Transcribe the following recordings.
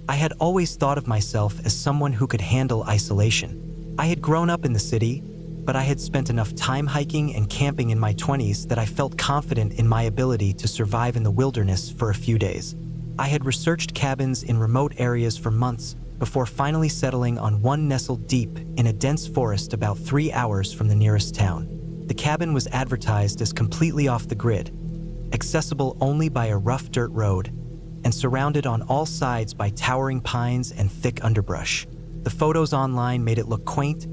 I had always thought of myself as someone who could handle isolation. I had grown up in the city, but I had spent enough time hiking and camping in my 20s that I felt confident in my ability to survive in the wilderness for a few days. I had researched cabins in remote areas for months before finally settling on one nestled deep in a dense forest about 3 hours from the nearest town. The cabin was advertised as completely off the grid, accessible only by a rough dirt road, and surrounded on all sides by towering pines and thick underbrush. The photos online made it look quaint: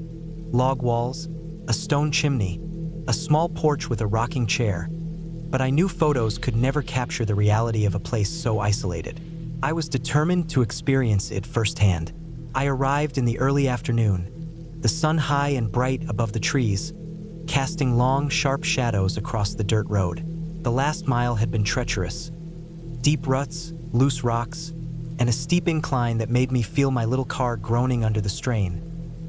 log walls, a stone chimney, a small porch with a rocking chair. But I knew photos could never capture the reality of a place so isolated. I was determined to experience it firsthand. I arrived in the early afternoon, the sun high and bright above the trees, casting long, sharp shadows across the dirt road. The last mile had been treacherous. Deep ruts, loose rocks, and a steep incline that made me feel my little car groaning under the strain.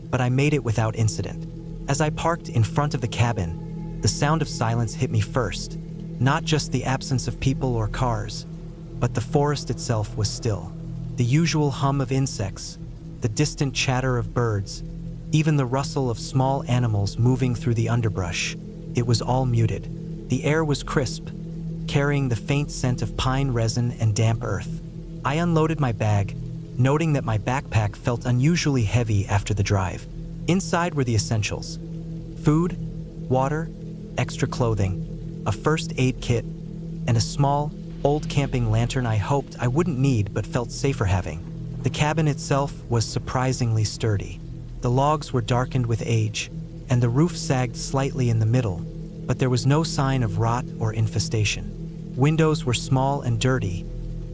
But I made it without incident. As I parked in front of the cabin, the sound of silence hit me first. Not just the absence of people or cars, but the forest itself was still. The usual hum of insects, the distant chatter of birds, even the rustle of small animals moving through the underbrush. It was all muted. The air was crisp, carrying the faint scent of pine resin and damp earth. I unloaded my bag, noting that my backpack felt unusually heavy after the drive. Inside were the essentials: food, water, extra clothing, a first aid kit, and a small, old camping lantern I hoped I wouldn't need but felt safer having. The cabin itself was surprisingly sturdy. The logs were darkened with age, and the roof sagged slightly in the middle, but there was no sign of rot or infestation. Windows were small and dirty,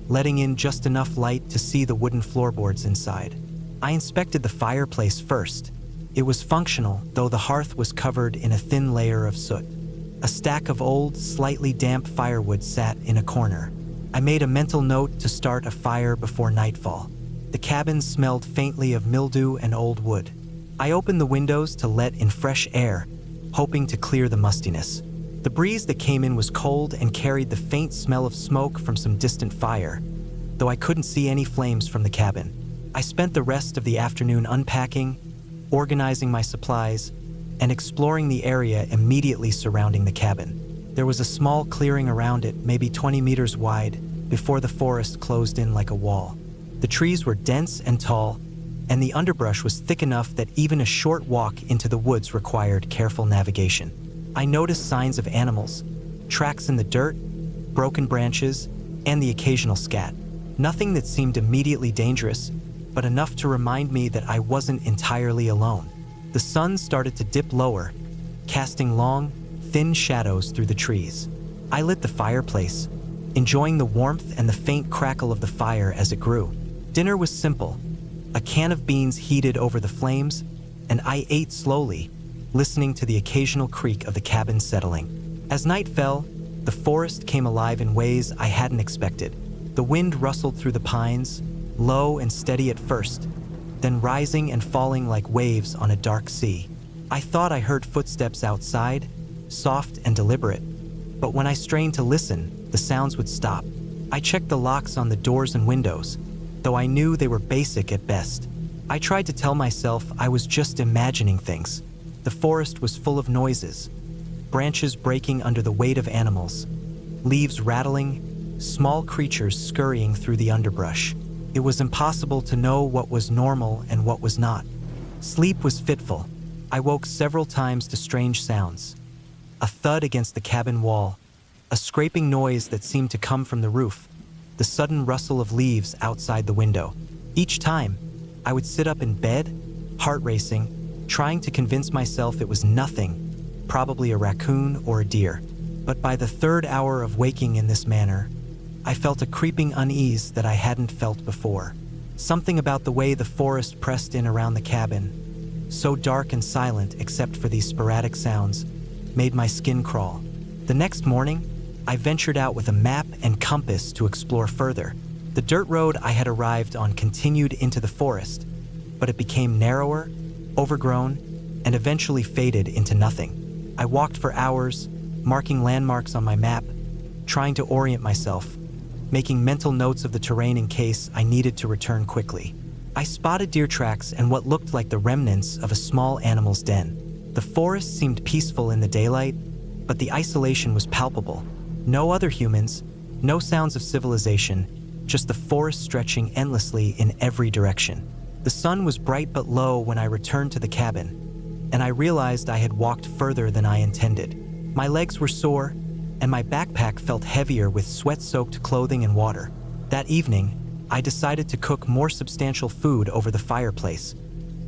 letting in just enough light to see the wooden floorboards inside. I inspected the fireplace first. It was functional, though the hearth was covered in a thin layer of soot. A stack of old, slightly damp firewood sat in a corner. I made a mental note to start a fire before nightfall. The cabin smelled faintly of mildew and old wood. I opened the windows to let in fresh air, hoping to clear the mustiness. The breeze that came in was cold and carried the faint smell of smoke from some distant fire, though I couldn't see any flames from the cabin. I spent the rest of the afternoon unpacking, organizing my supplies, and exploring the area immediately surrounding the cabin. There was a small clearing around it, maybe 20 meters wide, before the forest closed in like a wall. The trees were dense and tall, and the underbrush was thick enough that even a short walk into the woods required careful navigation. I noticed signs of animals, tracks in the dirt, broken branches, and the occasional scat. Nothing that seemed immediately dangerous, but enough to remind me that I wasn't entirely alone. The sun started to dip lower, casting long, thin shadows through the trees. I lit the fireplace, enjoying the warmth and the faint crackle of the fire as it grew. Dinner was simple: a can of beans heated over the flames, and I ate slowly, listening to the occasional creak of the cabin settling. As night fell, the forest came alive in ways I hadn't expected. The wind rustled through the pines, low and steady at first, then rising and falling like waves on a dark sea. I thought I heard footsteps outside, soft and deliberate, but when I strained to listen, the sounds would stop. I checked the locks on the doors and windows, though I knew they were basic at best. I tried to tell myself I was just imagining things. The forest was full of noises: branches breaking under the weight of animals, leaves rattling, small creatures scurrying through the underbrush. It was impossible to know what was normal and what was not. Sleep was fitful. I woke several times to strange sounds: a thud against the cabin wall, a scraping noise that seemed to come from the roof, the sudden rustle of leaves outside the window. Each time, I would sit up in bed, heart racing, trying to convince myself it was nothing, probably a raccoon or a deer. But by the third hour of waking in this manner, I felt a creeping unease that I hadn't felt before. Something about the way the forest pressed in around the cabin, so dark and silent except for these sporadic sounds, made my skin crawl. The next morning, I ventured out with a map and compass to explore further. The dirt road I had arrived on continued into the forest, but it became narrower, overgrown, and eventually faded into nothing. I walked for hours, marking landmarks on my map, trying to orient myself, making mental notes of the terrain in case I needed to return quickly. I spotted deer tracks and what looked like the remnants of a small animal's den. The forest seemed peaceful in the daylight, but the isolation was palpable. No other humans, no sounds of civilization, just the forest stretching endlessly in every direction. The sun was bright but low when I returned to the cabin, and I realized I had walked further than I intended. My legs were sore, and my backpack felt heavier with sweat-soaked clothing and water. That evening, I decided to cook more substantial food over the fireplace,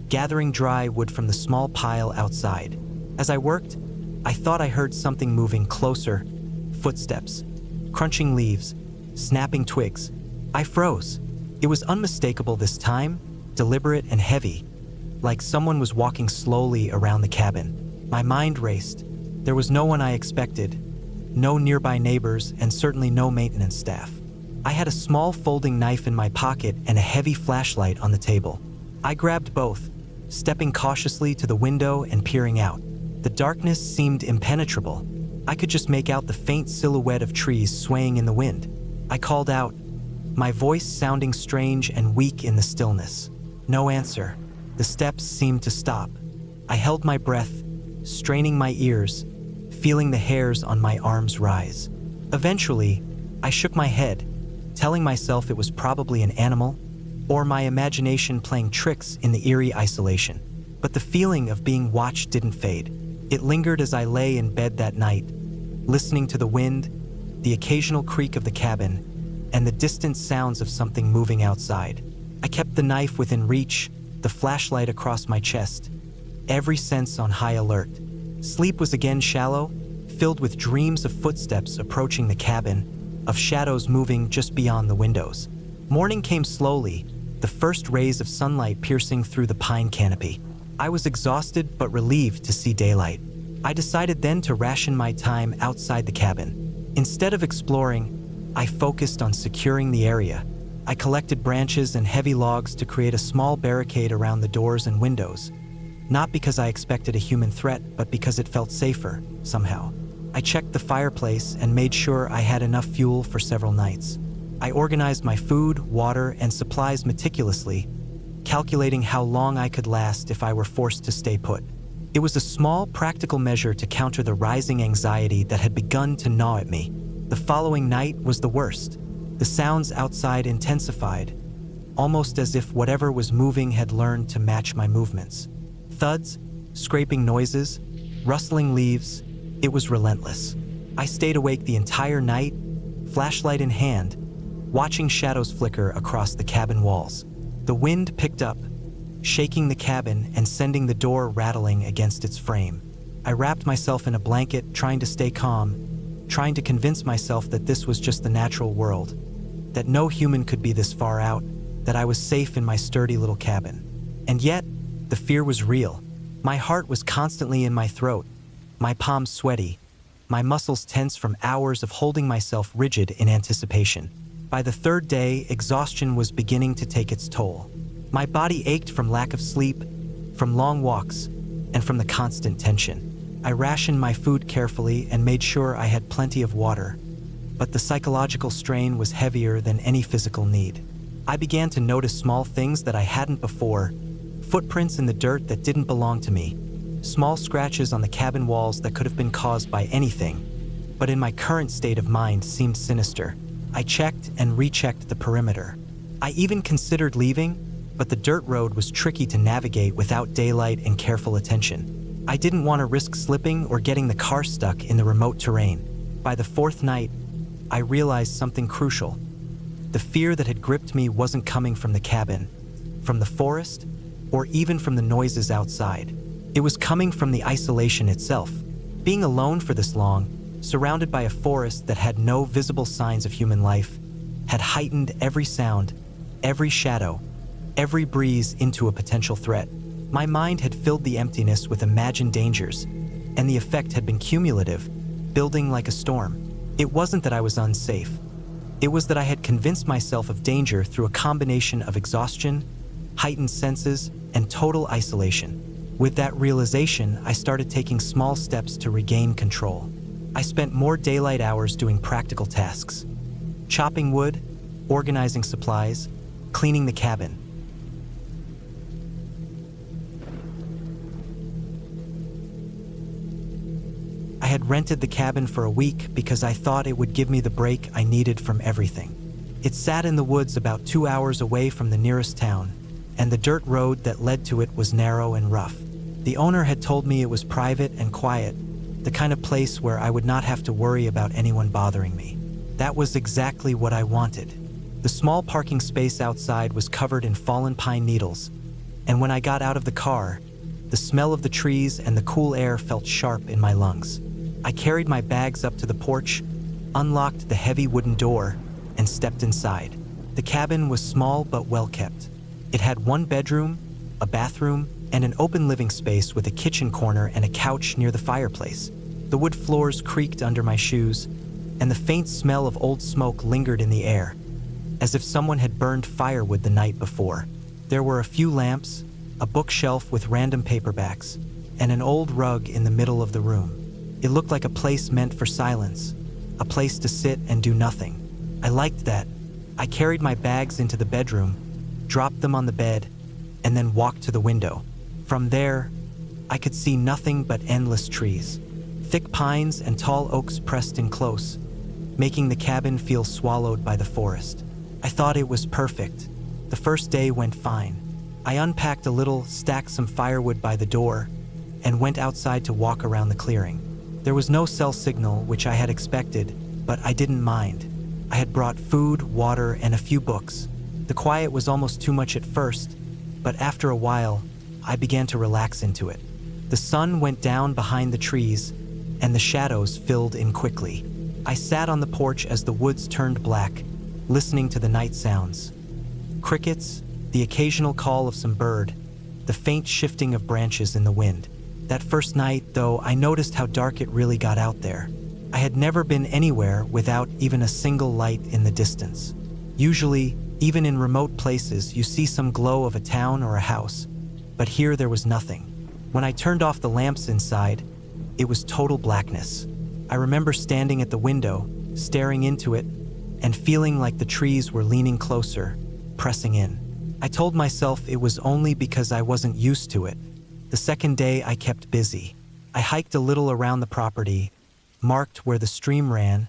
gathering dry wood from the small pile outside. As I worked, I thought I heard something moving closer, footsteps, crunching leaves, snapping twigs. I froze. It was unmistakable this time, deliberate and heavy, like someone was walking slowly around the cabin. My mind raced. There was no one I expected, no nearby neighbors, and certainly no maintenance staff. I had a small folding knife in my pocket and a heavy flashlight on the table. I grabbed both, stepping cautiously to the window and peering out. The darkness seemed impenetrable. I could just make out the faint silhouette of trees swaying in the wind. I called out, my voice sounding strange and weak in the stillness. No answer. The steps seemed to stop. I held my breath, straining my ears, feeling the hairs on my arms rise. Eventually, I shook my head, telling myself it was probably an animal or my imagination playing tricks in the eerie isolation. But the feeling of being watched didn't fade. It lingered as I lay in bed that night, listening to the wind, the occasional creak of the cabin, and the distant sounds of something moving outside. I kept the knife within reach, the flashlight across my chest, every sense on high alert. Sleep was again shallow, filled with dreams of footsteps approaching the cabin, of shadows moving just beyond the windows. Morning came slowly, the first rays of sunlight piercing through the pine canopy. I was exhausted but relieved to see daylight. I decided then to ration my time outside the cabin. Instead of exploring, I focused on securing the area. I collected branches and heavy logs to create a small barricade around the doors and windows, not because I expected a human threat, but because it felt safer, somehow. I checked the fireplace and made sure I had enough fuel for several nights. I organized my food, water, and supplies meticulously, calculating how long I could last if I were forced to stay put. It was a small, practical measure to counter the rising anxiety that had begun to gnaw at me. The following night was the worst. The sounds outside intensified, almost as if whatever was moving had learned to match my movements. Thuds, scraping noises, rustling leaves. It was relentless. I stayed awake the entire night, flashlight in hand, watching shadows flicker across the cabin walls. The wind picked up, shaking the cabin and sending the door rattling against its frame. I wrapped myself in a blanket, trying to stay calm, trying to convince myself that this was just the natural world, that no human could be this far out, that I was safe in my sturdy little cabin. And yet, the fear was real. My heart was constantly in my throat, my palms sweaty, my muscles tense from hours of holding myself rigid in anticipation. By the third day, exhaustion was beginning to take its toll. My body ached from lack of sleep, from long walks, and from the constant tension. I rationed my food carefully and made sure I had plenty of water, but the psychological strain was heavier than any physical need. I began to notice small things that I hadn't before, footprints in the dirt that didn't belong to me, small scratches on the cabin walls that could have been caused by anything, but in my current state of mind seemed sinister. I checked and rechecked the perimeter. I even considered leaving, but the dirt road was tricky to navigate without daylight and careful attention. I didn't want to risk slipping or getting the car stuck in the remote terrain. By the fourth night, I realized something crucial. The fear that had gripped me wasn't coming from the cabin, from the forest, or even from the noises outside. It was coming from the isolation itself. Being alone for this long, surrounded by a forest that had no visible signs of human life, had heightened every sound, every shadow, every breeze into a potential threat. My mind had filled the emptiness with imagined dangers, and the effect had been cumulative, building like a storm. It wasn't that I was unsafe. It was that I had convinced myself of danger through a combination of exhaustion, heightened senses, and total isolation. With that realization, I started taking small steps to regain control. I spent more daylight hours doing practical tasks, chopping wood, organizing supplies, cleaning the cabin. I had rented the cabin for a week because I thought it would give me the break I needed from everything. It sat in the woods about 2 hours away from the nearest town, and the dirt road that led to it was narrow and rough. The owner had told me it was private and quiet, the kind of place where I would not have to worry about anyone bothering me. That was exactly what I wanted. The small parking space outside was covered in fallen pine needles, and when I got out of the car, the smell of the trees and the cool air felt sharp in my lungs. I carried my bags up to the porch, unlocked the heavy wooden door, and stepped inside. The cabin was small but well kept. It had one bedroom, a bathroom, and an open living space with a kitchen corner and a couch near the fireplace. The wood floors creaked under my shoes, and the faint smell of old smoke lingered in the air, as if someone had burned firewood the night before. There were a few lamps, a bookshelf with random paperbacks, and an old rug in the middle of the room. It looked like a place meant for silence, a place to sit and do nothing. I liked that. I carried my bags into the bedroom, dropped them on the bed, and then walked to the window. From there, I could see nothing but endless trees, thick pines and tall oaks pressed in close, making the cabin feel swallowed by the forest. I thought it was perfect. The first day went fine. I unpacked a little, stacked some firewood by the door, and went outside to walk around the clearing. There was no cell signal, which I had expected, but I didn't mind. I had brought food, water, and a few books. The quiet was almost too much at first, but after a while, I began to relax into it. The sun went down behind the trees, and the shadows filled in quickly. I sat on the porch as the woods turned black, listening to the night sounds. Crickets, the occasional call of some bird, the faint shifting of branches in the wind. That first night, though, I noticed how dark it really got out there. I had never been anywhere without even a single light in the distance. Usually, even in remote places, you see some glow of a town or a house, but here there was nothing. When I turned off the lamps inside, it was total blackness. I remember standing at the window, staring into it, and feeling like the trees were leaning closer, pressing in. I told myself it was only because I wasn't used to it. The second day, I kept busy. I hiked a little around the property, marked where the stream ran,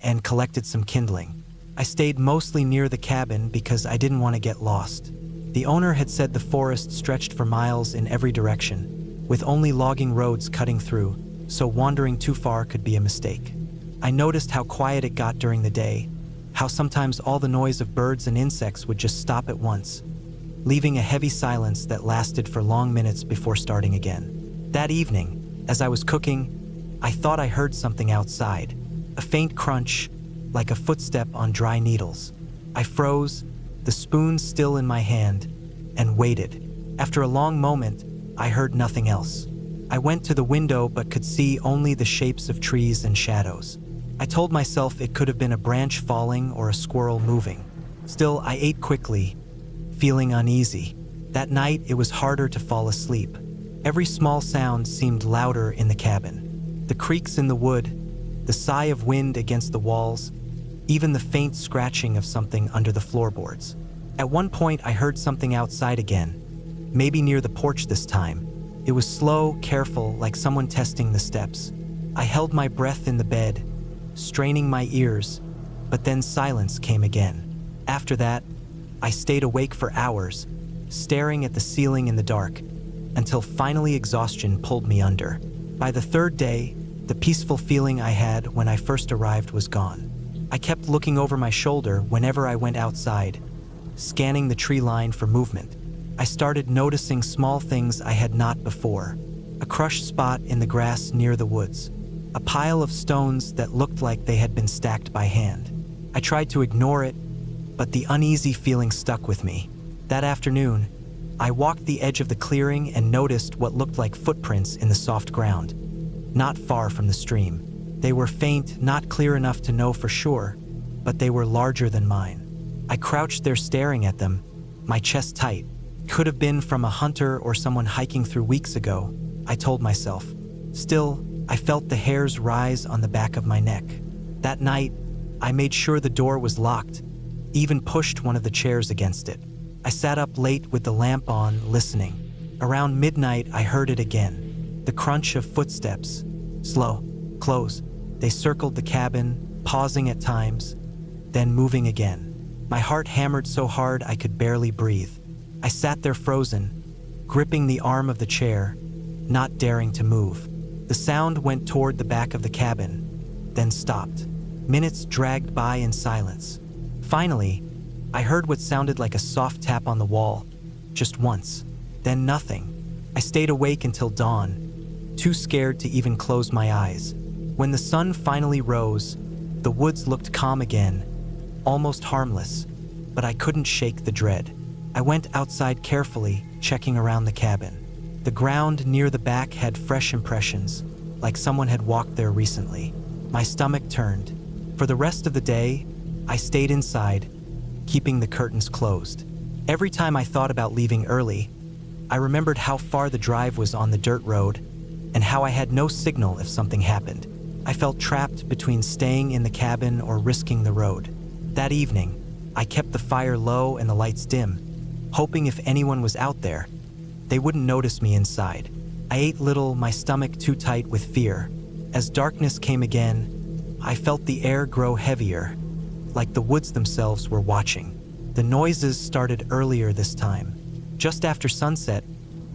and collected some kindling. I stayed mostly near the cabin because I didn't want to get lost. The owner had said the forest stretched for miles in every direction, with only logging roads cutting through, so wandering too far could be a mistake. I noticed how quiet it got during the day, how sometimes all the noise of birds and insects would just stop at once, leaving a heavy silence that lasted for long minutes before starting again. That evening, as I was cooking, I thought I heard something outside, a faint crunch, like a footstep on dry needles. I froze, the spoon still in my hand, and waited. After a long moment, I heard nothing else. I went to the window but could see only the shapes of trees and shadows. I told myself it could have been a branch falling or a squirrel moving. Still, I ate quickly, feeling uneasy. That night, it was harder to fall asleep. Every small sound seemed louder in the cabin. The creaks in the wood, the sigh of wind against the walls, even the faint scratching of something under the floorboards. At one point, I heard something outside again, maybe near the porch this time. It was slow, careful, like someone testing the steps. I held my breath in the bed, straining my ears, but then silence came again. After that, I stayed awake for hours, staring at the ceiling in the dark, until finally exhaustion pulled me under. By the third day, the peaceful feeling I had when I first arrived was gone. I kept looking over my shoulder whenever I went outside, scanning the tree line for movement. I started noticing small things I had not before. A crushed spot in the grass near the woods. A pile of stones that looked like they had been stacked by hand. I tried to ignore it, but the uneasy feeling stuck with me. That afternoon, I walked the edge of the clearing and noticed what looked like footprints in the soft ground, not far from the stream. They were faint, not clear enough to know for sure, but they were larger than mine. I crouched there staring at them, my chest tight. Could have been from a hunter or someone hiking through weeks ago, I told myself. Still, I felt the hairs rise on the back of my neck. That night, I made sure the door was locked, even pushed one of the chairs against it. I sat up late with the lamp on, listening. Around midnight, I heard it again. The crunch of footsteps. Slow, close. They circled the cabin, pausing at times, then moving again. My heart hammered so hard I could barely breathe. I sat there frozen, gripping the arm of the chair, not daring to move. The sound went toward the back of the cabin, then stopped. Minutes dragged by in silence. Finally, I heard what sounded like a soft tap on the wall, just once, then nothing. I stayed awake until dawn, too scared to even close my eyes. When the sun finally rose, the woods looked calm again, almost harmless, but I couldn't shake the dread. I went outside carefully, checking around the cabin. The ground near the back had fresh impressions, like someone had walked there recently. My stomach turned. For the rest of the day, I stayed inside, keeping the curtains closed. Every time I thought about leaving early, I remembered how far the drive was on the dirt road and how I had no signal if something happened. I felt trapped between staying in the cabin or risking the road. That evening, I kept the fire low and the lights dim, hoping if anyone was out there, they wouldn't notice me inside. I ate little, my stomach too tight with fear. As darkness came again, I felt the air grow heavier, like the woods themselves were watching. The noises started earlier this time. Just after sunset,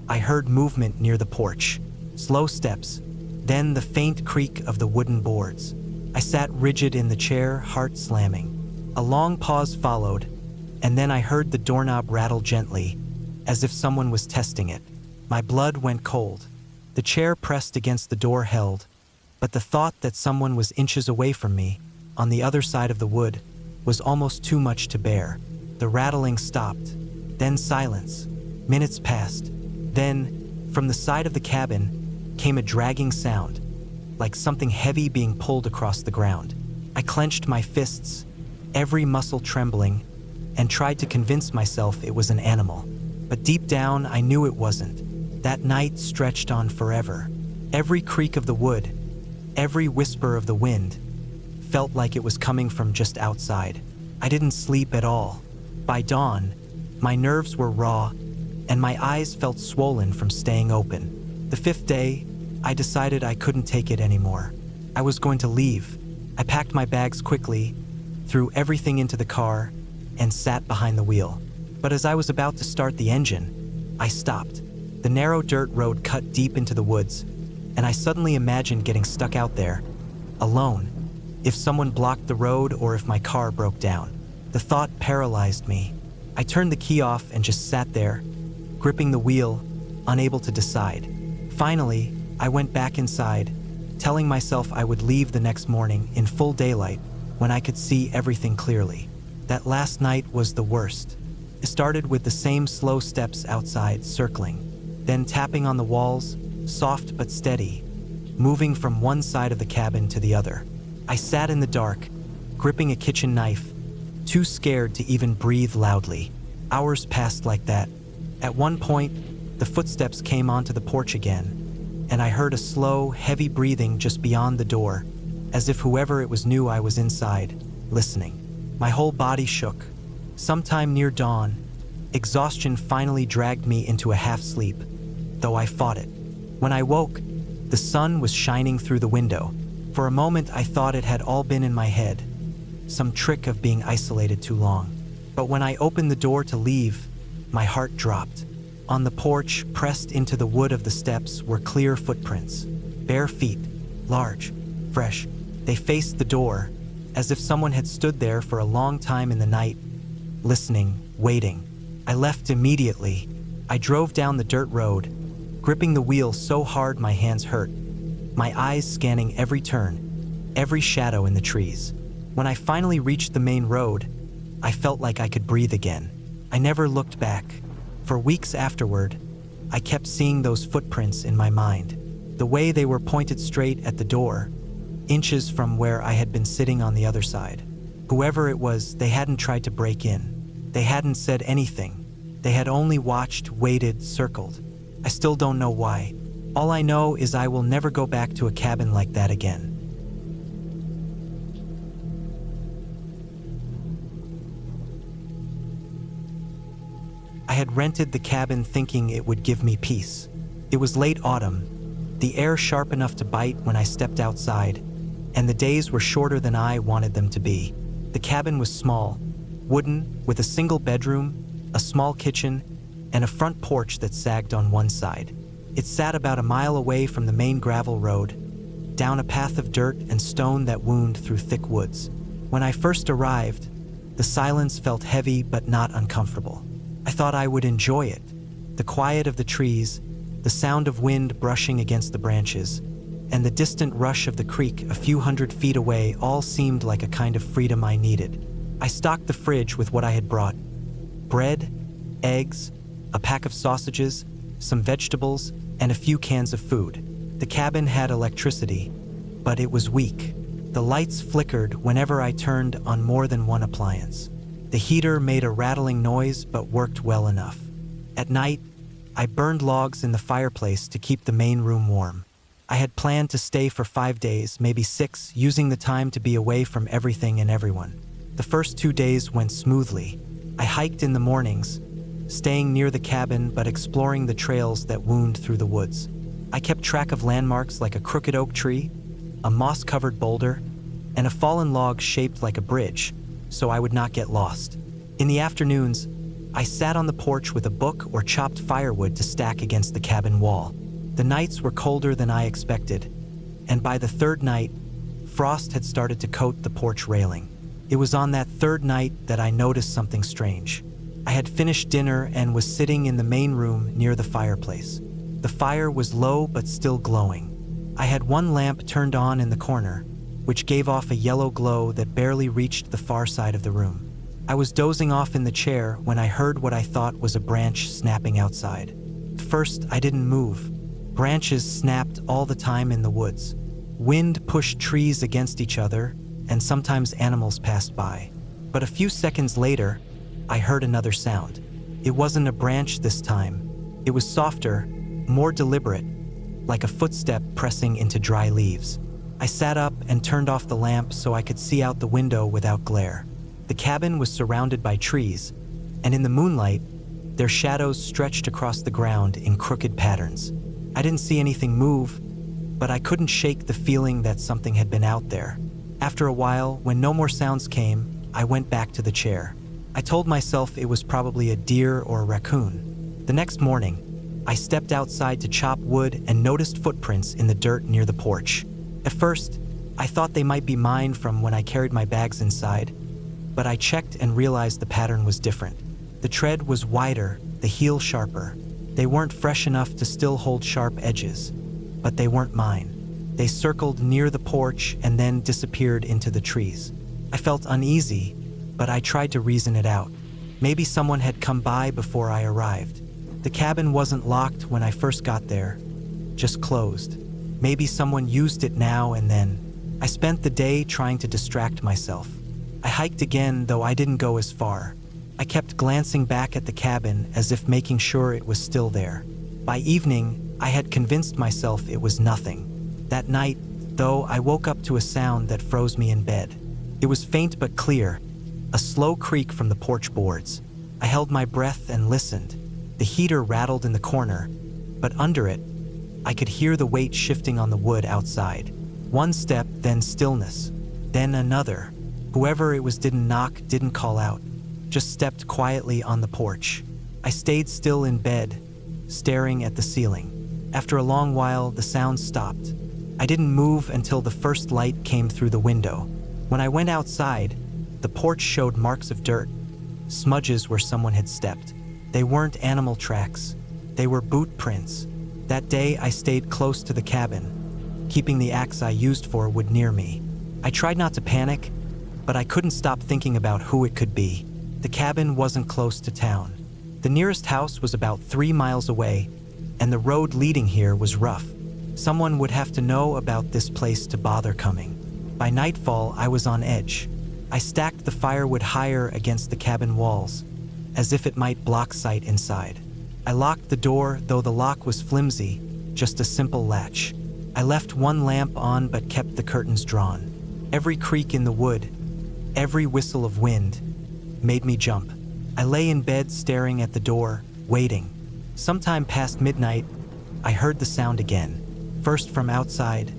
I heard movement near the porch, slow steps, then the faint creak of the wooden boards. I sat rigid in the chair, heart slamming. A long pause followed, and then I heard the doorknob rattle gently, as if someone was testing it. My blood went cold. The chair pressed against the door held, but the thought that someone was inches away from me, on the other side of the wood, was almost too much to bear. The rattling stopped, then silence. Minutes passed. Then, from the side of the cabin, came a dragging sound, like something heavy being pulled across the ground. I clenched my fists, every muscle trembling, and tried to convince myself it was an animal. But deep down, I knew it wasn't. That night stretched on forever. Every creak of the wood, every whisper of the wind, felt like it was coming from just outside. I didn't sleep at all. By dawn, my nerves were raw, and my eyes felt swollen from staying open. The fifth day, I decided I couldn't take it anymore. I was going to leave. I packed my bags quickly, threw everything into the car, and sat behind the wheel. But as I was about to start the engine, I stopped. The narrow dirt road cut deep into the woods, and I suddenly imagined getting stuck out there, alone, if someone blocked the road or if my car broke down. The thought paralyzed me. I turned the key off and just sat there, gripping the wheel, unable to decide. Finally, I went back inside, telling myself I would leave the next morning in full daylight when I could see everything clearly. That last night was the worst. It started with the same slow steps outside, circling, then tapping on the walls, soft but steady, moving from one side of the cabin to the other. I sat in the dark, gripping a kitchen knife, too scared to even breathe loudly. Hours passed like that. At one point, the footsteps came onto the porch again, and I heard a slow, heavy breathing just beyond the door, as if whoever it was knew I was inside, listening. My whole body shook. Sometime near dawn, exhaustion finally dragged me into a half-sleep, though I fought it. When I woke, the sun was shining through the window. For a moment, I thought it had all been in my head, some trick of being isolated too long. But when I opened the door to leave, my heart dropped. On the porch, pressed into the wood of the steps, were clear footprints. Bare feet, large, fresh. They faced the door, as if someone had stood there for a long time in the night, listening, waiting. I left immediately. I drove down the dirt road, gripping the wheel so hard my hands hurt, my eyes scanning every turn, every shadow in the trees. When I finally reached the main road, I felt like I could breathe again. I never looked back. For weeks afterward, I kept seeing those footprints in my mind, the way they were pointed straight at the door, inches from where I had been sitting on the other side. Whoever it was, they hadn't tried to break in. They hadn't said anything. They had only watched, waited, circled. I still don't know why. All I know is I will never go back to a cabin like that again. I had rented the cabin thinking it would give me peace. It was late autumn, the air sharp enough to bite when I stepped outside, and the days were shorter than I wanted them to be. The cabin was small, wooden, with a single bedroom, a small kitchen, and a front porch that sagged on one side. It sat about a mile away from the main gravel road, down a path of dirt and stone that wound through thick woods. When I first arrived, the silence felt heavy but not uncomfortable. I thought I would enjoy it. The quiet of the trees, the sound of wind brushing against the branches, and the distant rush of the creek a few hundred feet away all seemed like a kind of freedom I needed. I stocked the fridge with what I had brought: bread, eggs, a pack of sausages, some vegetables, and a few cans of food. The cabin had electricity, but it was weak. The lights flickered whenever I turned on more than one appliance. The heater made a rattling noise but worked well enough. At night, I burned logs in the fireplace to keep the main room warm. I had planned to stay for 5 days, maybe 6, using the time to be away from everything and everyone. The first 2 days went smoothly. I hiked in the mornings, staying near the cabin but exploring the trails that wound through the woods. I kept track of landmarks like a crooked oak tree, a moss-covered boulder, and a fallen log shaped like a bridge, so I would not get lost. In the afternoons, I sat on the porch with a book or chopped firewood to stack against the cabin wall. The nights were colder than I expected, and by the third night, frost had started to coat the porch railing. It was on that third night that I noticed something strange. I had finished dinner and was sitting in the main room near the fireplace. The fire was low but still glowing. I had one lamp turned on in the corner, which gave off a yellow glow that barely reached the far side of the room. I was dozing off in the chair when I heard what I thought was a branch snapping outside. At first, I didn't move. Branches snapped all the time in the woods. Wind pushed trees against each other, and sometimes animals passed by. But a few seconds later, I heard another sound. It wasn't a branch this time. It was softer, more deliberate, like a footstep pressing into dry leaves. I sat up and turned off the lamp so I could see out the window without glare. The cabin was surrounded by trees, and in the moonlight, their shadows stretched across the ground in crooked patterns. I didn't see anything move, but I couldn't shake the feeling that something had been out there. After a while, when no more sounds came, I went back to the chair. I told myself it was probably a deer or a raccoon. The next morning, I stepped outside to chop wood and noticed footprints in the dirt near the porch. At first, I thought they might be mine from when I carried my bags inside, but I checked and realized the pattern was different. The tread was wider, the heel sharper. They weren't fresh enough to still hold sharp edges, but they weren't mine. They circled near the porch and then disappeared into the trees. I felt uneasy, but I tried to reason it out. Maybe someone had come by before I arrived. The cabin wasn't locked when I first got there, just closed. Maybe someone used it now and then. I spent the day trying to distract myself. I hiked again, though I didn't go as far. I kept glancing back at the cabin as if making sure it was still there. By evening, I had convinced myself it was nothing. That night, though, I woke up to a sound that froze me in bed. It was faint but clear, a slow creak from the porch boards. I held my breath and listened. The heater rattled in the corner, but under it, I could hear the weight shifting on the wood outside. One step, then stillness, then another. Whoever it was didn't knock, didn't call out, just stepped quietly on the porch. I stayed still in bed, staring at the ceiling. After a long while, the sound stopped. I didn't move until the first light came through the window. When I went outside, the porch showed marks of dirt, smudges where someone had stepped. They weren't animal tracks, they were boot prints. That day, I stayed close to the cabin, keeping the axe I used for wood near me. I tried not to panic, but I couldn't stop thinking about who it could be. The cabin wasn't close to town. The nearest house was about 3 miles away, and the road leading here was rough. Someone would have to know about this place to bother coming. By nightfall, I was on edge. I stacked the firewood higher against the cabin walls, as if it might block sight inside. I locked the door, though the lock was flimsy, just a simple latch. I left one lamp on but kept the curtains drawn. Every creak in the wood, every whistle of wind, made me jump. I lay in bed staring at the door, waiting. Sometime past midnight, I heard the sound again, first from outside,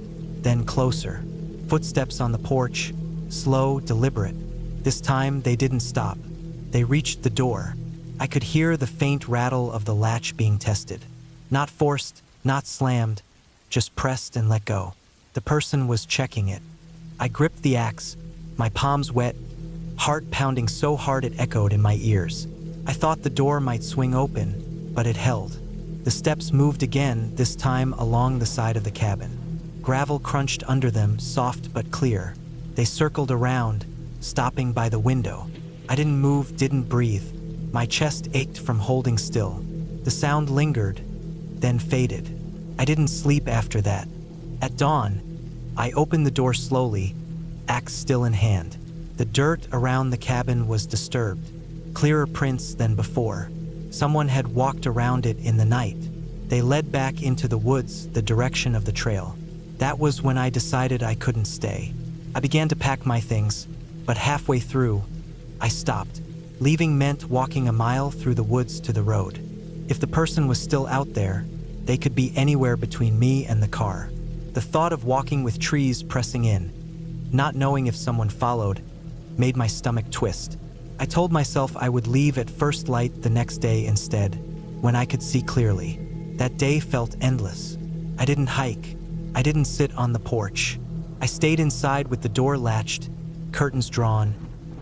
then closer. Footsteps on the porch, slow, deliberate. This time they didn't stop. They reached the door. I could hear the faint rattle of the latch being tested. Not forced, not slammed, just pressed and let go. The person was checking it. I gripped the axe, my palms wet, heart pounding so hard it echoed in my ears. I thought the door might swing open, but it held. The steps moved again, this time along the side of the cabin. Gravel crunched under them, soft but clear. They circled around, stopping by the window. I didn't move, didn't breathe. My chest ached from holding still. The sound lingered, then faded. I didn't sleep after that. At dawn, I opened the door slowly, axe still in hand. The dirt around the cabin was disturbed, clearer prints than before. Someone had walked around it in the night. They led back into the woods, the direction of the trail. That was when I decided I couldn't stay. I began to pack my things, but halfway through, I stopped. Leaving meant walking a mile through the woods to the road. If the person was still out there, they could be anywhere between me and the car. The thought of walking with trees pressing in, not knowing if someone followed, made my stomach twist. I told myself I would leave at first light the next day instead, when I could see clearly. That day felt endless. I didn't hike. I didn't sit on the porch. I stayed inside with the door latched, curtains drawn,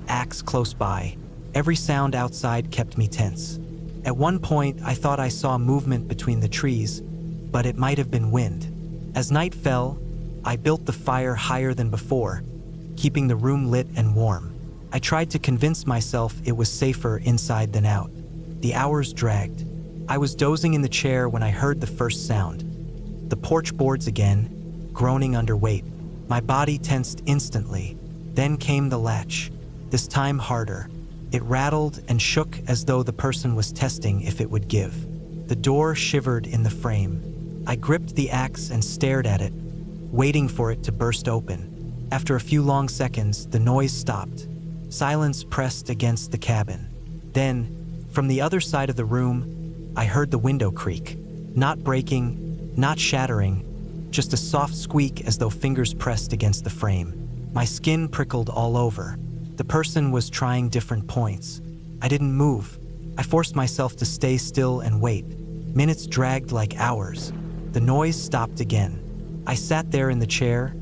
axe close by. Every sound outside kept me tense. At one point, I thought I saw movement between the trees, but it might have been wind. As night fell, I built the fire higher than before, keeping the room lit and warm. I tried to convince myself it was safer inside than out. The hours dragged. I was dozing in the chair when I heard the first sound. The porch boards again, groaning under weight. My body tensed instantly. Then came the latch, this time harder. It rattled and shook as though the person was testing if it would give. The door shivered in the frame. I gripped the axe and stared at it, waiting for it to burst open. After a few long seconds, the noise stopped. Silence pressed against the cabin. Then, from the other side of the room, I heard the window creak. Not breaking, not shattering, just a soft squeak as though fingers pressed against the frame. My skin prickled all over. The person was trying different points. I didn't move. I forced myself to stay still and wait. Minutes dragged like hours. The noise stopped again. I sat there in the chair,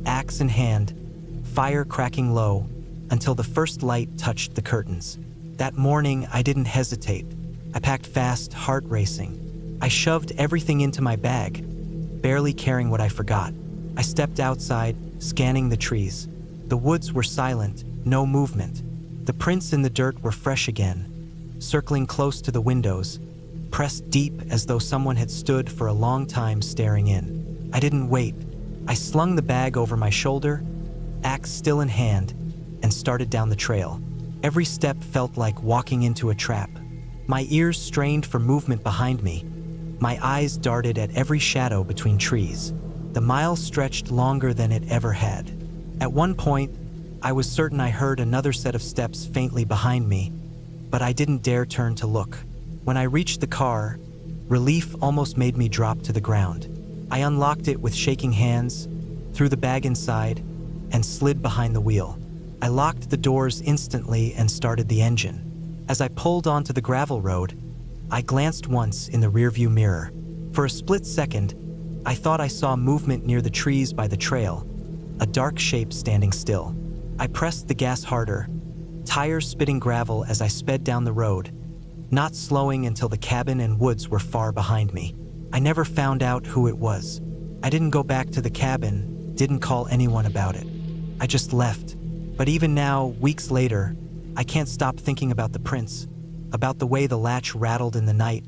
axe in hand, fire cracking low, until the first light touched the curtains. That morning, I didn't hesitate. I packed fast, heart racing. I shoved everything into my bag, barely caring what I forgot. I stepped outside, scanning the trees. The woods were silent, no movement. The prints in the dirt were fresh again, circling close to the windows, pressed deep as though someone had stood for a long time staring in. I didn't wait. I slung the bag over my shoulder, axe still in hand, and started down the trail. Every step felt like walking into a trap. My ears strained for movement behind me. My eyes darted at every shadow between trees. The mile stretched longer than it ever had. At one point, I was certain I heard another set of steps faintly behind me, but I didn't dare turn to look. When I reached the car, relief almost made me drop to the ground. I unlocked it with shaking hands, threw the bag inside, and slid behind the wheel. I locked the doors instantly and started the engine. As I pulled onto the gravel road, I glanced once in the rearview mirror. For a split second, I thought I saw movement near the trees by the trail, a dark shape standing still. I pressed the gas harder, tires spitting gravel as I sped down the road, not slowing until the cabin and woods were far behind me. I never found out who it was. I didn't go back to the cabin, didn't call anyone about it. I just left. But even now, weeks later, I can't stop thinking about the prints, about the way the latch rattled in the night,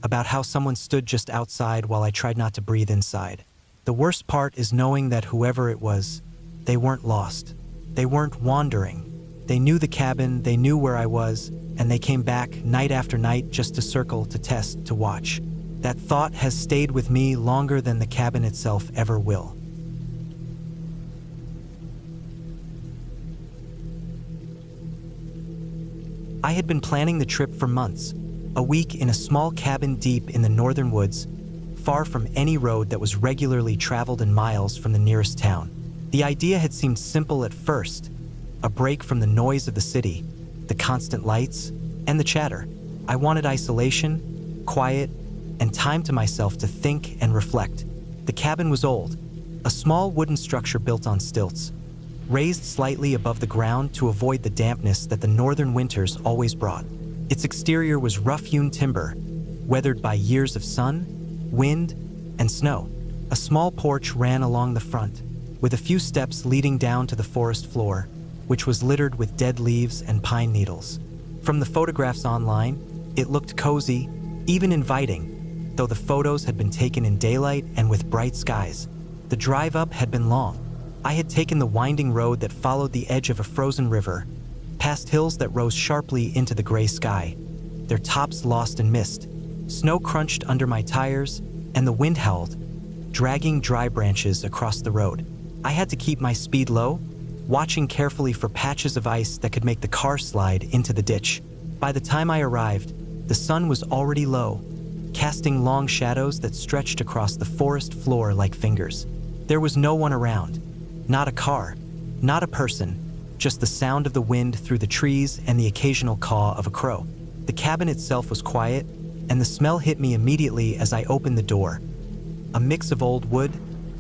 about how someone stood just outside while I tried not to breathe inside. The worst part is knowing that whoever it was, they weren't lost. They weren't wandering. They knew the cabin, they knew where I was, and they came back night after night just to circle, to test, to watch. That thought has stayed with me longer than the cabin itself ever will. I had been planning the trip for months, a week in a small cabin deep in the northern woods, far from any road that was regularly traveled and miles from the nearest town. The idea had seemed simple at first, a break from the noise of the city, the constant lights, and the chatter. I wanted isolation, quiet, and time to myself to think and reflect. The cabin was old, a small wooden structure built on stilts, raised slightly above the ground to avoid the dampness that the northern winters always brought. Its exterior was rough-hewn timber, weathered by years of sun, wind, and snow. A small porch ran along the front, with a few steps leading down to the forest floor, which was littered with dead leaves and pine needles. From the photographs online, it looked cozy, even inviting, though the photos had been taken in daylight and with bright skies. The drive up had been long. I had taken the winding road that followed the edge of a frozen river, past hills that rose sharply into the gray sky, their tops lost in mist. Snow crunched under my tires, and the wind howled, dragging dry branches across the road. I had to keep my speed low, watching carefully for patches of ice that could make the car slide into the ditch. By the time I arrived, the sun was already low, casting long shadows that stretched across the forest floor like fingers. There was no one around. Not a car, not a person, just the sound of the wind through the trees and the occasional caw of a crow. The cabin itself was quiet, and the smell hit me immediately as I opened the door. A mix of old wood,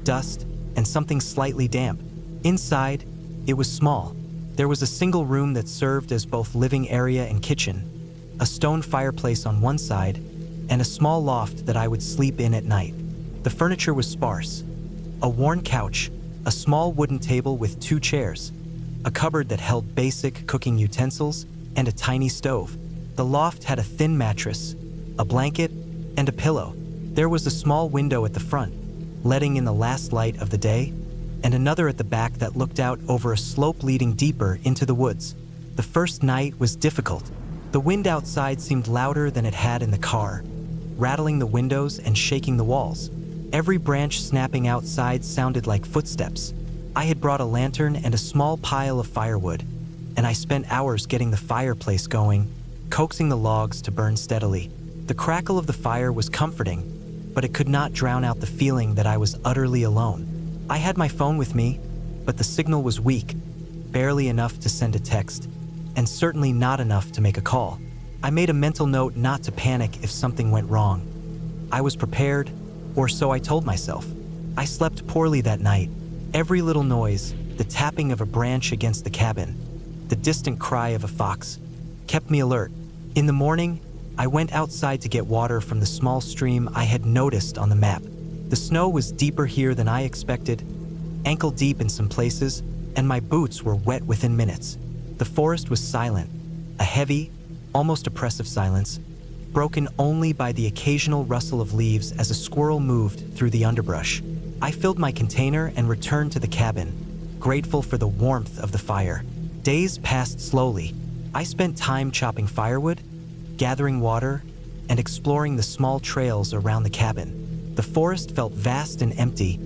dust, and something slightly damp. Inside, it was small. There was a single room that served as both living area and kitchen, a stone fireplace on one side, and a small loft that I would sleep in at night. The furniture was sparse. A worn couch, a small wooden table with 2 chairs, a cupboard that held basic cooking utensils, and a tiny stove. The loft had a thin mattress, a blanket, and a pillow. There was a small window at the front, letting in the last light of the day, and another at the back that looked out over a slope leading deeper into the woods. The first night was difficult. The wind outside seemed louder than it had in the car, rattling the windows and shaking the walls. Every branch snapping outside sounded like footsteps. I had brought a lantern and a small pile of firewood, and I spent hours getting the fireplace going, coaxing the logs to burn steadily. The crackle of the fire was comforting, but it could not drown out the feeling that I was utterly alone. I had my phone with me, but the signal was weak, barely enough to send a text, and certainly not enough to make a call. I made a mental note not to panic if something went wrong. I was prepared, or so I told myself. I slept poorly that night. Every little noise, the tapping of a branch against the cabin, the distant cry of a fox, kept me alert. In the morning, I went outside to get water from the small stream I had noticed on the map. The snow was deeper here than I expected, ankle deep in some places, and my boots were wet within minutes. The forest was silent, a heavy, almost oppressive silence, broken only by the occasional rustle of leaves as a squirrel moved through the underbrush. I filled my container and returned to the cabin, grateful for the warmth of the fire. Days passed slowly. I spent time chopping firewood, gathering water, and exploring the small trails around the cabin. The forest felt vast and empty,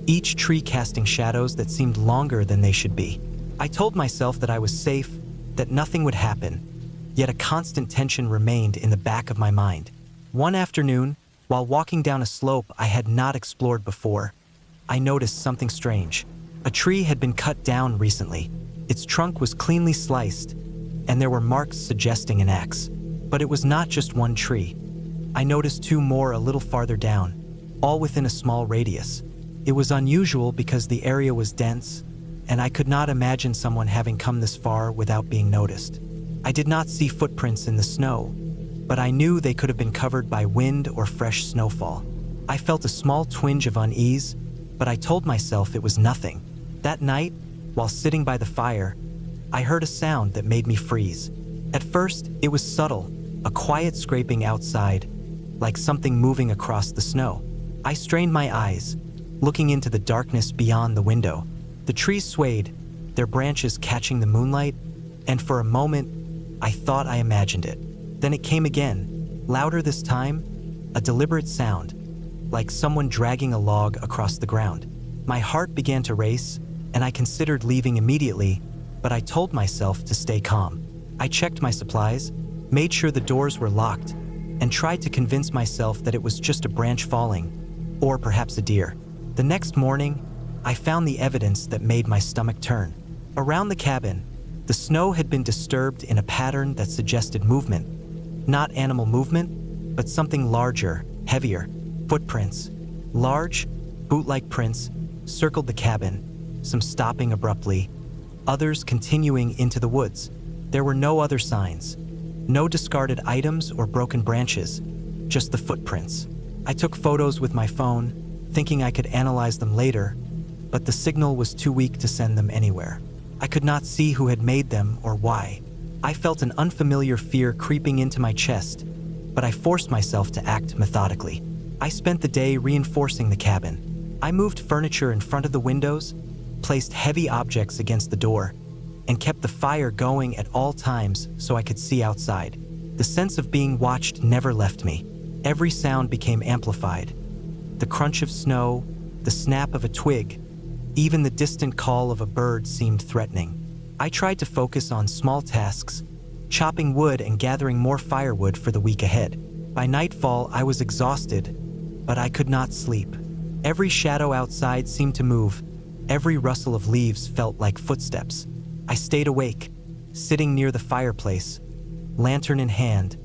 each tree casting shadows that seemed longer than they should be. I told myself that I was safe, that nothing would happen, yet a constant tension remained in the back of my mind. One afternoon, while walking down a slope I had not explored before, I noticed something strange. A tree had been cut down recently. Its trunk was cleanly sliced, and there were marks suggesting an axe. But it was not just one tree. I noticed 2 more a little farther down, all within a small radius. It was unusual because the area was dense, and I could not imagine someone having come this far without being noticed. I did not see footprints in the snow, but I knew they could have been covered by wind or fresh snowfall. I felt a small twinge of unease, but I told myself it was nothing. That night, while sitting by the fire, I heard a sound that made me freeze. At first, it was subtle, a quiet scraping outside, like something moving across the snow. I strained my eyes, looking into the darkness beyond the window. The trees swayed, their branches catching the moonlight, and for a moment, I thought I imagined it. Then it came again, louder this time, a deliberate sound, like someone dragging a log across the ground. My heart began to race, and I considered leaving immediately, but I told myself to stay calm. I checked my supplies, made sure the doors were locked, and tried to convince myself that it was just a branch falling, or perhaps a deer. The next morning, I found the evidence that made my stomach turn. Around the cabin, the snow had been disturbed in a pattern that suggested movement. Not animal movement, but something larger, heavier. Footprints, large, boot-like prints, circled the cabin, some stopping abruptly, others continuing into the woods. There were no other signs, no discarded items or broken branches, just the footprints. I took photos with my phone, thinking I could analyze them later, but the signal was too weak to send them anywhere. I could not see who had made them or why. I felt an unfamiliar fear creeping into my chest, but I forced myself to act methodically. I spent the day reinforcing the cabin. I moved furniture in front of the windows, placed heavy objects against the door, and kept the fire going at all times so I could see outside. The sense of being watched never left me. Every sound became amplified. The crunch of snow, the snap of a twig, even the distant call of a bird seemed threatening. I tried to focus on small tasks, chopping wood and gathering more firewood for the week ahead. By nightfall, I was exhausted, but I could not sleep. Every shadow outside seemed to move. Every rustle of leaves felt like footsteps. I stayed awake, sitting near the fireplace, lantern in hand,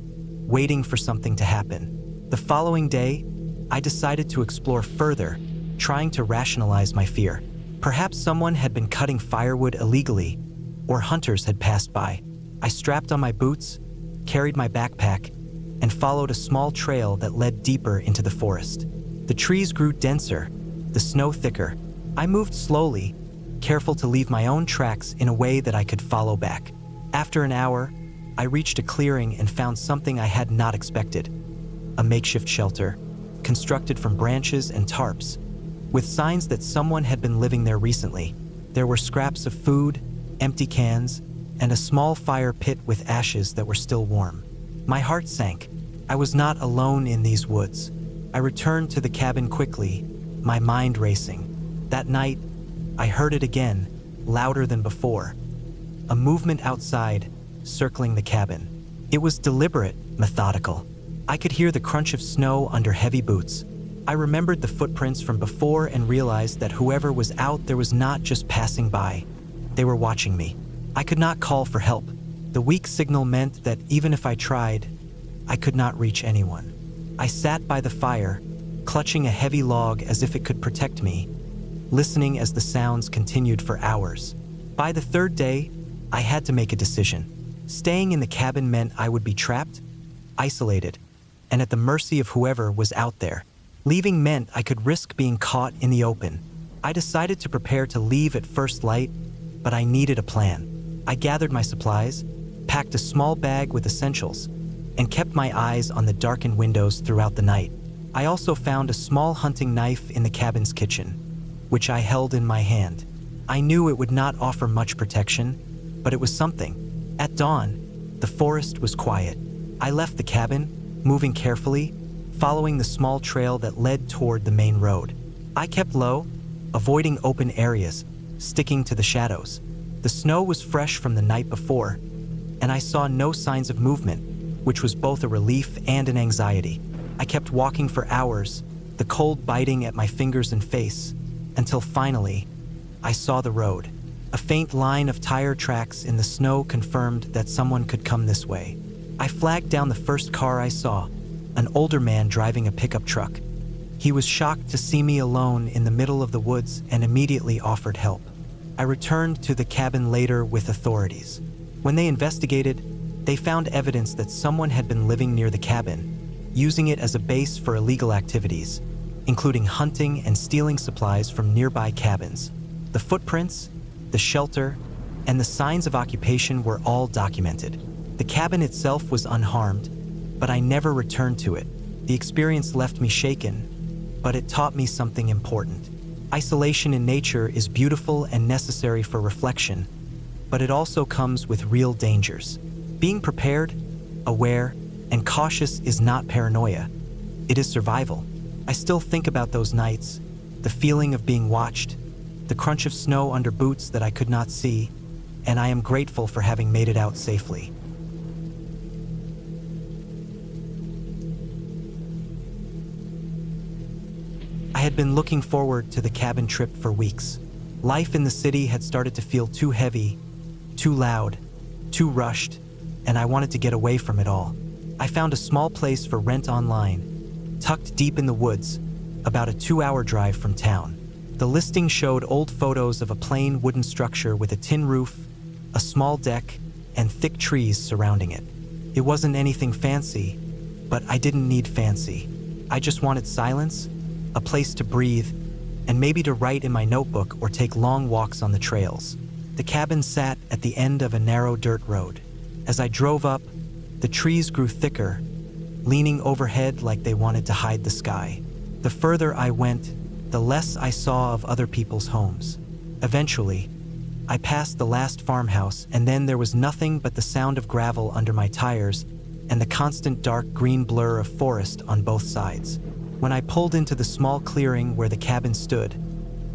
waiting for something to happen. The following day, I decided to explore further, trying to rationalize my fear. Perhaps someone had been cutting firewood illegally, or hunters had passed by. I strapped on my boots, carried my backpack, and followed a small trail that led deeper into the forest. The trees grew denser, the snow thicker. I moved slowly, careful to leave my own tracks in a way that I could follow back. After an hour, I reached a clearing and found something I had not expected: a makeshift shelter, constructed from branches and tarps, with signs that someone had been living there recently. There were scraps of food, empty cans, and a small fire pit with ashes that were still warm. My heart sank. I was not alone in these woods. I returned to the cabin quickly, my mind racing. That night, I heard it again, louder than before. A movement outside, circling the cabin. It was deliberate, methodical. I could hear the crunch of snow under heavy boots. I remembered the footprints from before and realized that whoever was out there was not just passing by. They were watching me. I could not call for help. The weak signal meant that even if I tried, I could not reach anyone. I sat by the fire, clutching a heavy log as if it could protect me, listening as the sounds continued for hours. By the third day, I had to make a decision. Staying in the cabin meant I would be trapped, isolated, and at the mercy of whoever was out there. Leaving meant I could risk being caught in the open. I decided to prepare to leave at first light, but I needed a plan. I gathered my supplies, packed a small bag with essentials, and kept my eyes on the darkened windows throughout the night. I also found a small hunting knife in the cabin's kitchen, which I held in my hand. I knew it would not offer much protection, but it was something. At dawn, the forest was quiet. I left the cabin, moving carefully, following the small trail that led toward the main road. I kept low, avoiding open areas, sticking to the shadows. The snow was fresh from the night before, and I saw no signs of movement, which was both a relief and an anxiety. I kept walking for hours, the cold biting at my fingers and face, until finally, I saw the road. A faint line of tire tracks in the snow confirmed that someone could come this way. I flagged down the first car I saw, an older man driving a pickup truck. He was shocked to see me alone in the middle of the woods and immediately offered help. I returned to the cabin later with authorities. When they investigated, they found evidence that someone had been living near the cabin, using it as a base for illegal activities, including hunting and stealing supplies from nearby cabins. The footprints, the shelter, and the signs of occupation were all documented. The cabin itself was unharmed, but I never returned to it. The experience left me shaken, but it taught me something important. Isolation in nature is beautiful and necessary for reflection, but it also comes with real dangers. Being prepared, aware, and cautious is not paranoia. It is survival. I still think about those nights, the feeling of being watched, the crunch of snow under boots that I could not see, and I am grateful for having made it out safely. I had been looking forward to the cabin trip for weeks. Life in the city had started to feel too heavy, too loud, too rushed, and I wanted to get away from it all. I found a small place for rent online, tucked deep in the woods, about a 2-hour drive from town. The listing showed old photos of a plain wooden structure with a tin roof, a small deck, and thick trees surrounding it. It wasn't anything fancy, but I didn't need fancy. I just wanted silence, a place to breathe, and maybe to write in my notebook or take long walks on the trails. The cabin sat at the end of a narrow dirt road. As I drove up, the trees grew thicker, leaning overhead like they wanted to hide the sky. The further I went, the less I saw of other people's homes. Eventually, I passed the last farmhouse, and then there was nothing but the sound of gravel under my tires and the constant dark green blur of forest on both sides. When I pulled into the small clearing where the cabin stood,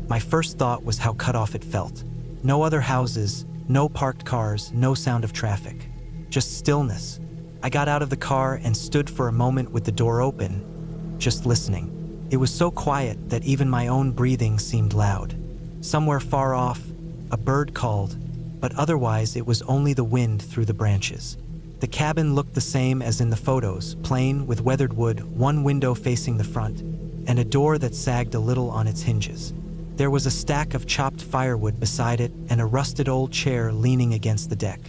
my first thought was how cut off it felt. No other houses, no parked cars, no sound of traffic. Just stillness. I got out of the car and stood for a moment with the door open, just listening. It was so quiet that even my own breathing seemed loud. Somewhere far off, a bird called, but otherwise it was only the wind through the branches. The cabin looked the same as in the photos, plain with weathered wood, one window facing the front, and a door that sagged a little on its hinges. There was a stack of chopped firewood beside it and a rusted old chair leaning against the deck.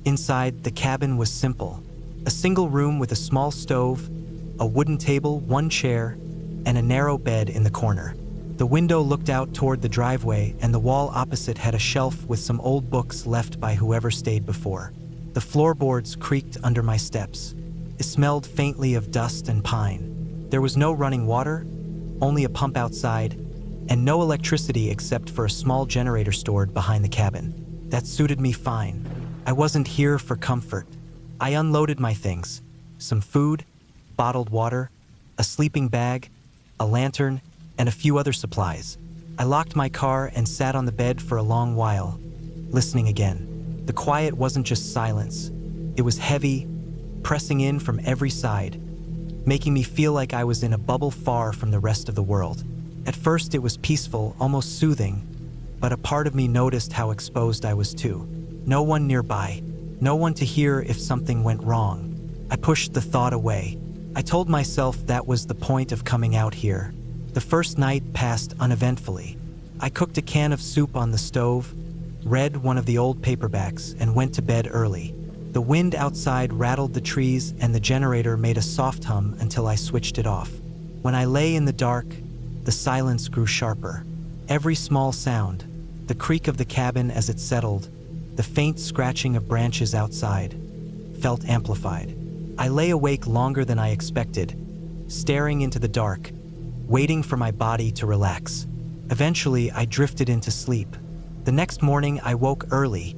Inside, the cabin was simple. A single room with a small stove, a wooden table, one chair, and a narrow bed in the corner. The window looked out toward the driveway, and the wall opposite had a shelf with some old books left by whoever stayed before. The floorboards creaked under my steps. It smelled faintly of dust and pine. There was no running water, only a pump outside, and no electricity except for a small generator stored behind the cabin. That suited me fine. I wasn't here for comfort. I unloaded my things: some food, bottled water, a sleeping bag, a lantern, and a few other supplies. I locked my car and sat on the bed for a long while, listening again. The quiet wasn't just silence. It was heavy, pressing in from every side, making me feel like I was in a bubble far from the rest of the world. At first it was peaceful, almost soothing, but a part of me noticed how exposed I was too. No one nearby, no one to hear if something went wrong. I pushed the thought away. I told myself that was the point of coming out here. The first night passed uneventfully. I cooked a can of soup on the stove, read one of the old paperbacks, and went to bed early. The wind outside rattled the trees and the generator made a soft hum until I switched it off. When I lay in the dark, the silence grew sharper. Every small sound, the creak of the cabin as it settled, the faint scratching of branches outside, felt amplified. I lay awake longer than I expected, staring into the dark, waiting for my body to relax. Eventually, I drifted into sleep. The next morning, I woke early.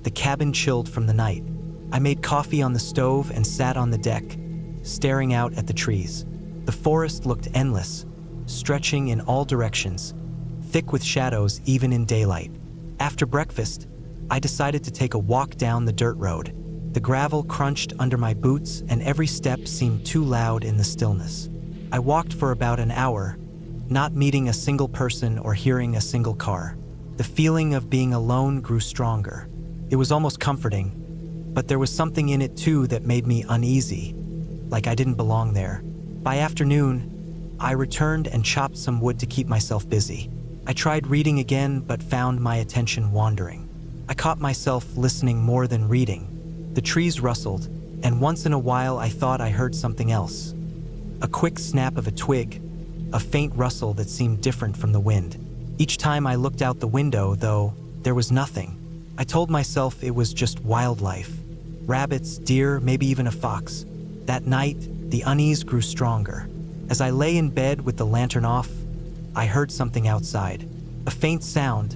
The cabin chilled from the night. I made coffee on the stove and sat on the deck, staring out at the trees. The forest looked endless, stretching in all directions, thick with shadows even in daylight. After breakfast, I decided to take a walk down the dirt road. The gravel crunched under my boots and every step seemed too loud in the stillness. I walked for about an hour, not meeting a single person or hearing a single car. The feeling of being alone grew stronger. It was almost comforting, but there was something in it too that made me uneasy, like I didn't belong there. By afternoon, I returned and chopped some wood to keep myself busy. I tried reading again, but found my attention wandering. I caught myself listening more than reading. The trees rustled, and once in a while I thought I heard something else. A quick snap of a twig, a faint rustle that seemed different from the wind. Each time I looked out the window, though, there was nothing. I told myself it was just wildlife. Rabbits, deer, maybe even a fox. That night, the unease grew stronger. As I lay in bed with the lantern off, I heard something outside. A faint sound,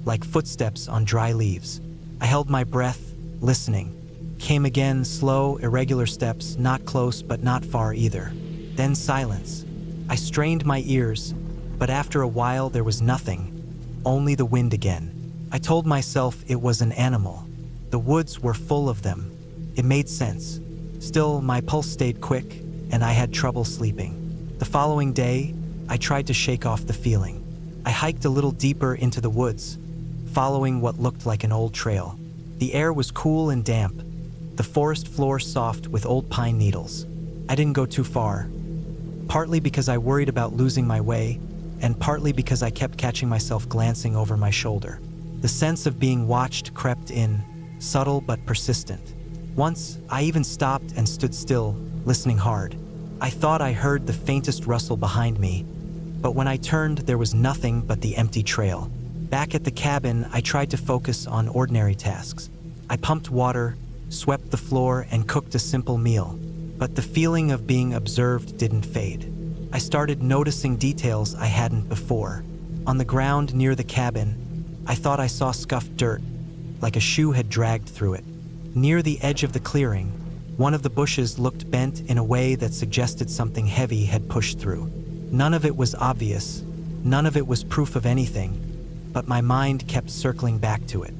like footsteps on dry leaves. I held my breath, listening. Came again, slow, irregular steps, not close but not far either. Then silence. I strained my ears, but after a while there was nothing, only the wind again. I told myself it was an animal. The woods were full of them. It made sense. Still, my pulse stayed quick, and I had trouble sleeping. The following day, I tried to shake off the feeling. I hiked a little deeper into the woods, following what looked like an old trail. The air was cool and damp, the forest floor soft with old pine needles. I didn't go too far, partly because I worried about losing my way, and partly because I kept catching myself glancing over my shoulder. The sense of being watched crept in, subtle but persistent. Once, I even stopped and stood still, listening hard. I thought I heard the faintest rustle behind me, but when I turned, there was nothing but the empty trail. Back at the cabin, I tried to focus on ordinary tasks. I pumped water, swept the floor, and cooked a simple meal. But the feeling of being observed didn't fade. I started noticing details I hadn't before. On the ground near the cabin, I thought I saw scuffed dirt, like a shoe had dragged through it. Near the edge of the clearing, one of the bushes looked bent in a way that suggested something heavy had pushed through. None of it was obvious, none of it was proof of anything, but my mind kept circling back to it.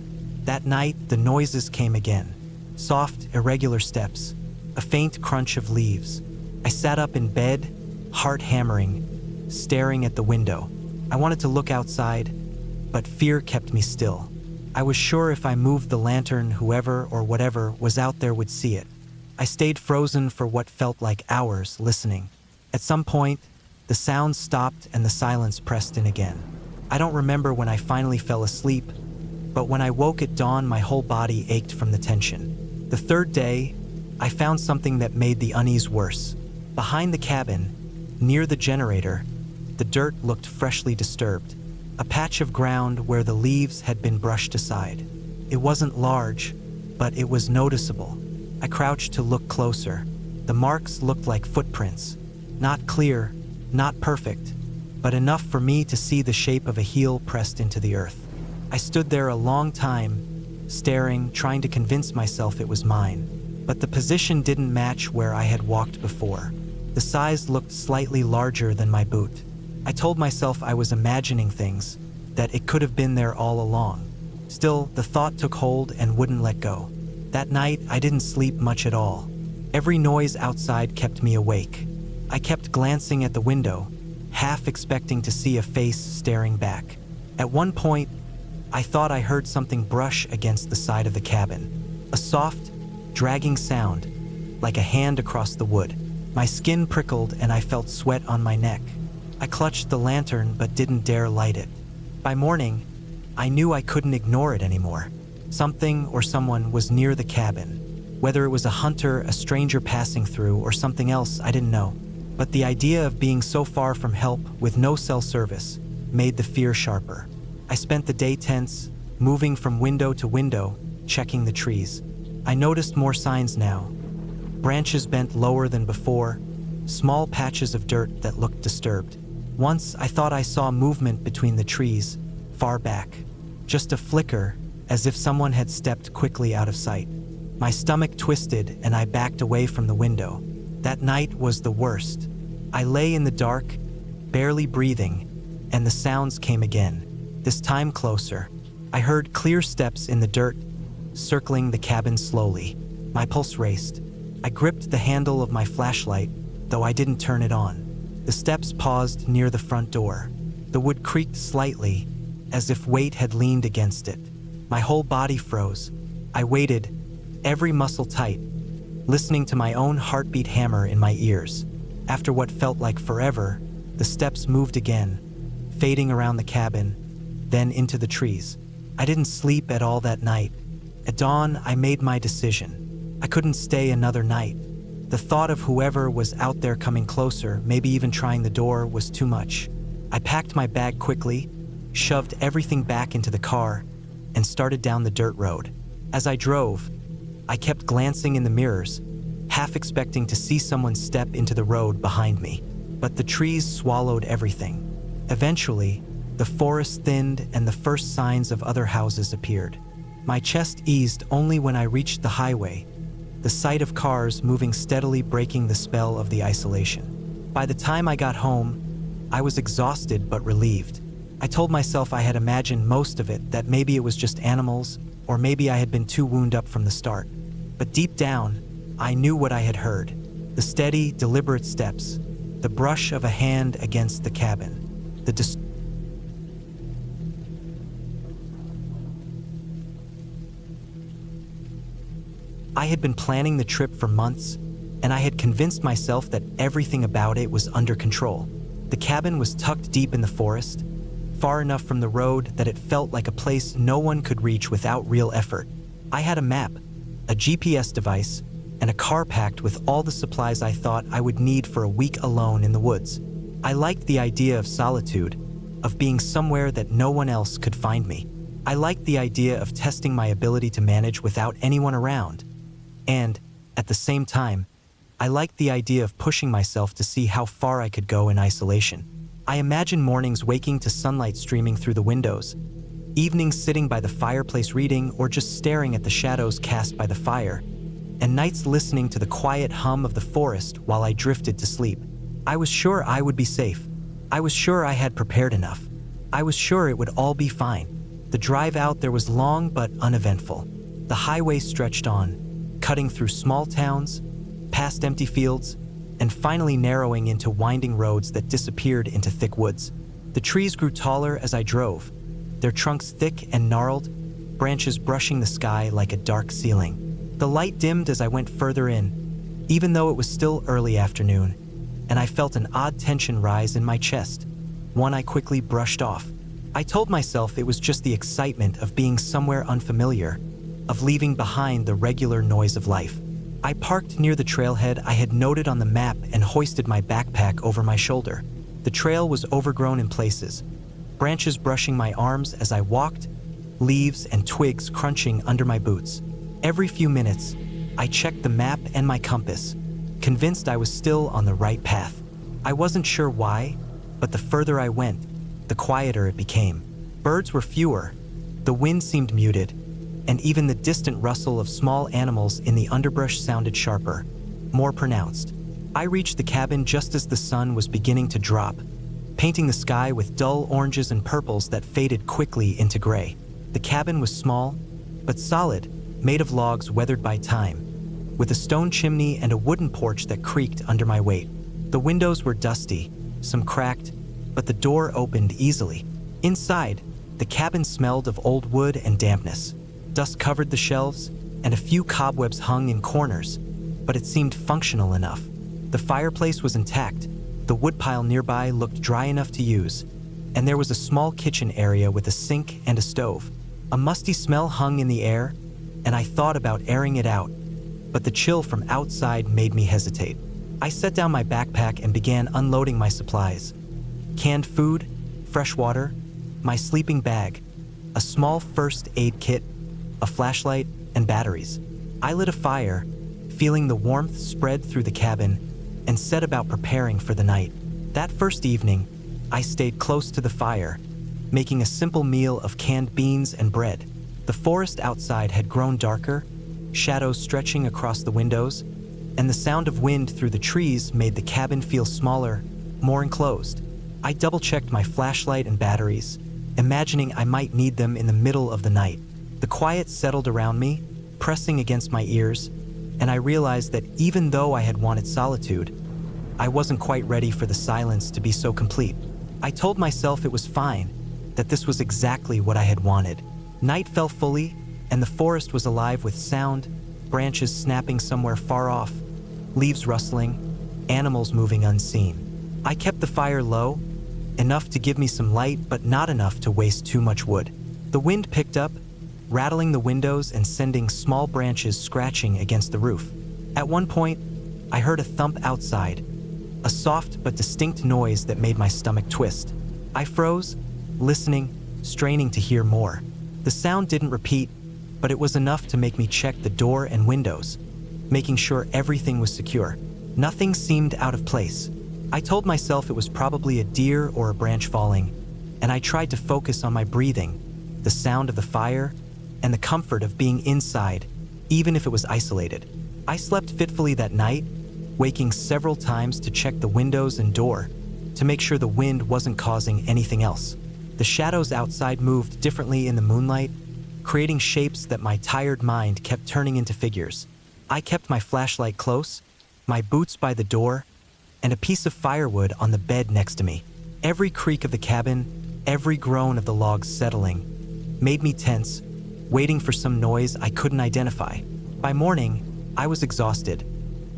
That night, the noises came again. Soft, irregular steps, a faint crunch of leaves. I sat up in bed, heart hammering, staring at the window. I wanted to look outside, but fear kept me still. I was sure if I moved the lantern, whoever or whatever was out there would see it. I stayed frozen for what felt like hours, listening. At some point, the sounds stopped and the silence pressed in again. I don't remember when I finally fell asleep, but when I woke at dawn, my whole body ached from the tension. The third day, I found something that made the unease worse. Behind the cabin, near the generator, the dirt looked freshly disturbed. A patch of ground where the leaves had been brushed aside. It wasn't large, but it was noticeable. I crouched to look closer. The marks looked like footprints. Not clear, not perfect, but enough for me to see the shape of a heel pressed into the earth. I stood there a long time, staring, trying to convince myself it was mine. But the position didn't match where I had walked before. The size looked slightly larger than my boot. I told myself I was imagining things, that it could have been there all along. Still, the thought took hold and wouldn't let go. That night, I didn't sleep much at all. Every noise outside kept me awake. I kept glancing at the window, half expecting to see a face staring back. At one point, I thought I heard something brush against the side of the cabin. A soft, dragging sound, like a hand across the wood. My skin prickled and I felt sweat on my neck. I clutched the lantern but didn't dare light it. By morning, I knew I couldn't ignore it anymore. Something or someone was near the cabin. Whether it was a hunter, a stranger passing through, or something else, I didn't know. But the idea of being so far from help with no cell service made the fear sharper. I spent the day tense, moving from window to window, checking the trees. I noticed more signs now. Branches bent lower than before, small patches of dirt that looked disturbed. Once I thought I saw movement between the trees, far back. Just a flicker, as if someone had stepped quickly out of sight. My stomach twisted and I backed away from the window. That night was the worst. I lay in the dark, barely breathing, and the sounds came again, this time closer. I heard clear steps in the dirt, circling the cabin slowly. My pulse raced. I gripped the handle of my flashlight, though I didn't turn it on. The steps paused near the front door. The wood creaked slightly, as if weight had leaned against it. My whole body froze. I waited, every muscle tight, listening to my own heartbeat hammer in my ears. After what felt like forever, the steps moved again, fading around the cabin, then into the trees. I didn't sleep at all that night. At dawn, I made my decision. I couldn't stay another night. The thought of whoever was out there coming closer, maybe even trying the door, was too much. I packed my bag quickly, shoved everything back into the car, and started down the dirt road. As I drove, I kept glancing in the mirrors, half expecting to see someone step into the road behind me. But the trees swallowed everything. Eventually, the forest thinned and the first signs of other houses appeared. My chest eased only when I reached the highway, the sight of cars moving steadily breaking the spell of the isolation. By the time I got home, I was exhausted but relieved. I told myself I had imagined most of it, that maybe it was just animals, or maybe I had been too wound up from the start. But deep down, I knew what I had heard. The steady, deliberate steps, the brush of a hand against the cabin, the I had been planning the trip for months, and I had convinced myself that everything about it was under control. The cabin was tucked deep in the forest, far enough from the road that it felt like a place no one could reach without real effort. I had a map, a GPS device, and a car packed with all the supplies I thought I would need for a week alone in the woods. I liked the idea of solitude, of being somewhere that no one else could find me. I liked the idea of testing my ability to manage without anyone around. And, at the same time, I liked the idea of pushing myself to see how far I could go in isolation. I imagined mornings waking to sunlight streaming through the windows, evenings sitting by the fireplace reading or just staring at the shadows cast by the fire, and nights listening to the quiet hum of the forest while I drifted to sleep. I was sure I would be safe. I was sure I had prepared enough. I was sure it would all be fine. The drive out there was long but uneventful. The highway stretched on, cutting through small towns, past empty fields, and finally narrowing into winding roads that disappeared into thick woods. The trees grew taller as I drove, their trunks thick and gnarled, branches brushing the sky like a dark ceiling. The light dimmed as I went further in, even though it was still early afternoon, and I felt an odd tension rise in my chest, one I quickly brushed off. I told myself it was just the excitement of being somewhere unfamiliar, of leaving behind the regular noise of life. I parked near the trailhead I had noted on the map and hoisted my backpack over my shoulder. The trail was overgrown in places, branches brushing my arms as I walked, leaves and twigs crunching under my boots. Every few minutes, I checked the map and my compass, convinced I was still on the right path. I wasn't sure why, but the further I went, the quieter it became. Birds were fewer, the wind seemed muted, and even the distant rustle of small animals in the underbrush sounded sharper, more pronounced. I reached the cabin just as the sun was beginning to drop, painting the sky with dull oranges and purples that faded quickly into gray. The cabin was small, but solid, made of logs weathered by time, with a stone chimney and a wooden porch that creaked under my weight. The windows were dusty, some cracked, but the door opened easily. Inside, the cabin smelled of old wood and dampness. Dust covered the shelves, and a few cobwebs hung in corners, but it seemed functional enough. The fireplace was intact, the woodpile nearby looked dry enough to use, and there was a small kitchen area with a sink and a stove. A musty smell hung in the air, and I thought about airing it out, but the chill from outside made me hesitate. I set down my backpack and began unloading my supplies. Canned food, fresh water, my sleeping bag, a small first aid kit, a flashlight, and batteries. I lit a fire, feeling the warmth spread through the cabin, and set about preparing for the night. That first evening, I stayed close to the fire, making a simple meal of canned beans and bread. The forest outside had grown darker, shadows stretching across the windows, and the sound of wind through the trees made the cabin feel smaller, more enclosed. I double-checked my flashlight and batteries, imagining I might need them in the middle of the night. The quiet settled around me, pressing against my ears, and I realized that even though I had wanted solitude, I wasn't quite ready for the silence to be so complete. I told myself it was fine, that this was exactly what I had wanted. Night fell fully, and the forest was alive with sound, branches snapping somewhere far off, leaves rustling, animals moving unseen. I kept the fire low, enough to give me some light but not enough to waste too much wood. The wind picked up, rattling the windows and sending small branches scratching against the roof. At one point, I heard a thump outside, a soft but distinct noise that made my stomach twist. I froze, listening, straining to hear more. The sound didn't repeat, but it was enough to make me check the door and windows, making sure everything was secure. Nothing seemed out of place. I told myself it was probably a deer or a branch falling, and I tried to focus on my breathing, the sound of the fire, and the comfort of being inside, even if it was isolated. I slept fitfully that night, waking several times to check the windows and door, to make sure the wind wasn't causing anything else. The shadows outside moved differently in the moonlight, creating shapes that my tired mind kept turning into figures. I kept my flashlight close, my boots by the door, and a piece of firewood on the bed next to me. Every creak of the cabin, every groan of the logs settling, made me tense, waiting for some noise I couldn't identify. By morning, I was exhausted,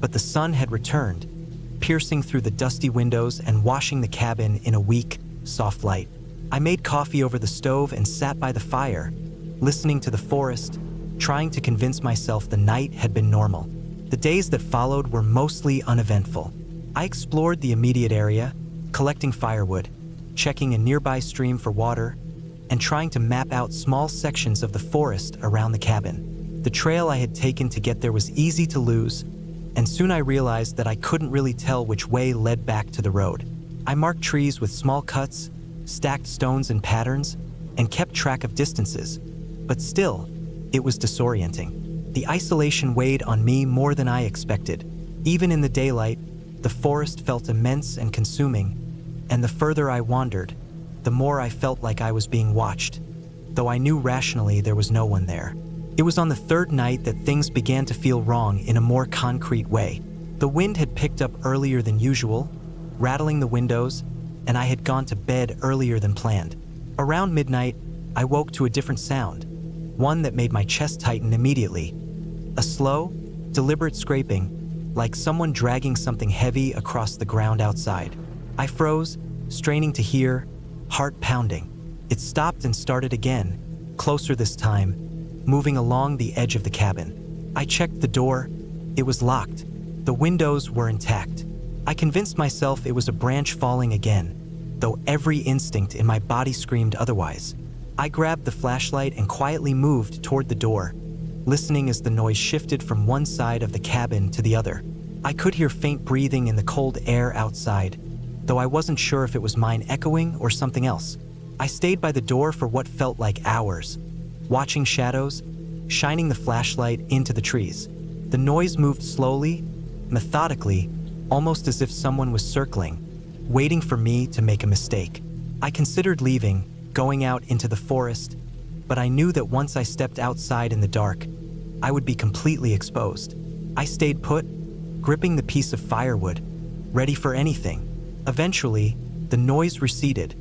but the sun had returned, piercing through the dusty windows and washing the cabin in a weak, soft light. I made coffee over the stove and sat by the fire, listening to the forest, trying to convince myself the night had been normal. The days that followed were mostly uneventful. I explored the immediate area, collecting firewood, checking a nearby stream for water, and trying to map out small sections of the forest around the cabin. The trail I had taken to get there was easy to lose, and soon I realized that I couldn't really tell which way led back to the road. I marked trees with small cuts, stacked stones in patterns, and kept track of distances. But still, it was disorienting. The isolation weighed on me more than I expected. Even in the daylight, the forest felt immense and consuming, and the further I wandered, the more I felt like I was being watched, though I knew rationally there was no one there. It was on the third night that things began to feel wrong in a more concrete way. The wind had picked up earlier than usual, rattling the windows, and I had gone to bed earlier than planned. Around midnight, I woke to a different sound, one that made my chest tighten immediately. A slow, deliberate scraping, like someone dragging something heavy across the ground outside. I froze, straining to hear, heart pounding. It stopped and started again, closer this time, moving along the edge of the cabin. I checked the door. It was locked. The windows were intact. I convinced myself it was a branch falling again, though every instinct in my body screamed otherwise. I grabbed the flashlight and quietly moved toward the door, listening as the noise shifted from one side of the cabin to the other. I could hear faint breathing in the cold air outside, though I wasn't sure if it was mine echoing or something else. I stayed by the door for what felt like hours, watching shadows, shining the flashlight into the trees. The noise moved slowly, methodically, almost as if someone was circling, waiting for me to make a mistake. I considered leaving, going out into the forest, but I knew that once I stepped outside in the dark, I would be completely exposed. I stayed put, gripping the piece of firewood, ready for anything. Eventually, the noise receded,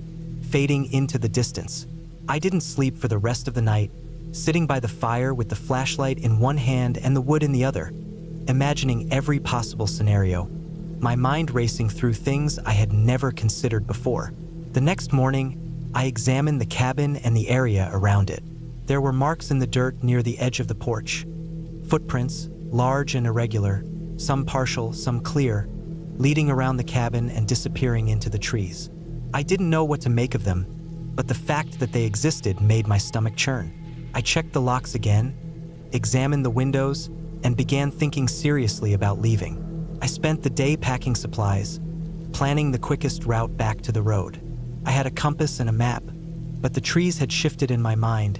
fading into the distance. I didn't sleep for the rest of the night, sitting by the fire with the flashlight in one hand and the wood in the other, imagining every possible scenario, my mind racing through things I had never considered before. The next morning, I examined the cabin and the area around it. There were marks in the dirt near the edge of the porch. Footprints, large and irregular, some partial, some clear, leading around the cabin and disappearing into the trees. I didn't know what to make of them, but the fact that they existed made my stomach churn. I checked the locks again, examined the windows, and began thinking seriously about leaving. I spent the day packing supplies, planning the quickest route back to the road. I had a compass and a map, but the trees had shifted in my mind.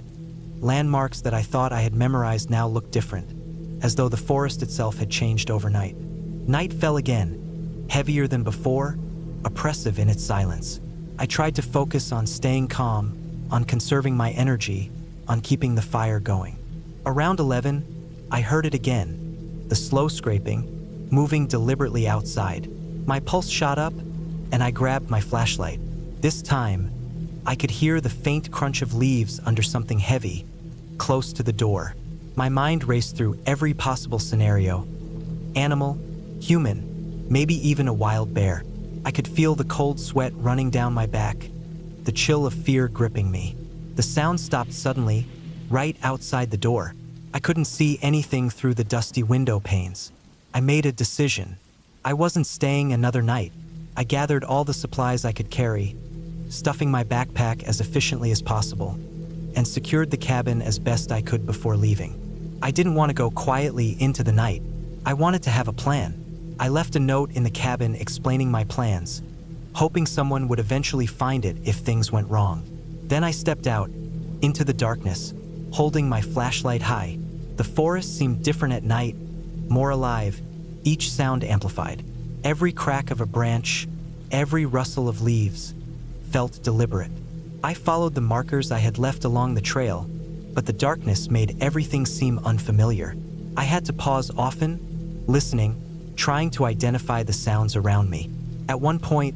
Landmarks that I thought I had memorized now looked different, as though the forest itself had changed overnight. Night fell again, heavier than before, oppressive in its silence. I tried to focus on staying calm, on conserving my energy, on keeping the fire going. Around 11, I heard it again, the slow scraping, moving deliberately outside. My pulse shot up, and I grabbed my flashlight. This time, I could hear the faint crunch of leaves under something heavy, close to the door. My mind raced through every possible scenario. Animal, human, maybe even a wild bear. I could feel the cold sweat running down my back, the chill of fear gripping me. The sound stopped suddenly, right outside the door. I couldn't see anything through the dusty window panes. I made a decision. I wasn't staying another night. I gathered all the supplies I could carry, stuffing my backpack as efficiently as possible, and secured the cabin as best I could before leaving. I didn't want to go quietly into the night. I wanted to have a plan. I left a note in the cabin explaining my plans, hoping someone would eventually find it if things went wrong. Then I stepped out, into the darkness, holding my flashlight high. The forest seemed different at night, more alive, each sound amplified. Every crack of a branch, every rustle of leaves, felt deliberate. I followed the markers I had left along the trail, but the darkness made everything seem unfamiliar. I had to pause often, listening, trying to identify the sounds around me. At one point,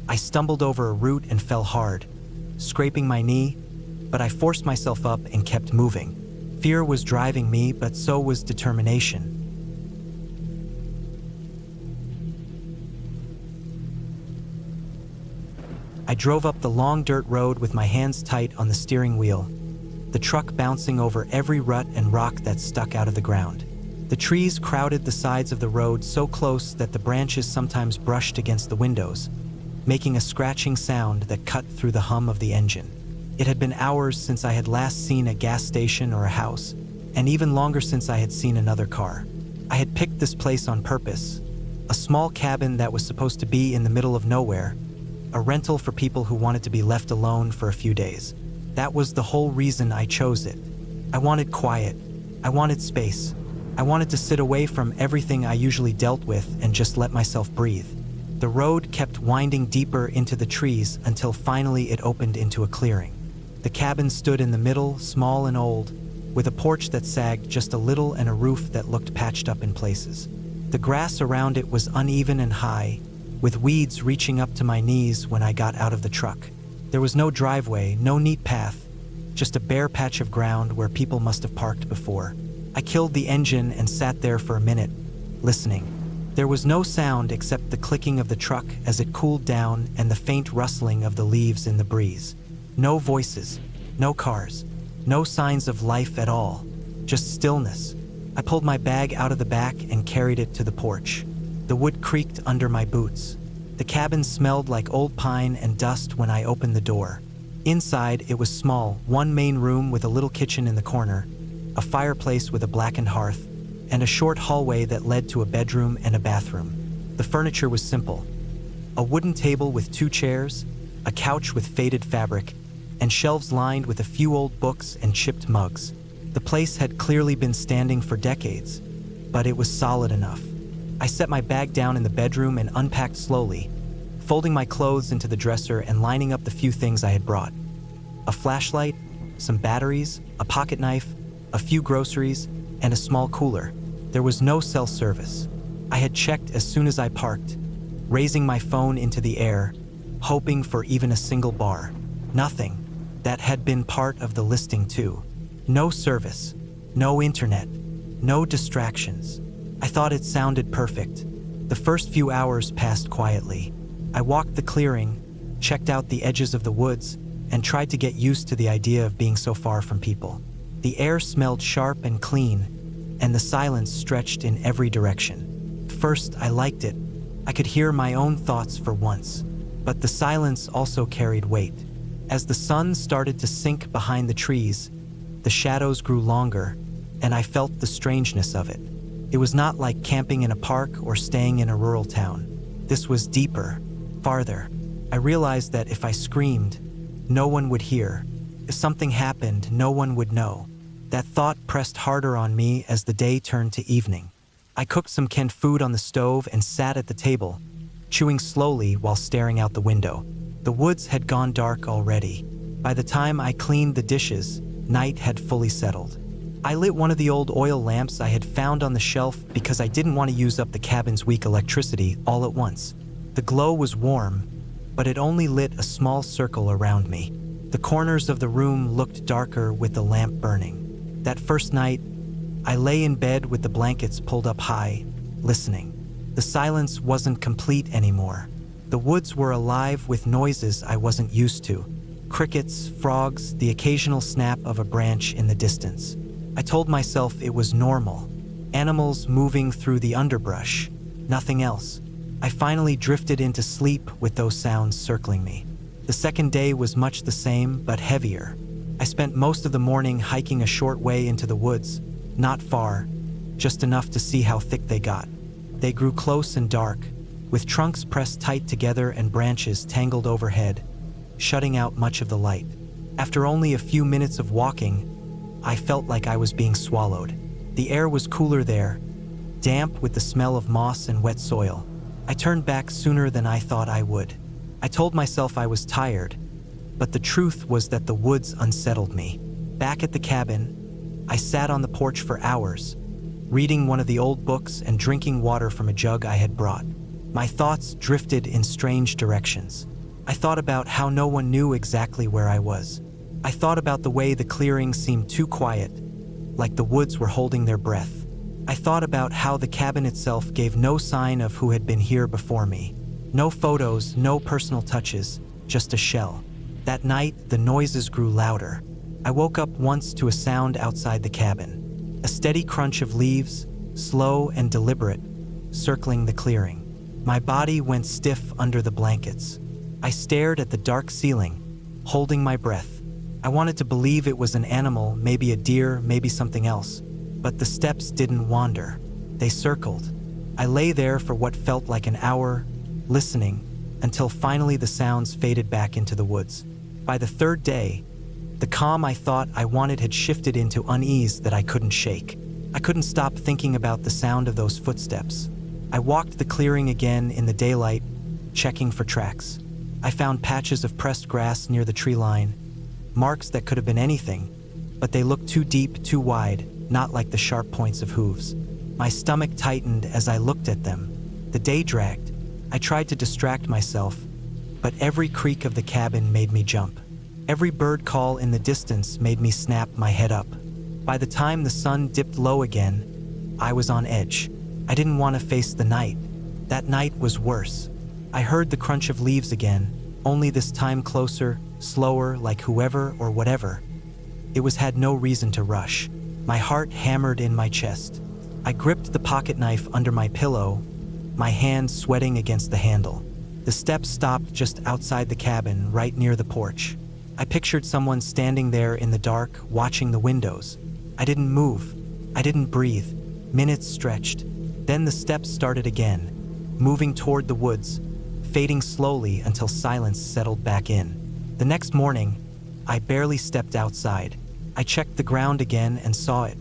I stumbled over a root and fell hard, scraping my knee, but I forced myself up and kept moving. Fear was driving me, but so was determination. I drove up the long dirt road with my hands tight on the steering wheel, the truck bouncing over every rut and rock that stuck out of the ground. The trees crowded the sides of the road so close that the branches sometimes brushed against the windows, making a scratching sound that cut through the hum of the engine. It had been hours since I had last seen a gas station or a house, and even longer since I had seen another car. I had picked this place on purpose, a small cabin that was supposed to be in the middle of nowhere, a rental for people who wanted to be left alone for a few days. That was the whole reason I chose it. I wanted quiet. I wanted space. I wanted to sit away from everything I usually dealt with and just let myself breathe. The road kept winding deeper into the trees until finally it opened into a clearing. The cabin stood in the middle, small and old, with a porch that sagged just a little and a roof that looked patched up in places. The grass around it was uneven and high, with weeds reaching up to my knees when I got out of the truck. There was no driveway, no neat path, just a bare patch of ground where people must have parked before. I killed the engine and sat there for a minute, listening. There was no sound except the clicking of the truck as it cooled down and the faint rustling of the leaves in the breeze. No voices, no cars, no signs of life at all, just stillness. I pulled my bag out of the back and carried it to the porch. The wood creaked under my boots. The cabin smelled like old pine and dust when I opened the door. Inside, it was small, one main room with a little kitchen in the corner, a fireplace with a blackened hearth, and a short hallway that led to a bedroom and a bathroom. The furniture was simple. A wooden table with 2 chairs, a couch with faded fabric, and shelves lined with a few old books and chipped mugs. The place had clearly been standing for decades, but it was solid enough. I set my bag down in the bedroom and unpacked slowly, folding my clothes into the dresser and lining up the few things I had brought. A flashlight, some batteries, a pocket knife, a few groceries, and a small cooler. There was no cell service. I had checked as soon as I parked, raising my phone into the air, hoping for even a single bar. Nothing. That had been part of the listing too. No service, no internet, no distractions. I thought it sounded perfect. The first few hours passed quietly. I walked the clearing, checked out the edges of the woods, and tried to get used to the idea of being so far from people. The air smelled sharp and clean, and the silence stretched in every direction. First, I liked it. I could hear my own thoughts for once, but the silence also carried weight. As the sun started to sink behind the trees, the shadows grew longer, and I felt the strangeness of it. It was not like camping in a park or staying in a rural town. This was deeper, farther. I realized that if I screamed, no one would hear. If something happened, no one would know. That thought pressed harder on me as the day turned to evening. I cooked some canned food on the stove and sat at the table, chewing slowly while staring out the window. The woods had gone dark already. By the time I cleaned the dishes, night had fully settled. I lit one of the old oil lamps I had found on the shelf because I didn't want to use up the cabin's weak electricity all at once. The glow was warm, but it only lit a small circle around me. The corners of the room looked darker with the lamp burning. That first night, I lay in bed with the blankets pulled up high, listening. The silence wasn't complete anymore. The woods were alive with noises I wasn't used to. Crickets, frogs, the occasional snap of a branch in the distance. I told myself it was normal. Animals moving through the underbrush, nothing else. I finally drifted into sleep with those sounds circling me. The second day was much the same, but heavier. I spent most of the morning hiking a short way into the woods, not far, just enough to see how thick they got. They grew close and dark, with trunks pressed tight together and branches tangled overhead, shutting out much of the light. After only a few minutes of walking, I felt like I was being swallowed. The air was cooler there, damp with the smell of moss and wet soil. I turned back sooner than I thought I would. I told myself I was tired, but the truth was that the woods unsettled me. Back at the cabin, I sat on the porch for hours, reading one of the old books and drinking water from a jug I had brought. My thoughts drifted in strange directions. I thought about how no one knew exactly where I was. I thought about the way the clearing seemed too quiet, like the woods were holding their breath. I thought about how the cabin itself gave no sign of who had been here before me. No photos, no personal touches, just a shell. That night, the noises grew louder. I woke up once to a sound outside the cabin. A steady crunch of leaves, slow and deliberate, circling the clearing. My body went stiff under the blankets. I stared at the dark ceiling, holding my breath. I wanted to believe it was an animal, maybe a deer, maybe something else. But the steps didn't wander. They circled. I lay there for what felt like an hour, listening, until finally the sounds faded back into the woods. By the third day, the calm I thought I wanted had shifted into unease that I couldn't shake. I couldn't stop thinking about the sound of those footsteps. I walked the clearing again in the daylight, checking for tracks. I found patches of pressed grass near the tree line, marks that could have been anything, but they looked too deep, too wide, not like the sharp points of hooves. My stomach tightened as I looked at them. The day dragged. I tried to distract myself, but every creak of the cabin made me jump. Every bird call in the distance made me snap my head up. By the time the sun dipped low again, I was on edge. I didn't want to face the night. That night was worse. I heard the crunch of leaves again, only this time closer, slower, like whoever or whatever. It had no reason to rush. My heart hammered in my chest. I gripped the pocket knife under my pillow, my hands sweating against the handle. The steps stopped just outside the cabin, right near the porch. I pictured someone standing there in the dark, watching the windows. I didn't move. I didn't breathe. Minutes stretched. Then the steps started again, moving toward the woods, fading slowly until silence settled back in. The next morning, I barely stepped outside. I checked the ground again and saw it.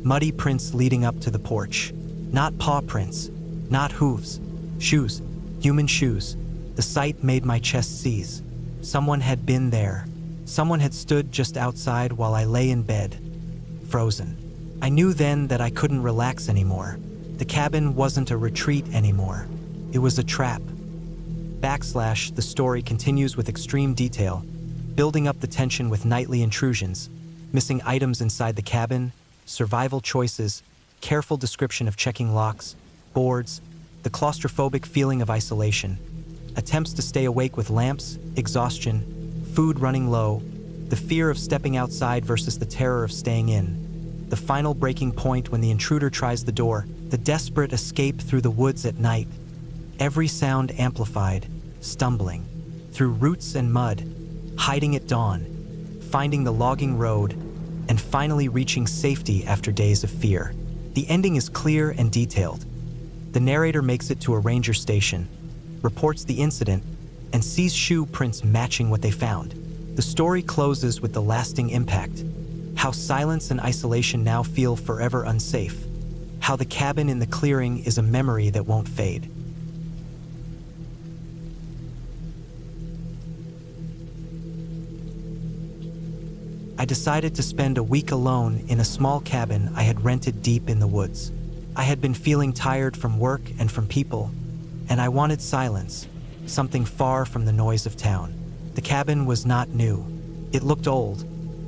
Muddy prints leading up to the porch. Not paw prints, not hooves. Shoes, human shoes. The sight made my chest seize. Someone had been there. Someone had stood just outside while I lay in bed, frozen. I knew then that I couldn't relax anymore. The cabin wasn't a retreat anymore. It was a trap. The story continues with extreme detail, building up the tension with nightly intrusions, missing items inside the cabin, survival choices, careful description of checking locks, boards, the claustrophobic feeling of isolation, attempts to stay awake with lamps, exhaustion, food running low, the fear of stepping outside versus the terror of staying in, the final breaking point when the intruder tries the door, the desperate escape through the woods at night, every sound amplified, stumbling, through roots and mud, hiding at dawn, finding the logging road, and finally reaching safety after days of fear. The ending is clear and detailed. The narrator makes it to a ranger station, reports the incident, and sees shoe prints matching what they found. The story closes with the lasting impact, how silence and isolation now feel forever unsafe, how the cabin in the clearing is a memory that won't fade. I decided to spend a week alone in a small cabin I had rented deep in the woods. I had been feeling tired from work and from people, and I wanted silence, something far from the noise of town. The cabin was not new. It looked old,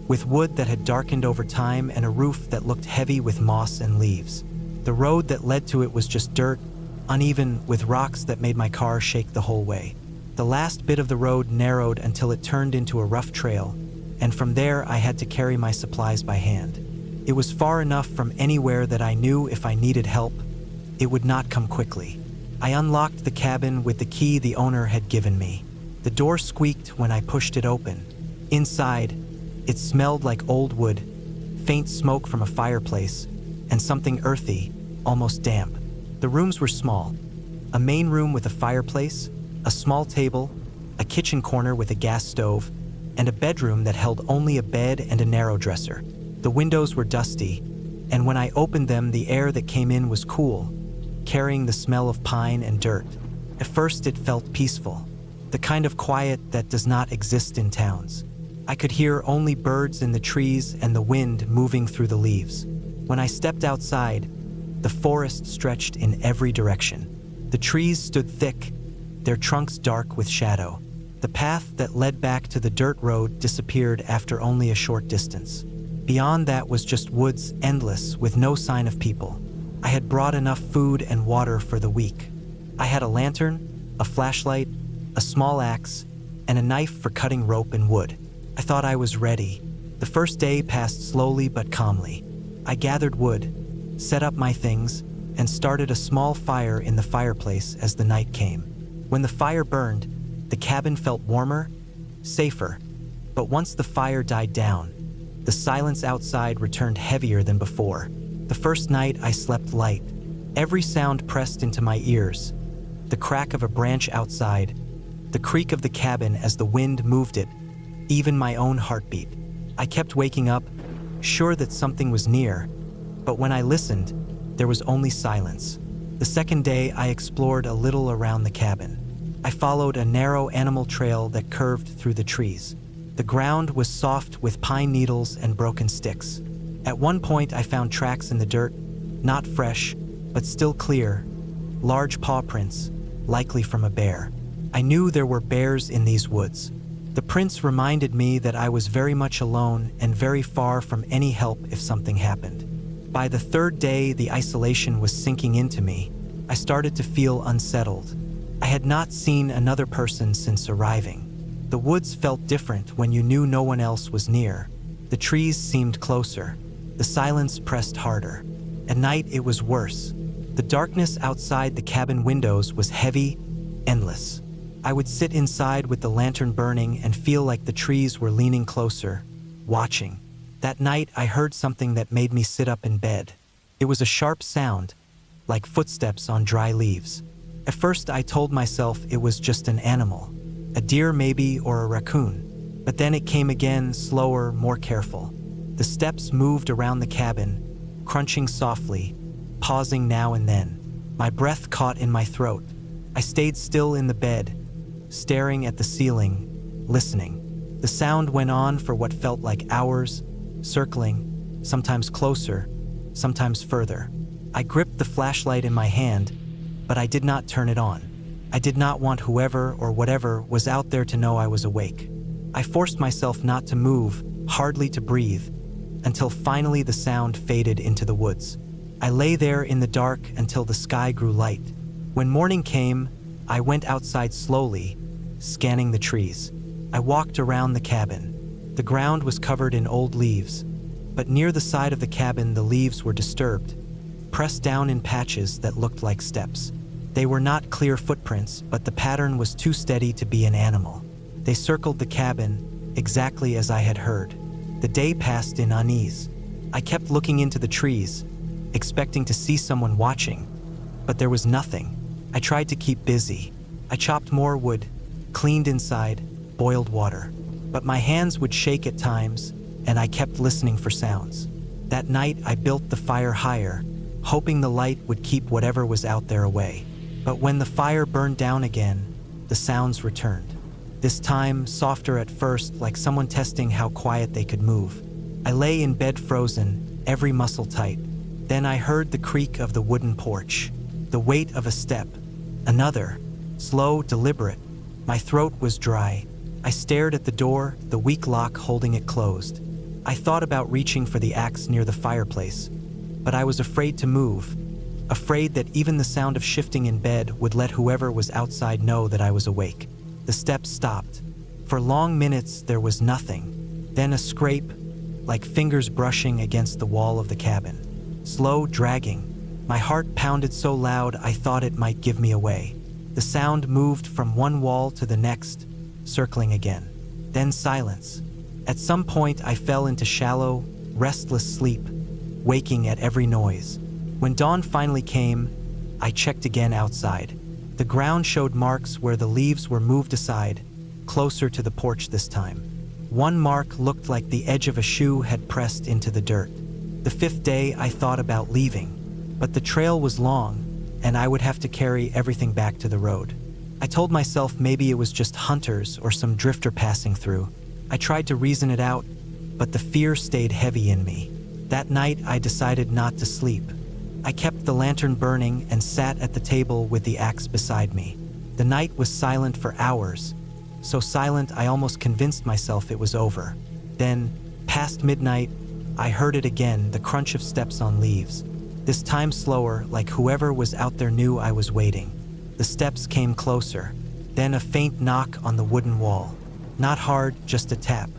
with wood that had darkened over time and a roof that looked heavy with moss and leaves. The road that led to it was just dirt, uneven, with rocks that made my car shake the whole way. The last bit of the road narrowed until it turned into a rough trail, and from there I had to carry my supplies by hand. It was far enough from anywhere that I knew if I needed help, it would not come quickly. I unlocked the cabin with the key the owner had given me. The door squeaked when I pushed it open. Inside, it smelled like old wood, faint smoke from a fireplace, and something earthy, almost damp. The rooms were small. A main room with a fireplace, a small table, a kitchen corner with a gas stove, and a bedroom that held only a bed and a narrow dresser. The windows were dusty, and when I opened them, the air that came in was cool, carrying the smell of pine and dirt. At first, it felt peaceful, the kind of quiet that does not exist in towns. I could hear only birds in the trees and the wind moving through the leaves. When I stepped outside, the forest stretched in every direction. The trees stood thick, their trunks dark with shadow. The path that led back to the dirt road disappeared after only a short distance. Beyond that was just woods, endless, with no sign of people. I had brought enough food and water for the week. I had a lantern, a flashlight, a small axe, and a knife for cutting rope and wood. I thought I was ready. The first day passed slowly but calmly. I gathered wood, set up my things, and started a small fire in the fireplace as the night came. When the fire burned, the cabin felt warmer, safer. But once the fire died down, the silence outside returned heavier than before. The first night I slept light. Every sound pressed into my ears. The crack of a branch outside, the creak of the cabin as the wind moved it, even my own heartbeat. I kept waking up, sure that something was near, but when I listened, there was only silence. The second day, I explored a little around the cabin. I followed a narrow animal trail that curved through the trees. The ground was soft with pine needles and broken sticks. At one point, I found tracks in the dirt, not fresh, but still clear, large paw prints, likely from a bear. I knew there were bears in these woods. The prints reminded me that I was very much alone and very far from any help if something happened. By the third day, the isolation was sinking into me. I started to feel unsettled. I had not seen another person since arriving. The woods felt different when you knew no one else was near. The trees seemed closer. The silence pressed harder. At night, it was worse. The darkness outside the cabin windows was heavy, endless. I would sit inside with the lantern burning and feel like the trees were leaning closer, watching. That night, I heard something that made me sit up in bed. It was a sharp sound, like footsteps on dry leaves. At first, I told myself it was just an animal, a deer maybe or a raccoon. But then it came again, slower, more careful. The steps moved around the cabin, crunching softly, pausing now and then. My breath caught in my throat. I stayed still in the bed, staring at the ceiling, listening. The sound went on for what felt like hours, circling, sometimes closer, sometimes further. I gripped the flashlight in my hand, but I did not turn it on. I did not want whoever or whatever was out there to know I was awake. I forced myself not to move, hardly to breathe, until finally the sound faded into the woods. I lay there in the dark until the sky grew light. When morning came, I went outside slowly, scanning the trees. I walked around the cabin. The ground was covered in old leaves, but near the side of the cabin the leaves were disturbed, pressed down in patches that looked like steps. They were not clear footprints, but the pattern was too steady to be an animal. They circled the cabin, exactly as I had heard. The day passed in unease. I kept looking into the trees, expecting to see someone watching, but there was nothing. I tried to keep busy. I chopped more wood, cleaned inside, boiled water. But my hands would shake at times, and I kept listening for sounds. That night, I built the fire higher, hoping the light would keep whatever was out there away. But when the fire burned down again, the sounds returned. This time, softer at first, like someone testing how quiet they could move. I lay in bed frozen, every muscle tight. Then I heard the creak of the wooden porch, the weight of a step, another, slow, deliberate. My throat was dry. I stared at the door, the weak lock holding it closed. I thought about reaching for the axe near the fireplace, but I was afraid to move, afraid that even the sound of shifting in bed would let whoever was outside know that I was awake. The steps stopped. For long minutes, there was nothing. Then a scrape, like fingers brushing against the wall of the cabin. Slow, dragging. My heart pounded so loud I thought it might give me away. The sound moved from one wall to the next, circling again. Then silence. At some point, I fell into shallow, restless sleep, waking at every noise. When dawn finally came, I checked again outside. The ground showed marks where the leaves were moved aside, closer to the porch this time. One mark looked like the edge of a shoe had pressed into the dirt. The fifth day, I thought about leaving, but the trail was long, and I would have to carry everything back to the road. I told myself maybe it was just hunters or some drifter passing through. I tried to reason it out, but the fear stayed heavy in me. That night, I decided not to sleep. I kept the lantern burning and sat at the table with the axe beside me. The night was silent for hours, so silent I almost convinced myself it was over. Then, past midnight, I heard it again, the crunch of steps on leaves. This time slower, like whoever was out there knew I was waiting. The steps came closer. Then a faint knock on the wooden wall. Not hard, just a tap.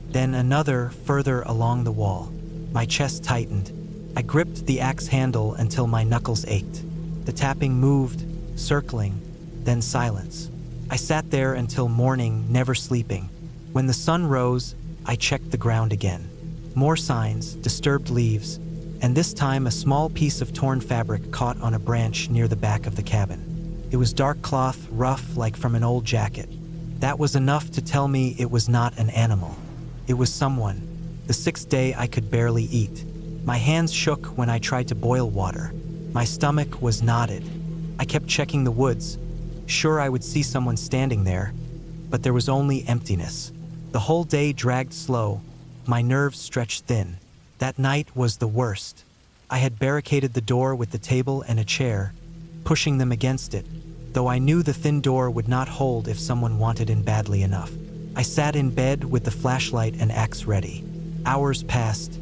Then another, further along the wall. My chest tightened. I gripped the axe handle until my knuckles ached. The tapping moved, circling, then silence. I sat there until morning, never sleeping. When the sun rose, I checked the ground again. More signs, disturbed leaves, and this time a small piece of torn fabric caught on a branch near the back of the cabin. It was dark cloth, rough like from an old jacket. That was enough to tell me it was not an animal. It was someone. The sixth day I could barely eat. My hands shook when I tried to boil water. My stomach was knotted. I kept checking the woods, sure I would see someone standing there, but there was only emptiness. The whole day dragged slow, my nerves stretched thin. That night was the worst. I had barricaded the door with the table and a chair, pushing them against it, though I knew the thin door would not hold if someone wanted in badly enough. I sat in bed with the flashlight and axe ready. Hours passed,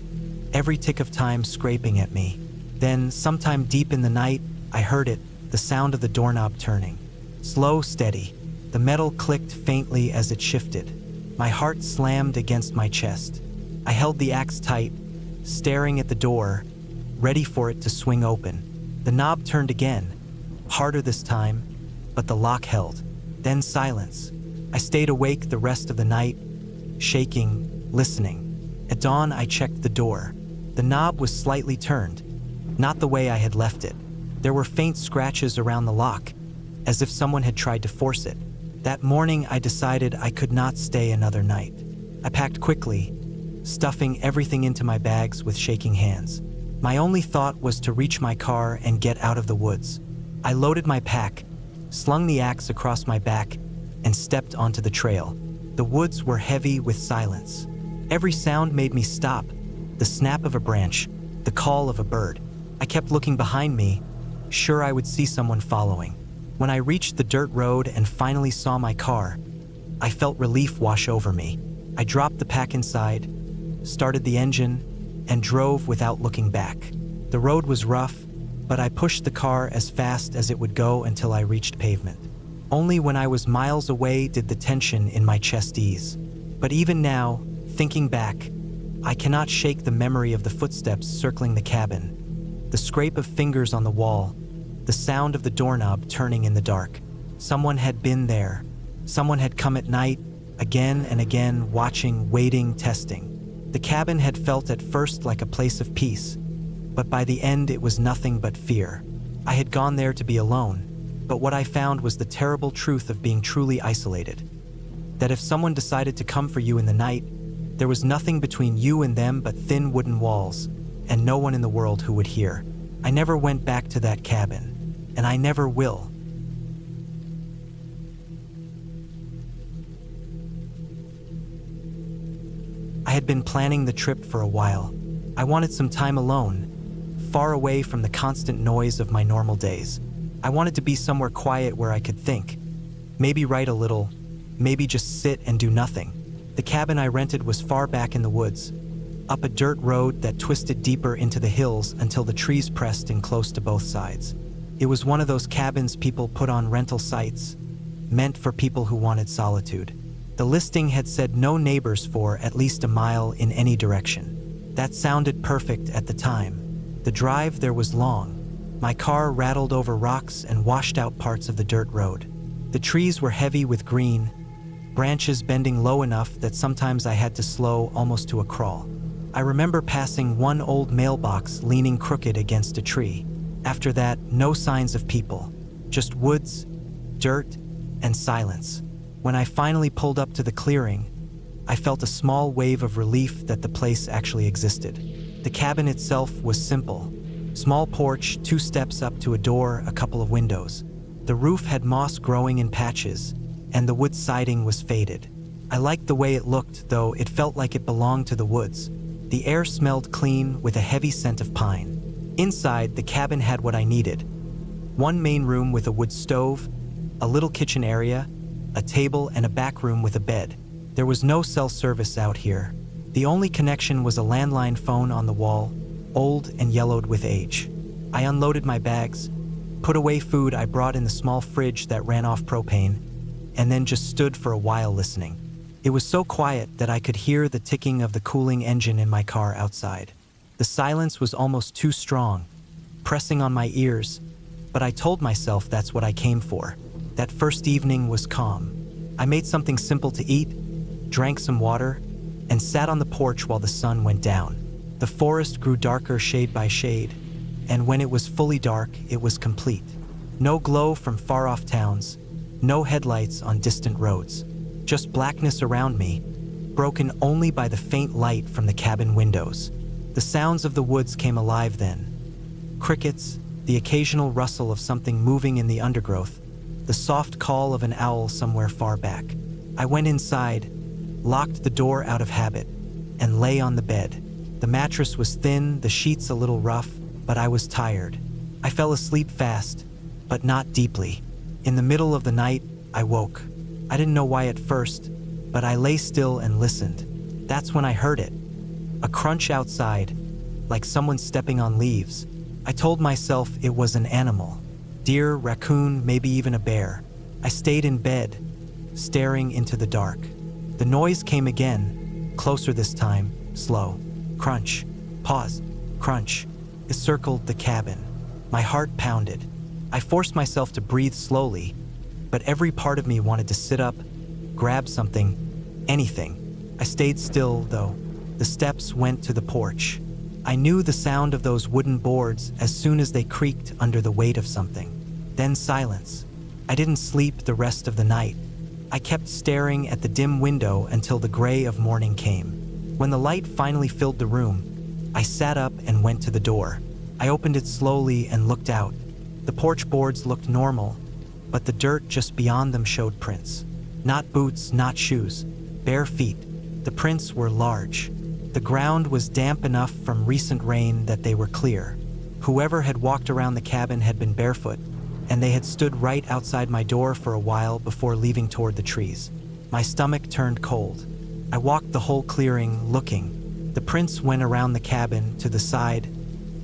every tick of time scraping at me. Then, sometime deep in the night, I heard it, the sound of the doorknob turning. Slow, steady. The metal clicked faintly as it shifted. My heart slammed against my chest. I held the axe tight, staring at the door, ready for it to swing open. The knob turned again, harder this time, but the lock held. Then silence. I stayed awake the rest of the night, shaking, listening. At dawn, I checked the door. The knob was slightly turned, not the way I had left it. There were faint scratches around the lock, as if someone had tried to force it. That morning, I decided I could not stay another night. I packed quickly, stuffing everything into my bags with shaking hands. My only thought was to reach my car and get out of the woods. I loaded my pack, slung the axe across my back, and stepped onto the trail. The woods were heavy with silence. Every sound made me stop. The snap of a branch, the call of a bird. I kept looking behind me, sure I would see someone following. When I reached the dirt road and finally saw my car, I felt relief wash over me. I dropped the pack inside, started the engine, and drove without looking back. The road was rough, but I pushed the car as fast as it would go until I reached pavement. Only when I was miles away did the tension in my chest ease. But even now, thinking back, I cannot shake the memory of the footsteps circling the cabin, the scrape of fingers on the wall, the sound of the doorknob turning in the dark. Someone had been there. Someone had come at night, again and again, watching, waiting, testing. The cabin had felt at first like a place of peace, but by the end it was nothing but fear. I had gone there to be alone, but what I found was the terrible truth of being truly isolated. That if someone decided to come for you in the night, there was nothing between you and them but thin wooden walls, and no one in the world who would hear. I never went back to that cabin, and I never will. I had been planning the trip for a while. I wanted some time alone, far away from the constant noise of my normal days. I wanted to be somewhere quiet where I could think, maybe write a little, maybe just sit and do nothing. The cabin I rented was far back in the woods, up a dirt road that twisted deeper into the hills until the trees pressed in close to both sides. It was one of those cabins people put on rental sites, meant for people who wanted solitude. The listing had said no neighbors for at least a mile in any direction. That sounded perfect at the time. The drive there was long. My car rattled over rocks and washed out parts of the dirt road. The trees were heavy with green, branches bending low enough that sometimes I had to slow almost to a crawl. I remember passing one old mailbox leaning crooked against a tree. After that, no signs of people, just woods, dirt, and silence. When I finally pulled up to the clearing, I felt a small wave of relief that the place actually existed. The cabin itself was simple. Small porch, 2 steps up to a door, a couple of windows. The roof had moss growing in patches, and the wood siding was faded. I liked the way it looked, though it felt like it belonged to the woods. The air smelled clean with a heavy scent of pine. Inside, the cabin had what I needed. One main room with a wood stove, a little kitchen area, a table, and a back room with a bed. There was no cell service out here. The only connection was a landline phone on the wall, old and yellowed with age. I unloaded my bags, put away food I brought in the small fridge that ran off propane, and then just stood for a while listening. It was so quiet that I could hear the ticking of the cooling engine in my car outside. The silence was almost too strong, pressing on my ears, but I told myself that's what I came for. That first evening was calm. I made something simple to eat, drank some water, and sat on the porch while the sun went down. The forest grew darker shade by shade, and when it was fully dark, it was complete. No glow from far-off towns, no headlights on distant roads, just blackness around me, broken only by the faint light from the cabin windows. The sounds of the woods came alive then. Crickets, the occasional rustle of something moving in the undergrowth, the soft call of an owl somewhere far back. I went inside, locked the door out of habit, and lay on the bed. The mattress was thin, the sheets a little rough, but I was tired. I fell asleep fast, but not deeply. In the middle of the night, I woke. I didn't know why at first, but I lay still and listened. That's when I heard it. A crunch outside, like someone stepping on leaves. I told myself it was an animal. Deer, raccoon, maybe even a bear. I stayed in bed, staring into the dark. The noise came again, closer this time, slow. Crunch, pause, crunch. It circled the cabin. My heart pounded. I forced myself to breathe slowly, but every part of me wanted to sit up, grab something, anything. I stayed still, though. The steps went to the porch. I knew the sound of those wooden boards as soon as they creaked under the weight of something. Then silence. I didn't sleep the rest of the night. I kept staring at the dim window until the gray of morning came. When the light finally filled the room, I sat up and went to the door. I opened it slowly and looked out. The porch boards looked normal, but the dirt just beyond them showed prints. Not boots, not shoes, bare feet. The prints were large. The ground was damp enough from recent rain that they were clear. Whoever had walked around the cabin had been barefoot, and they had stood right outside my door for a while before leaving toward the trees. My stomach turned cold. I walked the whole clearing, looking. The prints went around the cabin, to the side,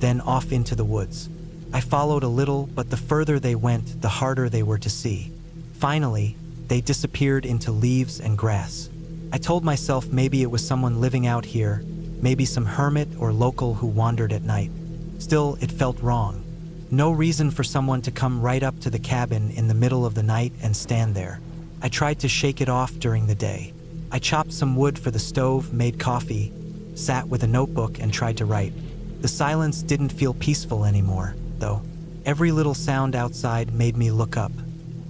then off into the woods. I followed a little, but the further they went, the harder they were to see. Finally, they disappeared into leaves and grass. I told myself maybe it was someone living out here, maybe some hermit or local who wandered at night. Still, it felt wrong. No reason for someone to come right up to the cabin in the middle of the night and stand there. I tried to shake it off during the day. I chopped some wood for the stove, made coffee, sat with a notebook and tried to write. The silence didn't feel peaceful anymore, though. Every little sound outside made me look up.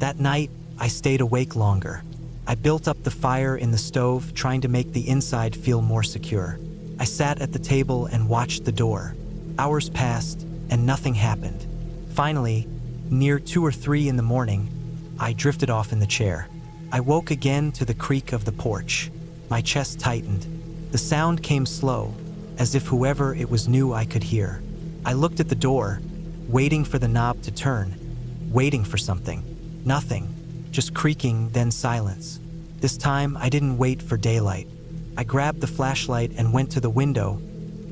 That night, I stayed awake longer. I built up the fire in the stove, trying to make the inside feel more secure. I sat at the table and watched the door. Hours passed, and nothing happened. Finally, near 2 or 3 in the morning, I drifted off in the chair. I woke again to the creak of the porch. My chest tightened. The sound came slow, as if whoever it was knew I could hear. I looked at the door, waiting for the knob to turn, waiting for something. Nothing, just creaking, then silence. This time, I didn't wait for daylight. I grabbed the flashlight and went to the window,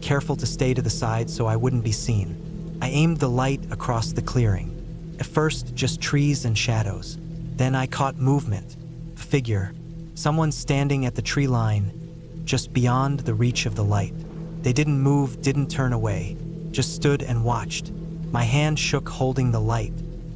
careful to stay to the side so I wouldn't be seen. I aimed the light across the clearing. At first, just trees and shadows. Then I caught movement. A figure. Someone standing at the tree line, just beyond the reach of the light. They didn't move, didn't turn away, just stood and watched. My hand shook holding the light.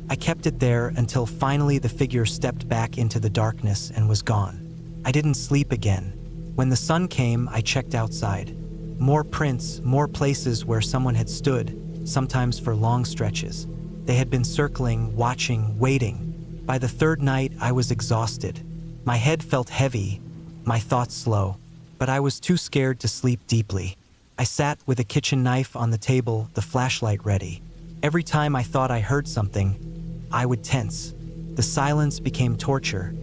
I kept it there until finally the figure stepped back into the darkness and was gone. I didn't sleep again. When the sun came, I checked outside. More prints, more places where someone had stood, sometimes for long stretches. They had been circling, watching, waiting. By the third night, I was exhausted. My head felt heavy, my thoughts slow, but I was too scared to sleep deeply. I sat with a kitchen knife on the table, the flashlight ready. Every time I thought I heard something, I would tense. The silence became torture,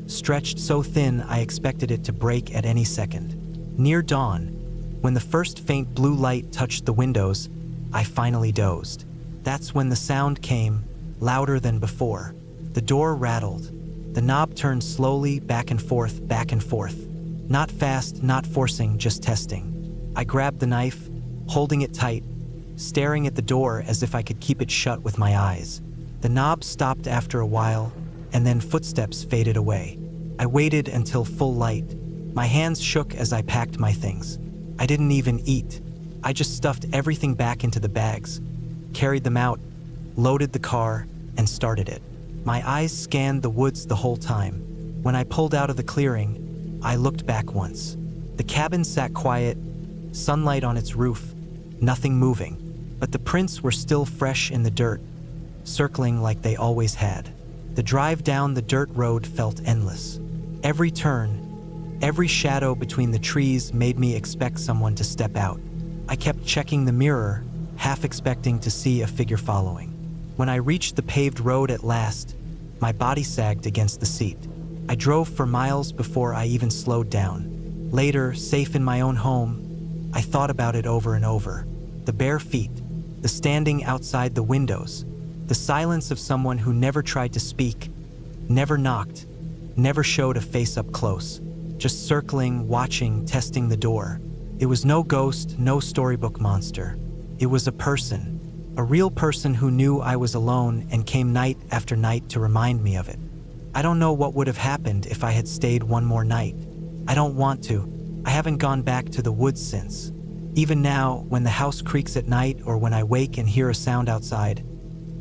stretched so thin I expected it to break at any second. Near dawn, When the first faint blue light touched the windows, I finally dozed. That's when the sound came, louder than before. The door rattled. The knob turned slowly, back and forth, back and forth. Not fast, not forcing, just testing. I grabbed the knife, holding it tight, staring at the door as if I could keep it shut with my eyes. The knob stopped after a while, and then footsteps faded away. I waited until full light. My hands shook as I packed my things. I didn't even eat. I just stuffed everything back into the bags, carried them out, loaded the car, and started it. My eyes scanned the woods the whole time. When I pulled out of the clearing, I looked back once. The cabin sat quiet, sunlight on its roof, nothing moving. But the prints were still fresh in the dirt, circling like they always had. The drive down the dirt road felt endless. Every turn, every shadow between the trees made me expect someone to step out. I kept checking the mirror, half expecting to see a figure following. When I reached the paved road at last, my body sagged against the seat. I drove for miles before I even slowed down. Later, safe in my own home, I thought about it over and over. The bare feet, the standing outside the windows, the silence of someone who never tried to speak, never knocked, never showed a face up close, just circling, watching, testing the door. It was no ghost, no storybook monster. It was a person, a real person who knew I was alone and came night after night to remind me of it. I don't know what would have happened if I had stayed one more night. I don't want to. I haven't gone back to the woods since. Even now, when the house creaks at night or when I wake and hear a sound outside,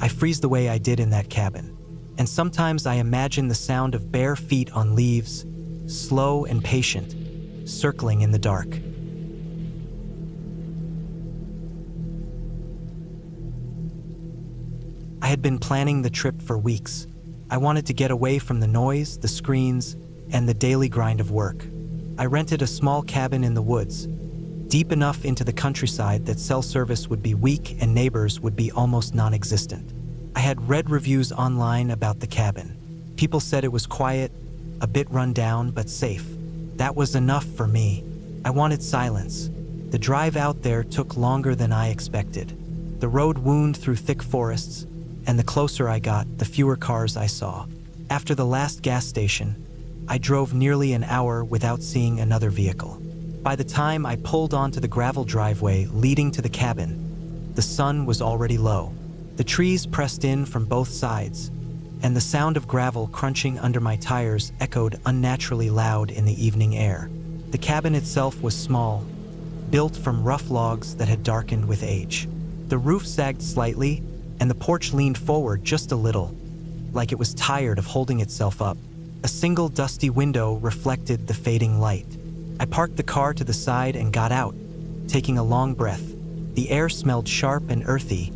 I freeze the way I did in that cabin. And sometimes I imagine the sound of bare feet on leaves, slow and patient, circling in the dark. I had been planning the trip for weeks. I wanted to get away from the noise, the screens, and the daily grind of work. I rented a small cabin in the woods, deep enough into the countryside that cell service would be weak and neighbors would be almost non-existent. I had read reviews online about the cabin. People said it was quiet, a bit run down, but safe. That was enough for me. I wanted silence. The drive out there took longer than I expected. The road wound through thick forests, and the closer I got, the fewer cars I saw. After the last gas station, I drove nearly an hour without seeing another vehicle. By the time I pulled onto the gravel driveway leading to the cabin, the sun was already low. The trees pressed in from both sides, and the sound of gravel crunching under my tires echoed unnaturally loud in the evening air. The cabin itself was small, built from rough logs that had darkened with age. The roof sagged slightly, and the porch leaned forward just a little, like it was tired of holding itself up. A single dusty window reflected the fading light. I parked the car to the side and got out, taking a long breath. The air smelled sharp and earthy,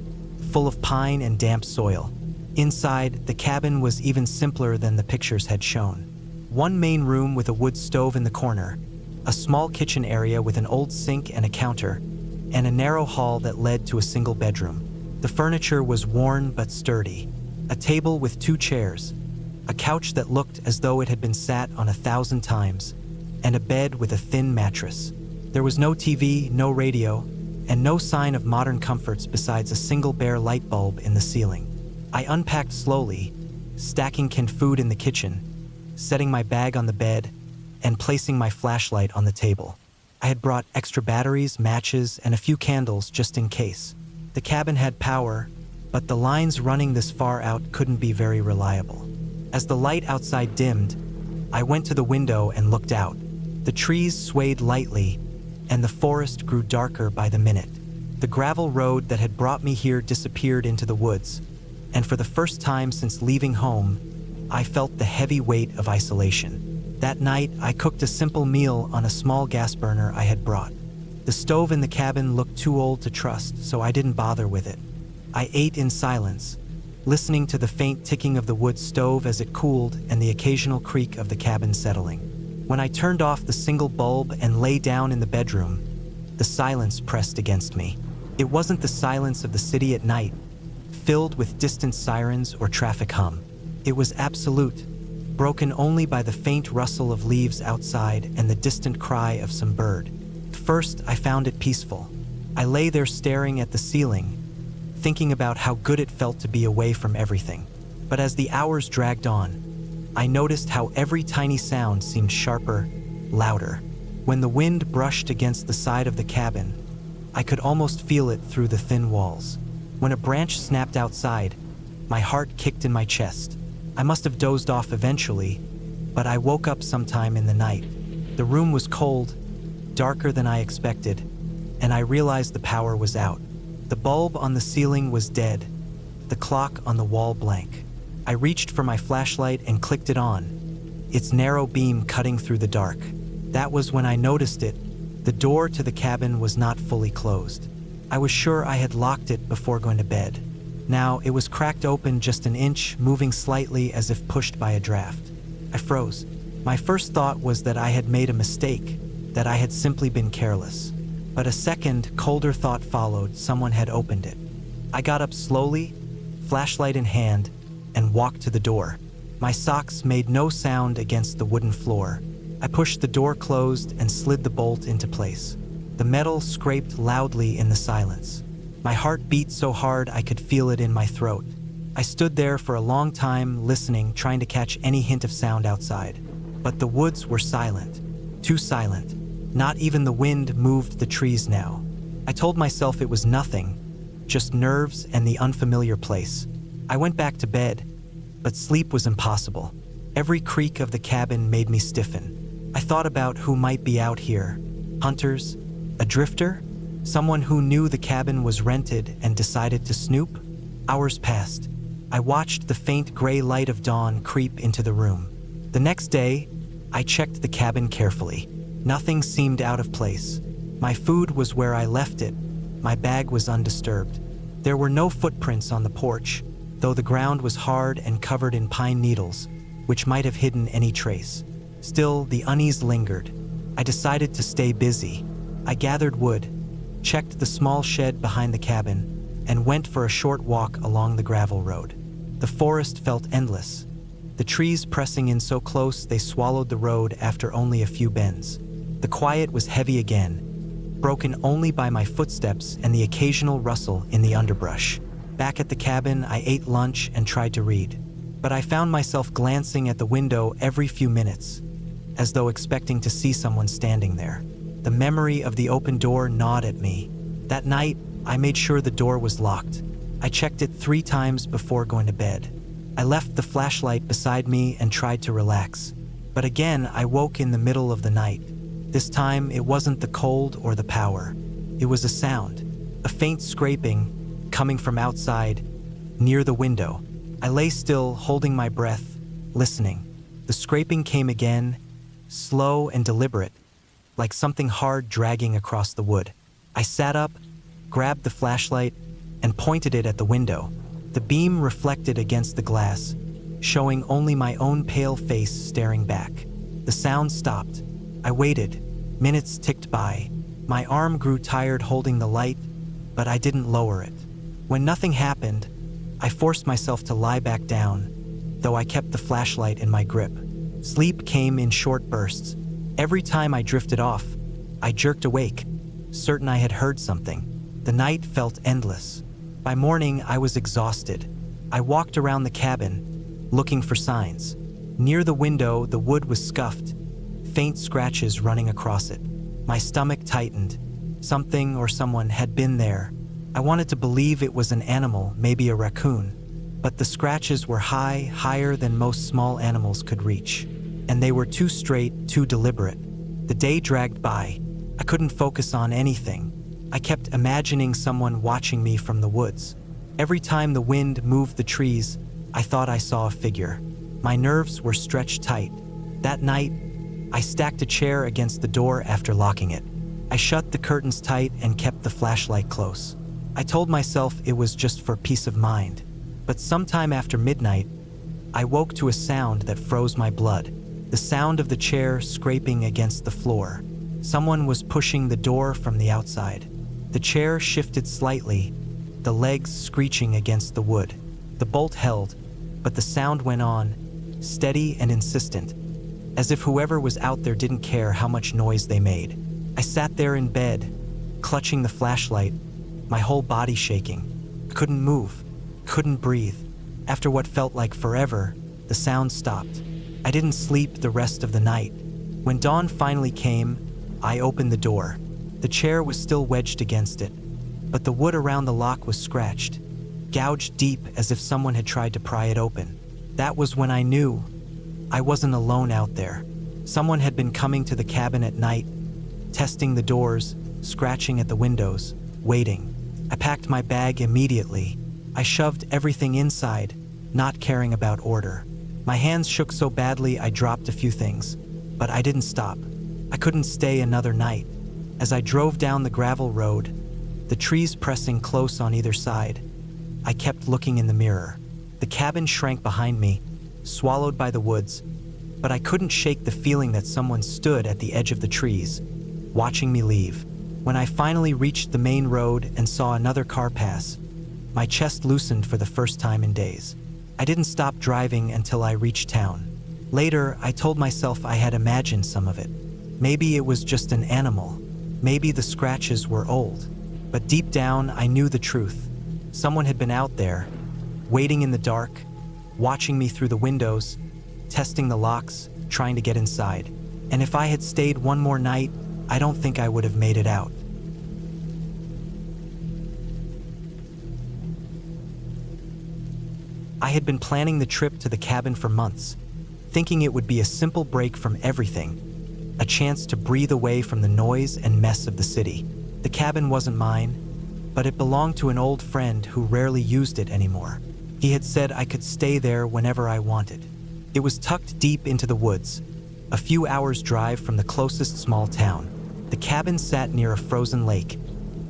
full of pine and damp soil. Inside, the cabin was even simpler than the pictures had shown. One main room with a wood stove in the corner, a small kitchen area with an old sink and a counter, and a narrow hall that led to a single bedroom. The furniture was worn but sturdy. A table with 2 chairs, a couch that looked as though it had been sat on 1,000 times, and a bed with a thin mattress. There was no TV, no radio, and no sign of modern comforts besides a single bare light bulb in the ceiling. I unpacked slowly, stacking canned food in the kitchen, setting my bag on the bed, and placing my flashlight on the table. I had brought extra batteries, matches, and a few candles just in case. The cabin had power, but the lines running this far out couldn't be very reliable. As the light outside dimmed, I went to the window and looked out. The trees swayed lightly, and the forest grew darker by the minute. The gravel road that had brought me here disappeared into the woods, and for the first time since leaving home, I felt the heavy weight of isolation. That night, I cooked a simple meal on a small gas burner I had brought. The stove in the cabin looked too old to trust, so I didn't bother with it. I ate in silence, listening to the faint ticking of the wood stove as it cooled and the occasional creak of the cabin settling. When I turned off the single bulb and lay down in the bedroom, the silence pressed against me. It wasn't the silence of the city at night, filled with distant sirens or traffic hum. It was absolute, broken only by the faint rustle of leaves outside and the distant cry of some bird. first, I found it peaceful. I lay there staring at the ceiling, thinking about how good it felt to be away from everything. But as the hours dragged on, I noticed how every tiny sound seemed sharper, louder. When the wind brushed against the side of the cabin, I could almost feel it through the thin walls. When a branch snapped outside, my heart kicked in my chest. I must have dozed off eventually, but I woke up sometime in the night. The room was cold, darker than I expected, and I realized the power was out. The bulb on the ceiling was dead, the clock on the wall blank. I reached for my flashlight and clicked it on, its narrow beam cutting through the dark. That was when I noticed it. The door to the cabin was not fully closed. I was sure I had locked it before going to bed. Now it was cracked open just an inch, moving slightly as if pushed by a draft. I froze. My first thought was that I had made a mistake, that I had simply been careless. But a second, colder thought followed. Someone had opened it. I got up slowly, flashlight in hand, and walked to the door. My socks made no sound against the wooden floor. I pushed the door closed and slid the bolt into place. The metal scraped loudly in the silence. My heart beat so hard I could feel it in my throat. I stood there for a long time, listening, trying to catch any hint of sound outside. But the woods were silent. Too silent. Not even the wind moved the trees now. I told myself it was nothing, just nerves and the unfamiliar place. I went back to bed, but sleep was impossible. Every creak of the cabin made me stiffen. I thought about who might be out here. Hunters? A drifter? Someone who knew the cabin was rented and decided to snoop? Hours passed. I watched the faint gray light of dawn creep into the room. The next day, I checked the cabin carefully. Nothing seemed out of place. My food was where I left it. My bag was undisturbed. There were no footprints on the porch, though the ground was hard and covered in pine needles, which might have hidden any trace. Still, the unease lingered. I decided to stay busy. I gathered wood, checked the small shed behind the cabin, and went for a short walk along the gravel road. The forest felt endless, the trees pressing in so close they swallowed the road after only a few bends. The quiet was heavy again, broken only by my footsteps and the occasional rustle in the underbrush. Back at the cabin, I ate lunch and tried to read, but I found myself glancing at the window every few minutes, as though expecting to see someone standing there. The memory of the open door gnawed at me. That night, I made sure the door was locked. I checked it 3 times before going to bed. I left the flashlight beside me and tried to relax. But again, I woke in the middle of the night. This time, it wasn't the cold or the power. It was a sound, a faint scraping coming from outside, near the window. I lay still, holding my breath, listening. The scraping came again, slow and deliberate, like something hard dragging across the wood. I sat up, grabbed the flashlight, and pointed it at the window. The beam reflected against the glass, showing only my own pale face staring back. The sound stopped. I waited. Minutes ticked by. My arm grew tired holding the light, but I didn't lower it. When nothing happened, I forced myself to lie back down, though I kept the flashlight in my grip. Sleep came in short bursts. Every time I drifted off, I jerked awake, certain I had heard something. The night felt endless. By morning, I was exhausted. I walked around the cabin, looking for signs. Near the window, the wood was scuffed, faint scratches running across it. My stomach tightened. Something or someone had been there. I wanted to believe it was an animal, maybe a raccoon, but the scratches were higher than most small animals could reach. And they were too straight, too deliberate. The day dragged by. I couldn't focus on anything. I kept imagining someone watching me from the woods. Every time the wind moved the trees, I thought I saw a figure. My nerves were stretched tight. That night, I stacked a chair against the door after locking it. I shut the curtains tight and kept the flashlight close. I told myself it was just for peace of mind. But sometime after midnight, I woke to a sound that froze my blood. The sound of the chair scraping against the floor. Someone was pushing the door from the outside. The chair shifted slightly, the legs screeching against the wood. The bolt held, but the sound went on, steady and insistent, as if whoever was out there didn't care how much noise they made. I sat there in bed, clutching the flashlight, my whole body shaking. Couldn't move, couldn't breathe. After what felt like forever, the sound stopped. I didn't sleep the rest of the night. When dawn finally came, I opened the door. The chair was still wedged against it, but the wood around the lock was scratched, gouged deep as if someone had tried to pry it open. That was when I knew I wasn't alone out there. Someone had been coming to the cabin at night, testing the doors, scratching at the windows, waiting. I packed my bag immediately. I shoved everything inside, not caring about order. My hands shook so badly I dropped a few things, but I didn't stop. I couldn't stay another night. As I drove down the gravel road, the trees pressing close on either side, I kept looking in the mirror. The cabin shrank behind me, swallowed by the woods, but I couldn't shake the feeling that someone stood at the edge of the trees, watching me leave. When I finally reached the main road and saw another car pass, my chest loosened for the first time in days. I didn't stop driving until I reached town. Later, I told myself I had imagined some of it. Maybe it was just an animal. Maybe the scratches were old. But deep down, I knew the truth. Someone had been out there, waiting in the dark, watching me through the windows, testing the locks, trying to get inside. And if I had stayed one more night, I don't think I would have made it out. I had been planning the trip to the cabin for months, thinking it would be a simple break from everything, a chance to breathe away from the noise and mess of the city. The cabin wasn't mine, but it belonged to an old friend who rarely used it anymore. He had said I could stay there whenever I wanted. It was tucked deep into the woods, a few hours' drive from the closest small town. The cabin sat near a frozen lake,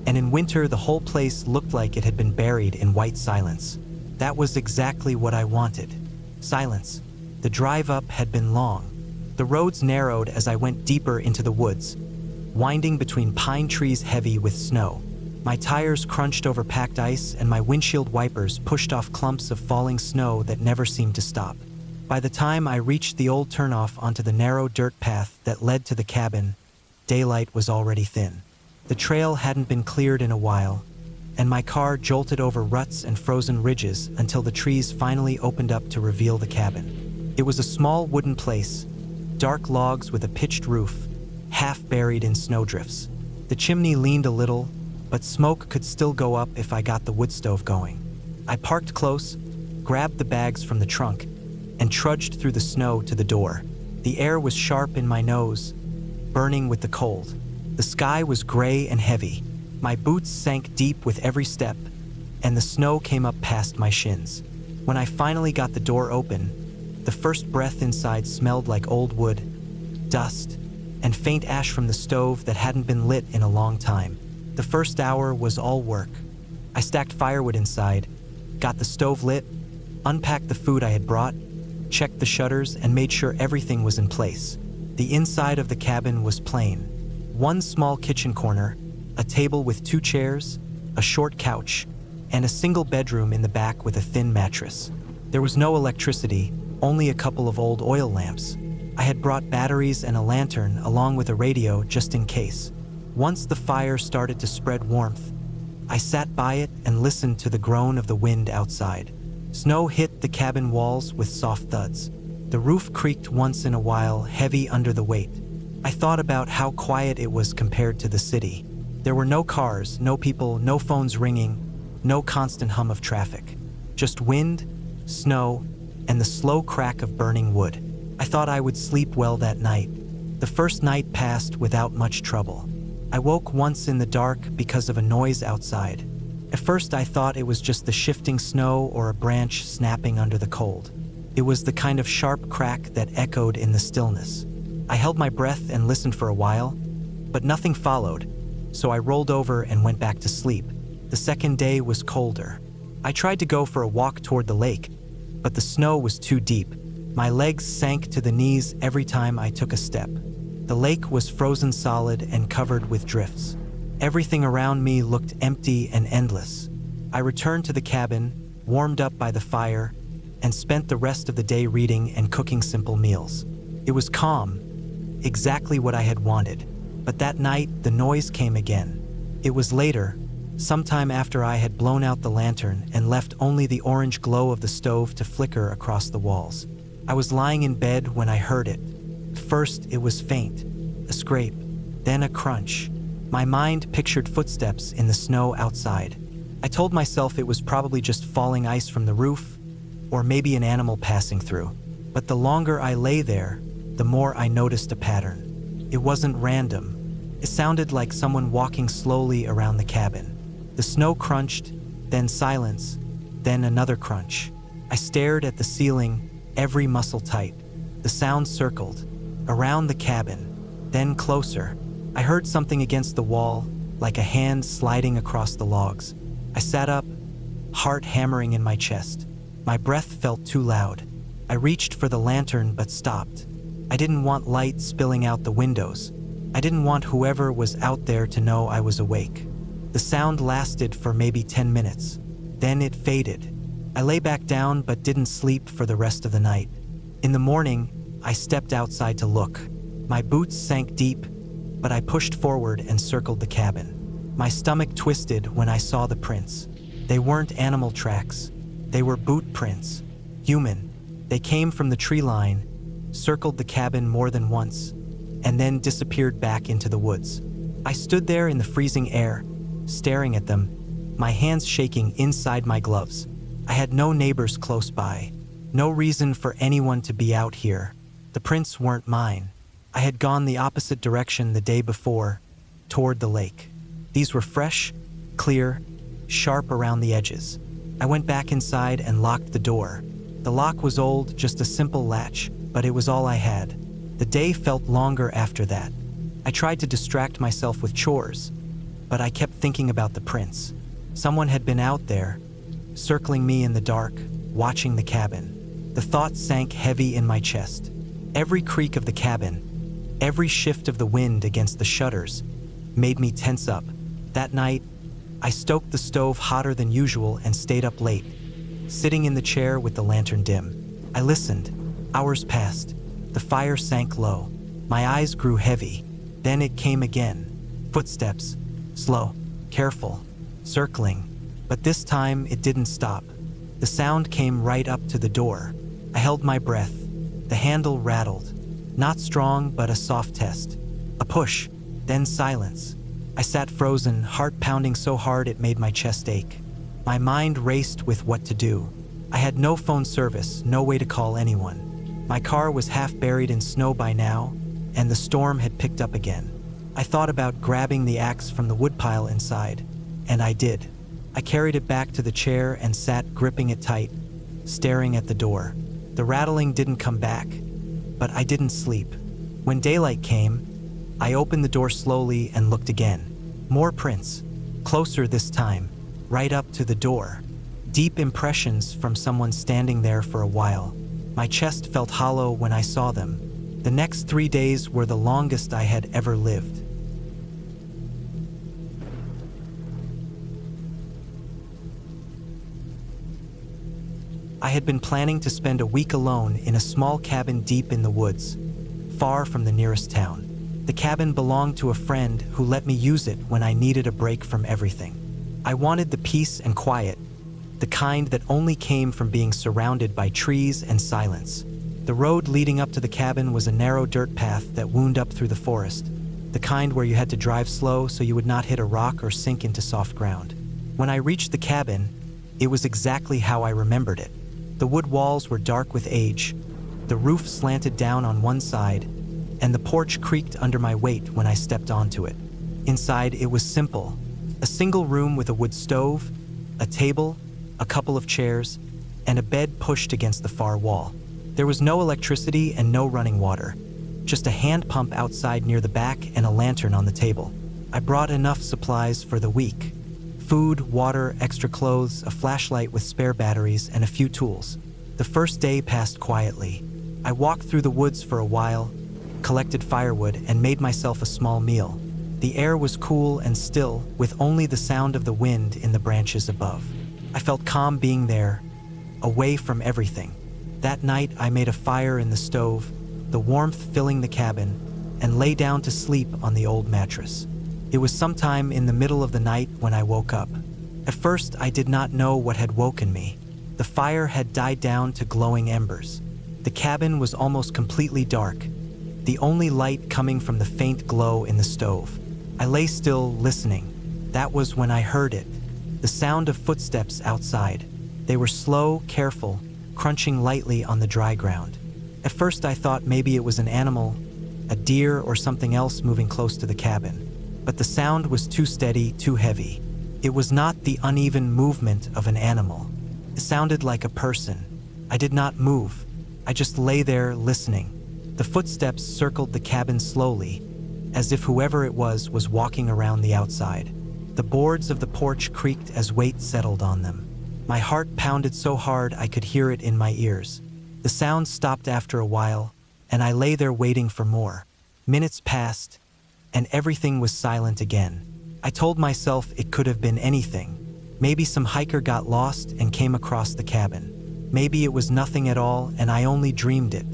and in winter the whole place looked like it had been buried in white silence. That was exactly what I wanted. Silence. The drive up had been long. The roads narrowed as I went deeper into the woods, winding between pine trees heavy with snow. My tires crunched over packed ice, and my windshield wipers pushed off clumps of falling snow that never seemed to stop. By the time I reached the old turnoff onto the narrow dirt path that led to the cabin, daylight was already thin. The trail hadn't been cleared in a while, and my car jolted over ruts and frozen ridges until the trees finally opened up to reveal the cabin. It was a small wooden place, dark logs with a pitched roof, half buried in snowdrifts. The chimney leaned a little, but smoke could still go up if I got the wood stove going. I parked close, grabbed the bags from the trunk, and trudged through the snow to the door. The air was sharp in my nose, burning with the cold. The sky was gray and heavy. My boots sank deep with every step, and the snow came up past my shins. When I finally got the door open, the first breath inside smelled like old wood, dust, and faint ash from the stove that hadn't been lit in a long time. The first hour was all work. I stacked firewood inside, got the stove lit, unpacked the food I had brought, checked the shutters, and made sure everything was in place. The inside of the cabin was plain. One small kitchen corner, a table with 2 chairs, a short couch, and a single bedroom in the back with a thin mattress. There was no electricity, only a couple of old oil lamps. I had brought batteries and a lantern along with a radio just in case. Once the fire started to spread warmth, I sat by it and listened to the groan of the wind outside. Snow hit the cabin walls with soft thuds. The roof creaked once in a while, heavy under the weight. I thought about how quiet it was compared to the city. There were no cars, no people, no phones ringing, no constant hum of traffic. Just wind, snow, and the slow crack of burning wood. I thought I would sleep well that night. The first night passed without much trouble. I woke once in the dark because of a noise outside. At first I thought it was just the shifting snow or a branch snapping under the cold. It was the kind of sharp crack that echoed in the stillness. I held my breath and listened for a while, but nothing followed, so I rolled over and went back to sleep. The second day was colder. I tried to go for a walk toward the lake, but the snow was too deep. My legs sank to the knees every time I took a step. The lake was frozen solid and covered with drifts. Everything around me looked empty and endless. I returned to the cabin, warmed up by the fire, and spent the rest of the day reading and cooking simple meals. It was calm, exactly what I had wanted. But that night, the noise came again. It was later, sometime after I had blown out the lantern and left only the orange glow of the stove to flicker across the walls. I was lying in bed when I heard it. First, it was faint, a scrape, then a crunch. My mind pictured footsteps in the snow outside. I told myself it was probably just falling ice from the roof, or maybe an animal passing through. But the longer I lay there, the more I noticed a pattern. It wasn't random. It sounded like someone walking slowly around the cabin. The snow crunched, then silence, then another crunch. I stared at the ceiling, every muscle tight. The sound circled, around the cabin, then closer. I heard something against the wall, like a hand sliding across the logs. I sat up, heart hammering in my chest. My breath felt too loud. I reached for the lantern but stopped. I didn't want light spilling out the windows. I didn't want whoever was out there to know I was awake. The sound lasted for maybe 10 minutes. Then it faded. I lay back down but didn't sleep for the rest of the night. In the morning, I stepped outside to look. My boots sank deep, but I pushed forward and circled the cabin. My stomach twisted when I saw the prints. They weren't animal tracks. They were boot prints. Human. They came from the tree line, circled the cabin more than once, and then disappeared back into the woods. I stood there in the freezing air, staring at them, my hands shaking inside my gloves. I had no neighbors close by, no reason for anyone to be out here. The prints weren't mine. I had gone the opposite direction the day before, toward the lake. These were fresh, clear, sharp around the edges. I went back inside and locked the door. The lock was old, just a simple latch, but it was all I had. The day felt longer after that. I tried to distract myself with chores, but I kept thinking about the prints. Someone had been out there, circling me in the dark, watching the cabin. The thought sank heavy in my chest. Every creak of the cabin, every shift of the wind against the shutters, made me tense up. That night, I stoked the stove hotter than usual and stayed up late, sitting in the chair with the lantern dim. I listened. Hours passed. The fire sank low. My eyes grew heavy. Then it came again. Footsteps. Slow. Careful. Circling. But this time, it didn't stop. The sound came right up to the door. I held my breath. The handle rattled. Not strong, but a soft test. A push. Then silence. I sat frozen, heart pounding so hard it made my chest ache. My mind raced with what to do. I had no phone service, no way to call anyone. My car was half buried in snow by now, and the storm had picked up again. I thought about grabbing the axe from the woodpile inside, and I did. I carried it back to the chair and sat gripping it tight, staring at the door. The rattling didn't come back, but I didn't sleep. When daylight came, I opened the door slowly and looked again. More prints, closer this time, right up to the door. Deep impressions from someone standing there for a while. My chest felt hollow when I saw them. The next 3 days were the longest I had ever lived. I had been planning to spend a week alone in a small cabin deep in the woods, far from the nearest town. The cabin belonged to a friend who let me use it when I needed a break from everything. I wanted the peace and quiet, the kind that only came from being surrounded by trees and silence. The road leading up to the cabin was a narrow dirt path that wound up through the forest, the kind where you had to drive slow so you would not hit a rock or sink into soft ground. When I reached the cabin, it was exactly how I remembered it. The wood walls were dark with age, the roof slanted down on one side, and the porch creaked under my weight when I stepped onto it. Inside, it was simple. A single room with a wood stove, a table, a couple of chairs, and a bed pushed against the far wall. There was no electricity and no running water, just a hand pump outside near the back and a lantern on the table. I brought enough supplies for the week. Food, water, extra clothes, a flashlight with spare batteries, and a few tools. The first day passed quietly. I walked through the woods for a while, collected firewood, and made myself a small meal. The air was cool and still, with only the sound of the wind in the branches above. I felt calm being there, away from everything. That night, I made a fire in the stove, the warmth filling the cabin, and lay down to sleep on the old mattress. It was sometime in the middle of the night when I woke up. At first, I did not know what had woken me. The fire had died down to glowing embers. The cabin was almost completely dark, the only light coming from the faint glow in the stove. I lay still, listening. That was when I heard it, the sound of footsteps outside. They were slow, careful, crunching lightly on the dry ground. At first, I thought maybe it was an animal, a deer or something else moving close to the cabin. But the sound was too steady, too heavy. It was not the uneven movement of an animal. It sounded like a person. I did not move. I just lay there listening. The footsteps circled the cabin slowly, as if whoever it was walking around the outside. The boards of the porch creaked as weight settled on them. My heart pounded so hard I could hear it in my ears. The sound stopped after a while, and I lay there waiting for more. Minutes passed, and everything was silent again. I told myself it could have been anything. Maybe some hiker got lost and came across the cabin. Maybe it was nothing at all and I only dreamed it.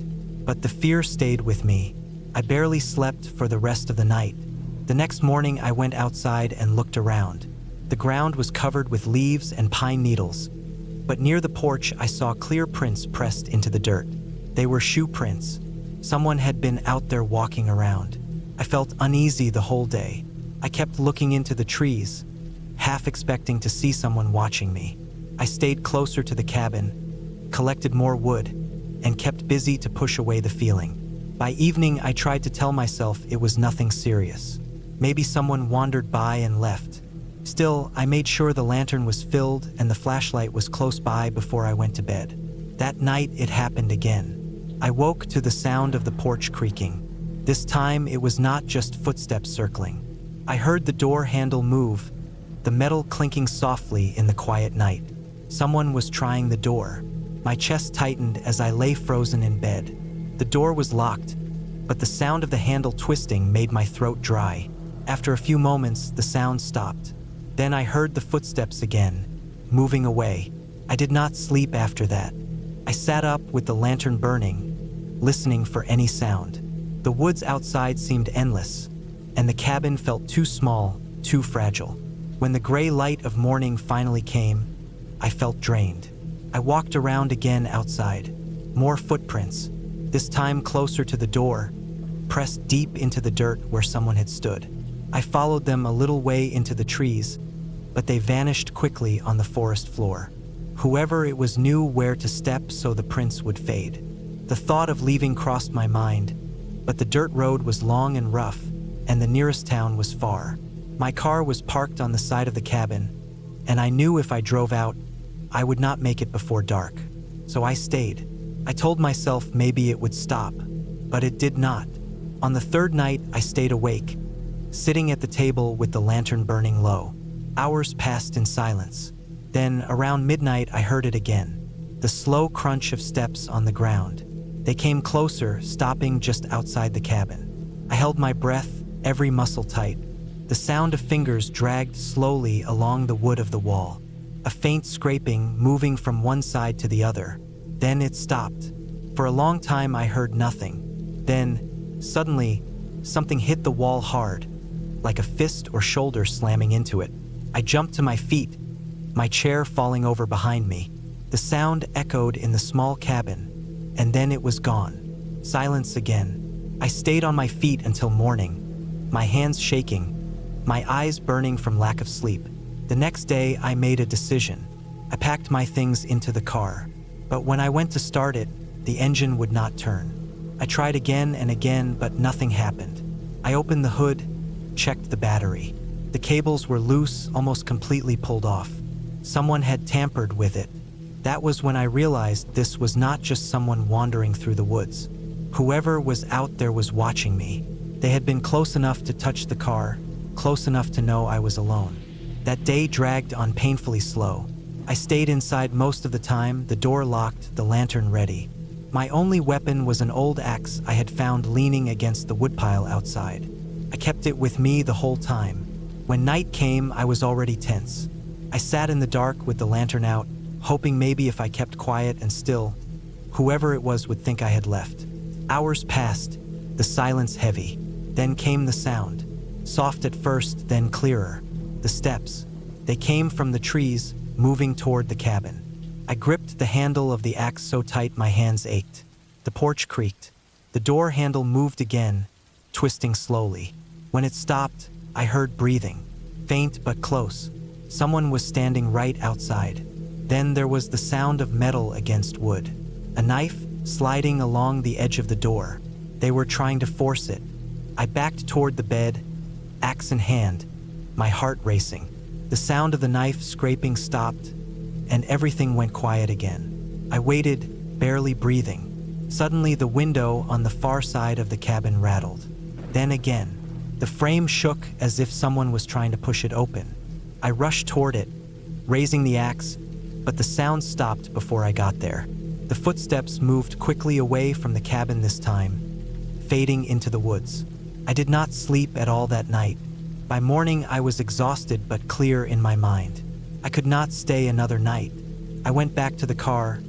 But the fear stayed with me. I barely slept for the rest of the night. The next morning I went outside and looked around. The ground was covered with leaves and pine needles. But near the porch I saw clear prints pressed into the dirt. They were shoe prints. Someone had been out there walking around. I felt uneasy the whole day. I kept looking into the trees, half expecting to see someone watching me. I stayed closer to the cabin, collected more wood, and kept busy to push away the feeling. By evening, I tried to tell myself it was nothing serious. Maybe someone wandered by and left. Still, I made sure the lantern was filled and the flashlight was close by before I went to bed. That night, it happened again. I woke to the sound of the porch creaking. This time, it was not just footsteps circling. I heard the door handle move, the metal clinking softly in the quiet night. Someone was trying the door. My chest tightened as I lay frozen in bed. The door was locked, but the sound of the handle twisting made my throat dry. After a few moments, the sound stopped. Then I heard the footsteps again, moving away. I did not sleep after that. I sat up with the lantern burning, listening for any sound. The woods outside seemed endless, and the cabin felt too small, too fragile. When the gray light of morning finally came, I felt drained. I walked around again outside. More footprints, this time closer to the door, pressed deep into the dirt where someone had stood. I followed them a little way into the trees, but they vanished quickly on the forest floor. Whoever it was knew where to step so the prints would fade. The thought of leaving crossed my mind, but the dirt road was long and rough, and the nearest town was far. My car was parked on the side of the cabin, and I knew if I drove out, I would not make it before dark. So I stayed. I told myself maybe it would stop, but it did not. On the third night, I stayed awake, sitting at the table with the lantern burning low. Hours passed in silence. Then, around midnight, I heard it again. The slow crunch of steps on the ground. They came closer, stopping just outside the cabin. I held my breath, every muscle tight. The sound of fingers dragged slowly along the wood of the wall. A faint scraping moving from one side to the other. Then it stopped. For a long time I heard nothing. Then, suddenly, something hit the wall hard, like a fist or shoulder slamming into it. I jumped to my feet, my chair falling over behind me. The sound echoed in the small cabin, and then it was gone. Silence again. I stayed on my feet until morning, my hands shaking, my eyes burning from lack of sleep. The next day, I made a decision. I packed my things into the car, but when I went to start it, the engine would not turn. I tried again and again, but nothing happened. I opened the hood, checked the battery. The cables were loose, almost completely pulled off. Someone had tampered with it. That was when I realized this was not just someone wandering through the woods. Whoever was out there was watching me. They had been close enough to touch the car, close enough to know I was alone. That day dragged on painfully slow. I stayed inside most of the time, the door locked, the lantern ready. My only weapon was an old axe I had found leaning against the woodpile outside. I kept it with me the whole time. When night came, I was already tense. I sat in the dark with the lantern out, hoping maybe if I kept quiet and still, whoever it was would think I had left. Hours passed, the silence heavy. Then came the sound. Soft at first, then clearer. The steps. They came from the trees, moving toward the cabin. I gripped the handle of the axe so tight my hands ached. The porch creaked. The door handle moved again, twisting slowly. When it stopped, I heard breathing. Faint but close. Someone was standing right outside. Then there was the sound of metal against wood. A knife sliding along the edge of the door. They were trying to force it. I backed toward the bed, axe in hand, my heart racing. The sound of the knife scraping stopped, and everything went quiet again. I waited, barely breathing. Suddenly, the window on the far side of the cabin rattled. Then again. The frame shook as if someone was trying to push it open. I rushed toward it, raising the axe, but the sound stopped before I got there. The footsteps moved quickly away from the cabin this time, fading into the woods. I did not sleep at all that night. By morning, I was exhausted but clear in my mind. I could not stay another night. I went back to the car,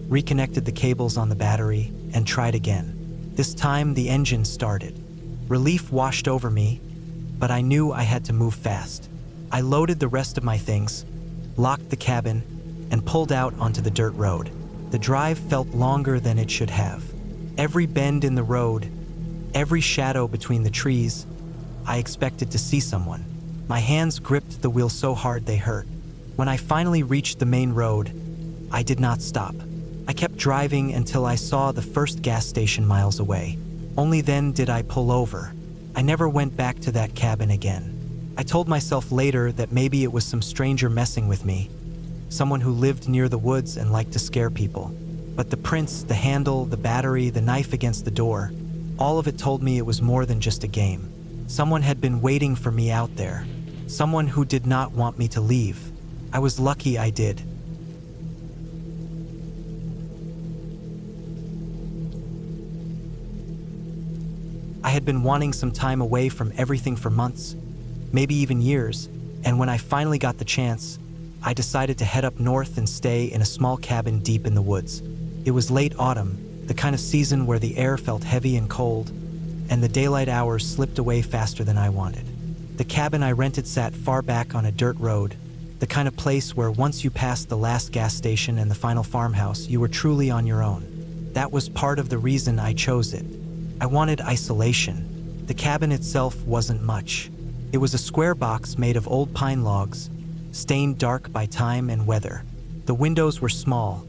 reconnected the cables on the battery, and tried again. This time, the engine started. Relief washed over me, but I knew I had to move fast. I loaded the rest of my things, locked the cabin, and pulled out onto the dirt road. The drive felt longer than it should have. Every bend in the road, every shadow between the trees, I expected to see someone. My hands gripped the wheel so hard they hurt. When I finally reached the main road, I did not stop. I kept driving until I saw the first gas station miles away. Only then did I pull over. I never went back to that cabin again. I told myself later that maybe it was some stranger messing with me, someone who lived near the woods and liked to scare people. But the prints, the handle, the battery, the knife against the door, all of it told me it was more than just a game. Someone had been waiting for me out there. Someone who did not want me to leave. I was lucky I did. I had been wanting some time away from everything for months, maybe even years, and when I finally got the chance, I decided to head up north and stay in a small cabin deep in the woods. It was late autumn, the kind of season where the air felt heavy and cold, and the daylight hours slipped away faster than I wanted. The cabin I rented sat far back on a dirt road, the kind of place where once you passed the last gas station and the final farmhouse, you were truly on your own. That was part of the reason I chose it. I wanted isolation. The cabin itself wasn't much. It was a square box made of old pine logs, stained dark by time and weather. The windows were small,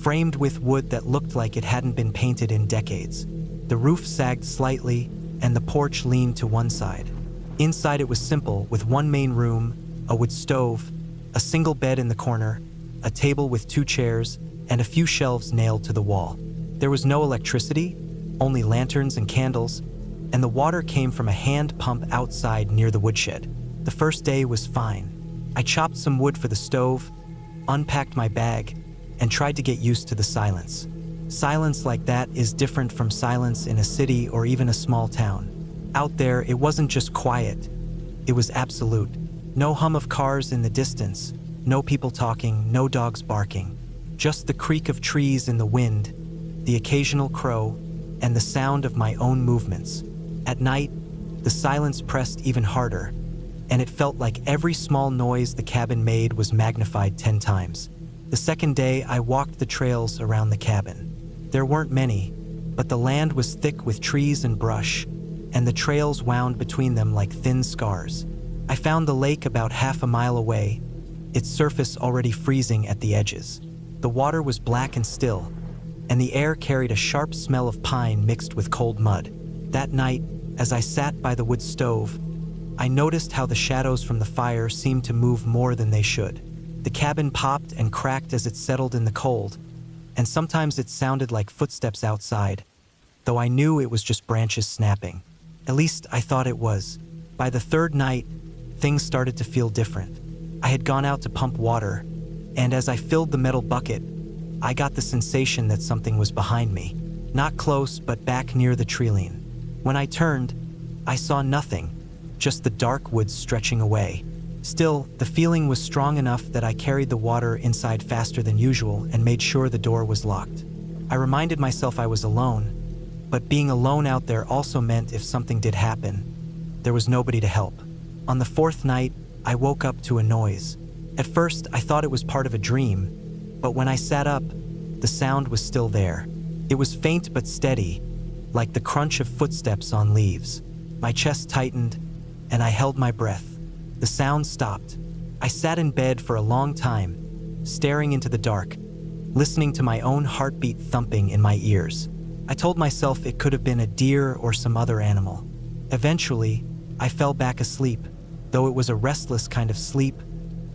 framed with wood that looked like it hadn't been painted in decades. The roof sagged slightly, and the porch leaned to one side. Inside it was simple, with one main room, a wood stove, a single bed in the corner, a table with 2 chairs, and a few shelves nailed to the wall. There was no electricity, only lanterns and candles, and the water came from a hand pump outside near the woodshed. The first day was fine. I chopped some wood for the stove, unpacked my bag, and tried to get used to the silence. Silence like that is different from silence in a city or even a small town. Out there, it wasn't just quiet, it was absolute. No hum of cars in the distance, no people talking, no dogs barking. Just the creak of trees in the wind, the occasional crow, and the sound of my own movements. At night, the silence pressed even harder, and it felt like every small noise the cabin made was magnified 10 times. The second day, I walked the trails around the cabin. There weren't many, but the land was thick with trees and brush, and the trails wound between them like thin scars. I found the lake about half a mile away, its surface already freezing at the edges. The water was black and still, and the air carried a sharp smell of pine mixed with cold mud. That night, as I sat by the wood stove, I noticed how the shadows from the fire seemed to move more than they should. The cabin popped and cracked as it settled in the cold, and sometimes it sounded like footsteps outside, though I knew it was just branches snapping. At least I thought it was. By the third night, things started to feel different. I had gone out to pump water, and as I filled the metal bucket, I got the sensation that something was behind me. Not close, but back near the treeline. When I turned, I saw nothing, just the dark woods stretching away. Still, the feeling was strong enough that I carried the water inside faster than usual and made sure the door was locked. I reminded myself I was alone, But being alone out there also meant if something did happen, there was nobody to help. On the fourth night, I woke up to a noise. At first, I thought it was part of a dream, but when I sat up, the sound was still there. It was faint but steady, like the crunch of footsteps on leaves. My chest tightened, and I held my breath. The sound stopped. I sat in bed for a long time, staring into the dark, listening to my own heartbeat thumping in my ears. I told myself it could have been a deer or some other animal. Eventually, I fell back asleep, though it was a restless kind of sleep,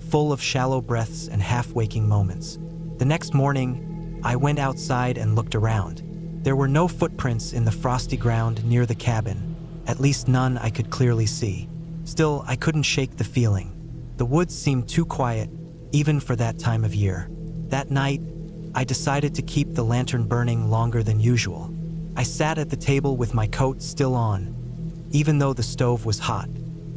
full of shallow breaths and half-waking moments. The next morning, I went outside and looked around. There were no footprints in the frosty ground near the cabin, at least none I could clearly see. Still, I couldn't shake the feeling. The woods seemed too quiet, even for that time of year. That night, I decided to keep the lantern burning longer than usual. I sat at the table with my coat still on, even though the stove was hot.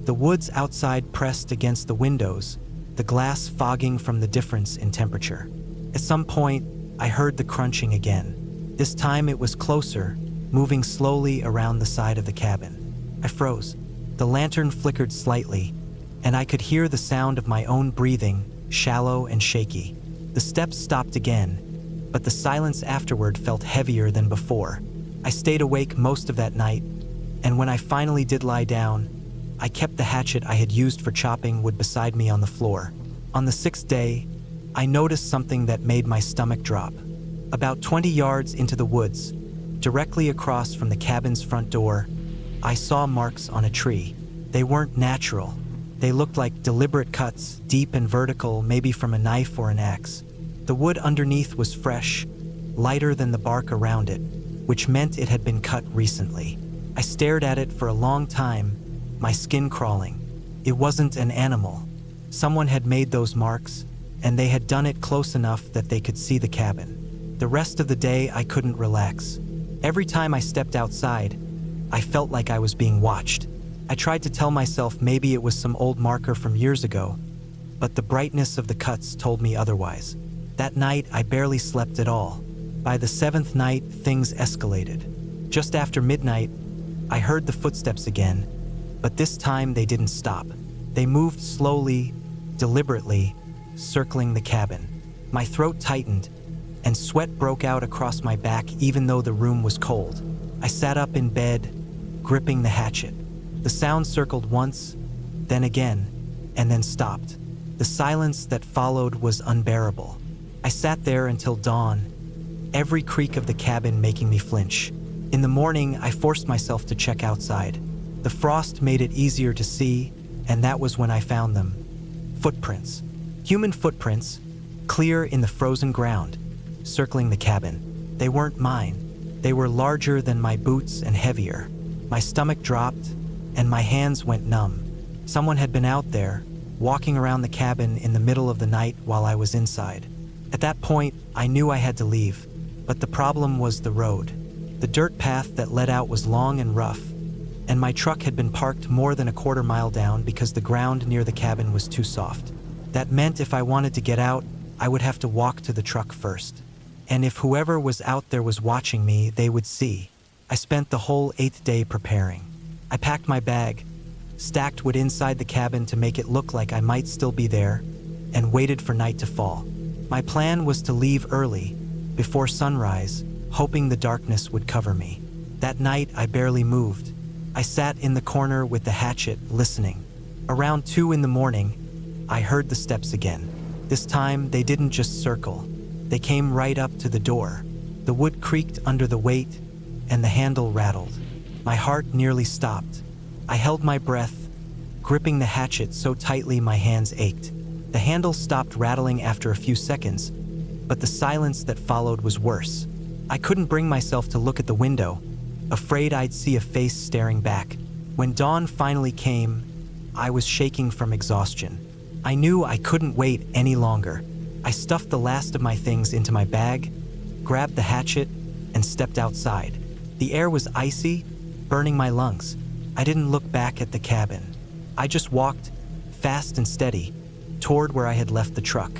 The woods outside pressed against the windows, the glass fogging from the difference in temperature. At some point, I heard the crunching again. This time it was closer, moving slowly around the side of the cabin. I froze. The lantern flickered slightly, and I could hear the sound of my own breathing, shallow and shaky. The steps stopped again, but the silence afterward felt heavier than before. I stayed awake most of that night, and when I finally did lie down, I kept the hatchet I had used for chopping wood beside me on the floor. On the sixth day, I noticed something that made my stomach drop. About 20 yards into the woods, directly across from the cabin's front door, I saw marks on a tree. They weren't natural. They looked like deliberate cuts, deep and vertical, maybe from a knife or an axe. The wood underneath was fresh, lighter than the bark around it, which meant it had been cut recently. I stared at it for a long time, my skin crawling. It wasn't an animal. Someone had made those marks, and they had done it close enough that they could see the cabin. The rest of the day, I couldn't relax. Every time I stepped outside, I felt like I was being watched. I tried to tell myself maybe it was some old marker from years ago, but the brightness of the cuts told me otherwise. That night, I barely slept at all. By the seventh night, things escalated. Just after midnight, I heard the footsteps again, but this time they didn't stop. They moved slowly, deliberately, circling the cabin. My throat tightened, and sweat broke out across my back even though the room was cold. I sat up in bed, gripping the hatchet. The sound circled once, then again, and then stopped. The silence that followed was unbearable. I sat there until dawn, every creak of the cabin making me flinch. In the morning, I forced myself to check outside. The frost made it easier to see, and that was when I found them. Footprints. Human footprints, clear in the frozen ground, circling the cabin. They weren't mine. They were larger than my boots and heavier. My stomach dropped, and my hands went numb. Someone had been out there, walking around the cabin in the middle of the night while I was inside. At that point, I knew I had to leave, but the problem was the road. The dirt path that led out was long and rough, and my truck had been parked more than a quarter mile down because the ground near the cabin was too soft. That meant if I wanted to get out, I would have to walk to the truck first. And if whoever was out there was watching me, they would see. I spent the whole 8th day preparing. I packed my bag, stacked wood inside the cabin to make it look like I might still be there, and waited for night to fall. My plan was to leave early, before sunrise, hoping the darkness would cover me. That night, I barely moved. I sat in the corner with the hatchet, listening. Around 2 in the morning, I heard the steps again. This time, they didn't just circle. They came right up to the door. The wood creaked under the weight, and the handle rattled. My heart nearly stopped. I held my breath, gripping the hatchet so tightly my hands ached. The handle stopped rattling after a few seconds, but the silence that followed was worse. I couldn't bring myself to look at the window, afraid I'd see a face staring back. When dawn finally came, I was shaking from exhaustion. I knew I couldn't wait any longer. I stuffed the last of my things into my bag, grabbed the hatchet, and stepped outside. The air was icy, burning my lungs. I didn't look back at the cabin. I just walked, fast and steady, toward where I had left the truck.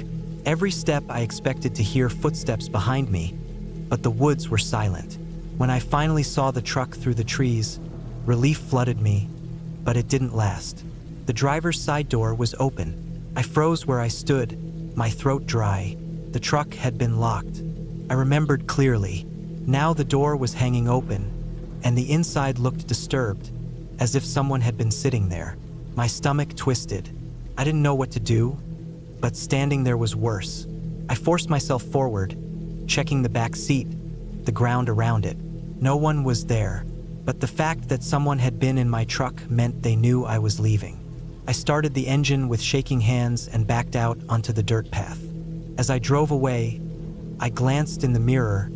Every step I expected to hear footsteps behind me, but the woods were silent. When I finally saw the truck through the trees, relief flooded me, but it didn't last. The driver's side door was open. I froze where I stood, my throat dry. The truck had been locked. I remembered clearly. Now the door was hanging open, and the inside looked disturbed, as if someone had been sitting there. My stomach twisted. I didn't know what to do, but standing there was worse. I forced myself forward, checking the back seat, the ground around it. No one was there, but the fact that someone had been in my truck meant they knew I was leaving. I started the engine with shaking hands and backed out onto the dirt path. As I drove away, I glanced in the mirror,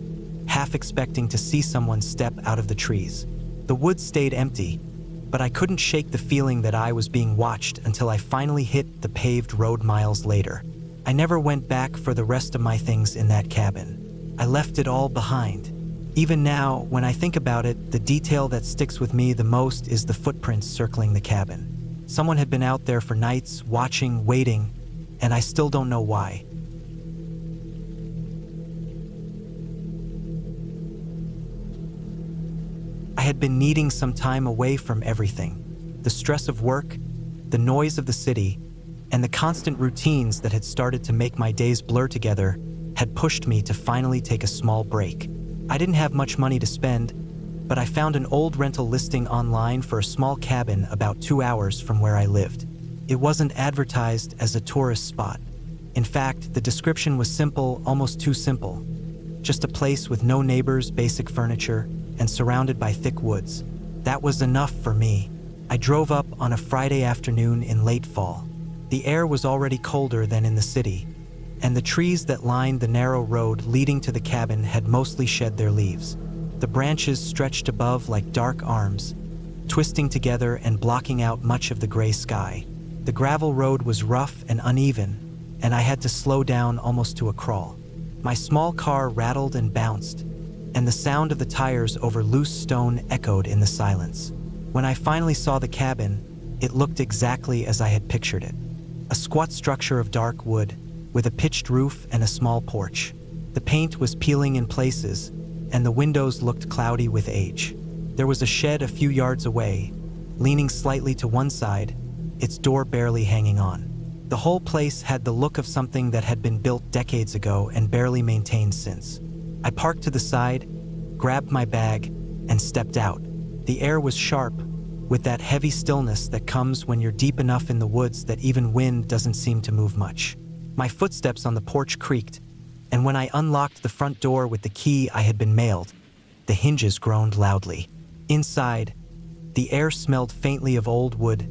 half expecting to see someone step out of the trees. The woods stayed empty, but I couldn't shake the feeling that I was being watched until I finally hit the paved road miles later. I never went back for the rest of my things in that cabin. I left it all behind. Even now, when I think about it, the detail that sticks with me the most is the footprints circling the cabin. Someone had been out there for nights, watching, waiting, and I still don't know why. I had been needing some time away from everything. The stress of work, the noise of the city, and the constant routines that had started to make my days blur together had pushed me to finally take a small break. I didn't have much money to spend, but I found an old rental listing online for a small cabin about 2 hours from where I lived. It wasn't advertised as a tourist spot. In fact, the description was simple, almost too simple. Just a place with no neighbors, basic furniture, and surrounded by thick woods. That was enough for me. I drove up on a Friday afternoon in late fall. The air was already colder than in the city, and the trees that lined the narrow road leading to the cabin had mostly shed their leaves. The branches stretched above like dark arms, twisting together and blocking out much of the gray sky. The gravel road was rough and uneven, and I had to slow down almost to a crawl. My small car rattled and bounced, and the sound of the tires over loose stone echoed in the silence. When I finally saw the cabin, it looked exactly as I had pictured it. A squat structure of dark wood, with a pitched roof and a small porch. The paint was peeling in places, and the windows looked cloudy with age. There was a shed a few yards away, leaning slightly to one side, its door barely hanging on. The whole place had the look of something that had been built decades ago and barely maintained since. I parked to the side, grabbed my bag, and stepped out. The air was sharp, with that heavy stillness that comes when you're deep enough in the woods that even wind doesn't seem to move much. My footsteps on the porch creaked, and when I unlocked the front door with the key I had been mailed, the hinges groaned loudly. Inside, the air smelled faintly of old wood,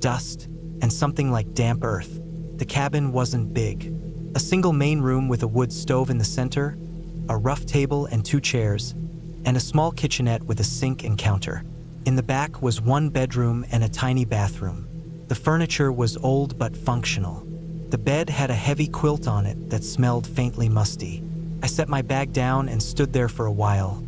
dust, and something like damp earth. The cabin wasn't big. A single main room with a wood stove in the center, a rough table and 2 chairs, and a small kitchenette with a sink and counter. In the back was 1 bedroom and a tiny bathroom. The furniture was old but functional. The bed had a heavy quilt on it that smelled faintly musty. I set my bag down and stood there for a while,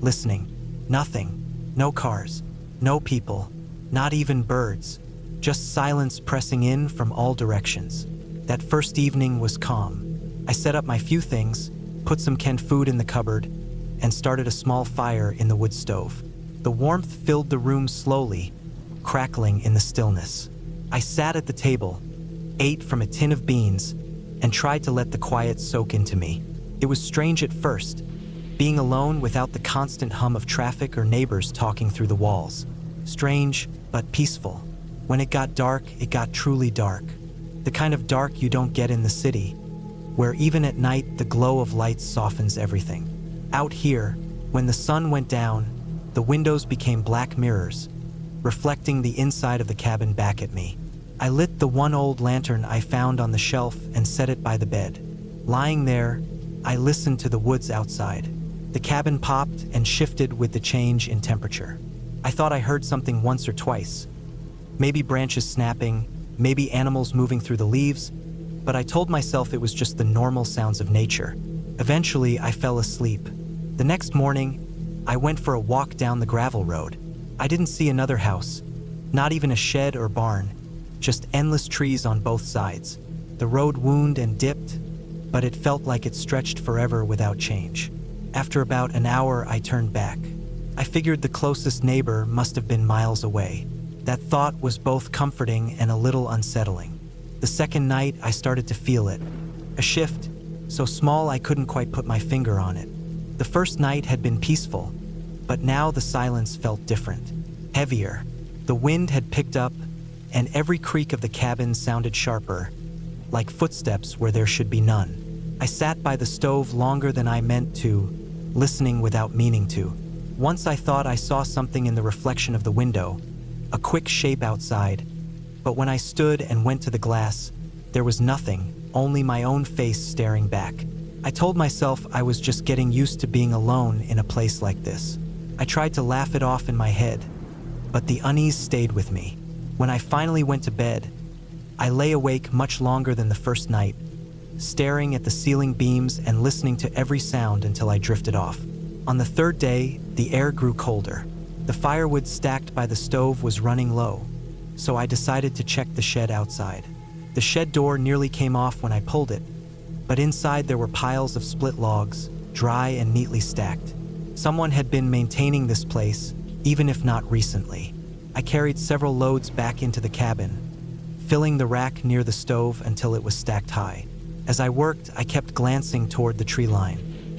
listening. Nothing. No cars. No people. Not even birds. Just silence pressing in from all directions. That first evening was calm. I set up my few things, put some canned food in the cupboard, and started a small fire in the wood stove. The warmth filled the room slowly, crackling in the stillness. I sat at the table, ate from a tin of beans, and tried to let the quiet soak into me. It was strange at first, being alone without the constant hum of traffic or neighbors talking through the walls. Strange, but peaceful. When it got dark, it got truly dark. The kind of dark you don't get in the city, where even at night the glow of lights softens everything. Out here, when the sun went down, the windows became black mirrors, reflecting the inside of the cabin back at me. I lit the 1 old lantern I found on the shelf and set it by the bed. Lying there, I listened to the woods outside. The cabin popped and shifted with the change in temperature. I thought I heard something once or twice. Maybe branches snapping, maybe animals moving through the leaves, but I told myself it was just the normal sounds of nature. Eventually, I fell asleep. The next morning, I went for a walk down the gravel road. I didn't see another house, not even a shed or barn, just endless trees on both sides. The road wound and dipped, but it felt like it stretched forever without change. After about an hour, I turned back. I figured the closest neighbor must have been miles away. That thought was both comforting and a little unsettling. The second night, I started to feel it. A shift, so small I couldn't quite put my finger on it. The first night had been peaceful, but now the silence felt different, heavier. The wind had picked up, and every creak of the cabin sounded sharper, like footsteps where there should be none. I sat by the stove longer than I meant to, listening without meaning to. Once I thought I saw something in the reflection of the window, a quick shape outside, but when I stood and went to the glass, there was nothing, only my own face staring back. I told myself I was just getting used to being alone in a place like this. I tried to laugh it off in my head, but the unease stayed with me. When I finally went to bed, I lay awake much longer than the first night, staring at the ceiling beams and listening to every sound until I drifted off. On the third day, the air grew colder. The firewood stacked by the stove was running low, so I decided to check the shed outside. The shed door nearly came off when I pulled it, but inside there were piles of split logs, dry and neatly stacked. Someone had been maintaining this place, even if not recently. I carried several loads back into the cabin, filling the rack near the stove until it was stacked high. As I worked, I kept glancing toward the tree line.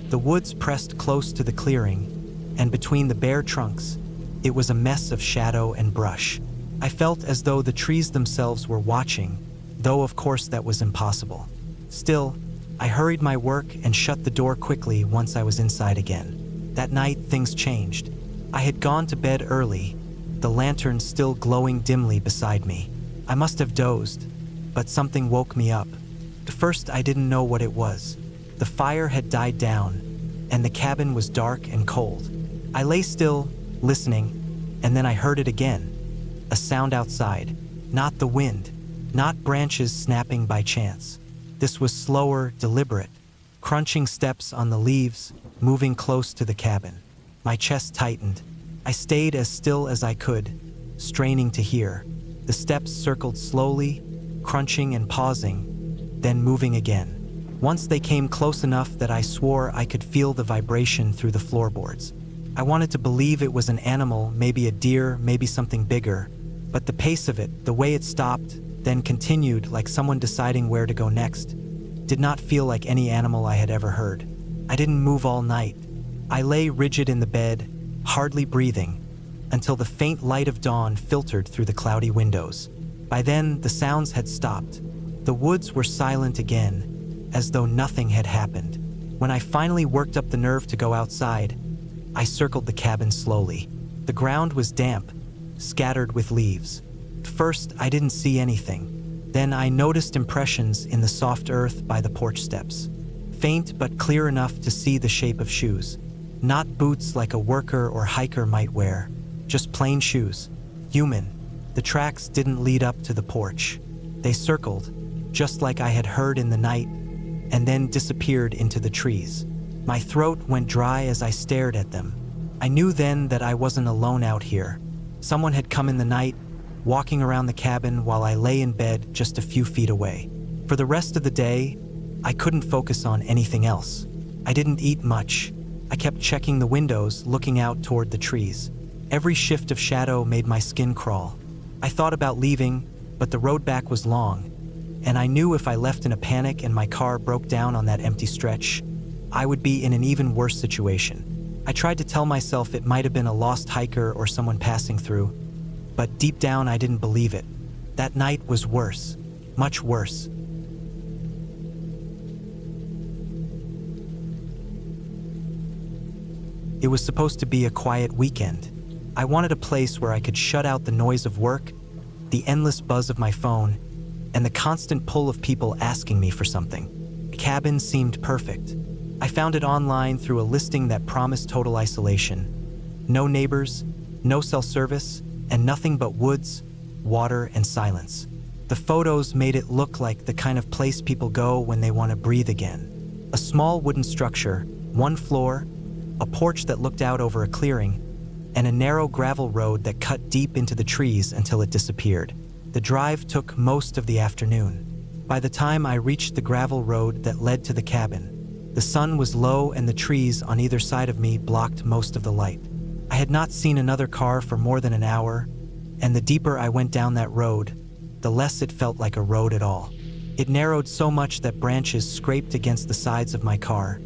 The woods pressed close to the clearing, and between the bare trunks, it was a mess of shadow and brush. I felt as though the trees themselves were watching, though of course that was impossible. Still, I hurried my work and shut the door quickly once I was inside again. That night, things changed. I had gone to bed early, the lantern still glowing dimly beside me. I must have dozed, but something woke me up. At first, I didn't know what it was. The fire had died down, and the cabin was dark and cold. I lay still, listening, and then I heard it again. A sound outside, not the wind, not branches snapping by chance. This was slower, deliberate, crunching steps on the leaves, moving close to the cabin. My chest tightened. I stayed as still as I could, straining to hear. The steps circled slowly, crunching and pausing, then moving again. Once they came close enough that I swore I could feel the vibration through the floorboards. I wanted to believe it was an animal, maybe a deer, maybe something bigger, but the pace of it, the way it stopped, then continued like someone deciding where to go next, did not feel like any animal I had ever heard. I didn't move all night. I lay rigid in the bed, hardly breathing, until the faint light of dawn filtered through the cloudy windows. By then, the sounds had stopped. The woods were silent again, as though nothing had happened. When I finally worked up the nerve to go outside, I circled the cabin slowly. The ground was damp, scattered with leaves. At first, I didn't see anything. Then I noticed impressions in the soft earth by the porch steps. Faint but clear enough to see the shape of shoes. Not boots like a worker or hiker might wear, just plain shoes. Human. The tracks didn't lead up to the porch. They circled, just like I had heard in the night, and then disappeared into the trees. My throat went dry as I stared at them. I knew then that I wasn't alone out here. Someone had come in the night, walking around the cabin while I lay in bed just a few feet away. For the rest of the day, I couldn't focus on anything else. I didn't eat much. I kept checking the windows, looking out toward the trees. Every shift of shadow made my skin crawl. I thought about leaving, but the road back was long, and I knew if I left in a panic and my car broke down on that empty stretch, I would be in an even worse situation. I tried to tell myself it might have been a lost hiker or someone passing through, but deep down I didn't believe it. That night was worse, much worse. It was supposed to be a quiet weekend. I wanted a place where I could shut out the noise of work, the endless buzz of my phone, and the constant pull of people asking me for something. The cabin seemed perfect. I found it online through a listing that promised total isolation. No neighbors, no cell service, and nothing but woods, water, and silence. The photos made it look like the kind of place people go when they want to breathe again. A small wooden structure, one floor, a porch that looked out over a clearing, and a narrow gravel road that cut deep into the trees until it disappeared. The drive took most of the afternoon. By the time I reached the gravel road that led to the cabin, The sun was low and the trees on either side of me blocked most of the light. I had not seen another car for more than an hour, and the deeper I went down that road, the less it felt like a road at all. It narrowed so much that branches scraped against the sides of my car,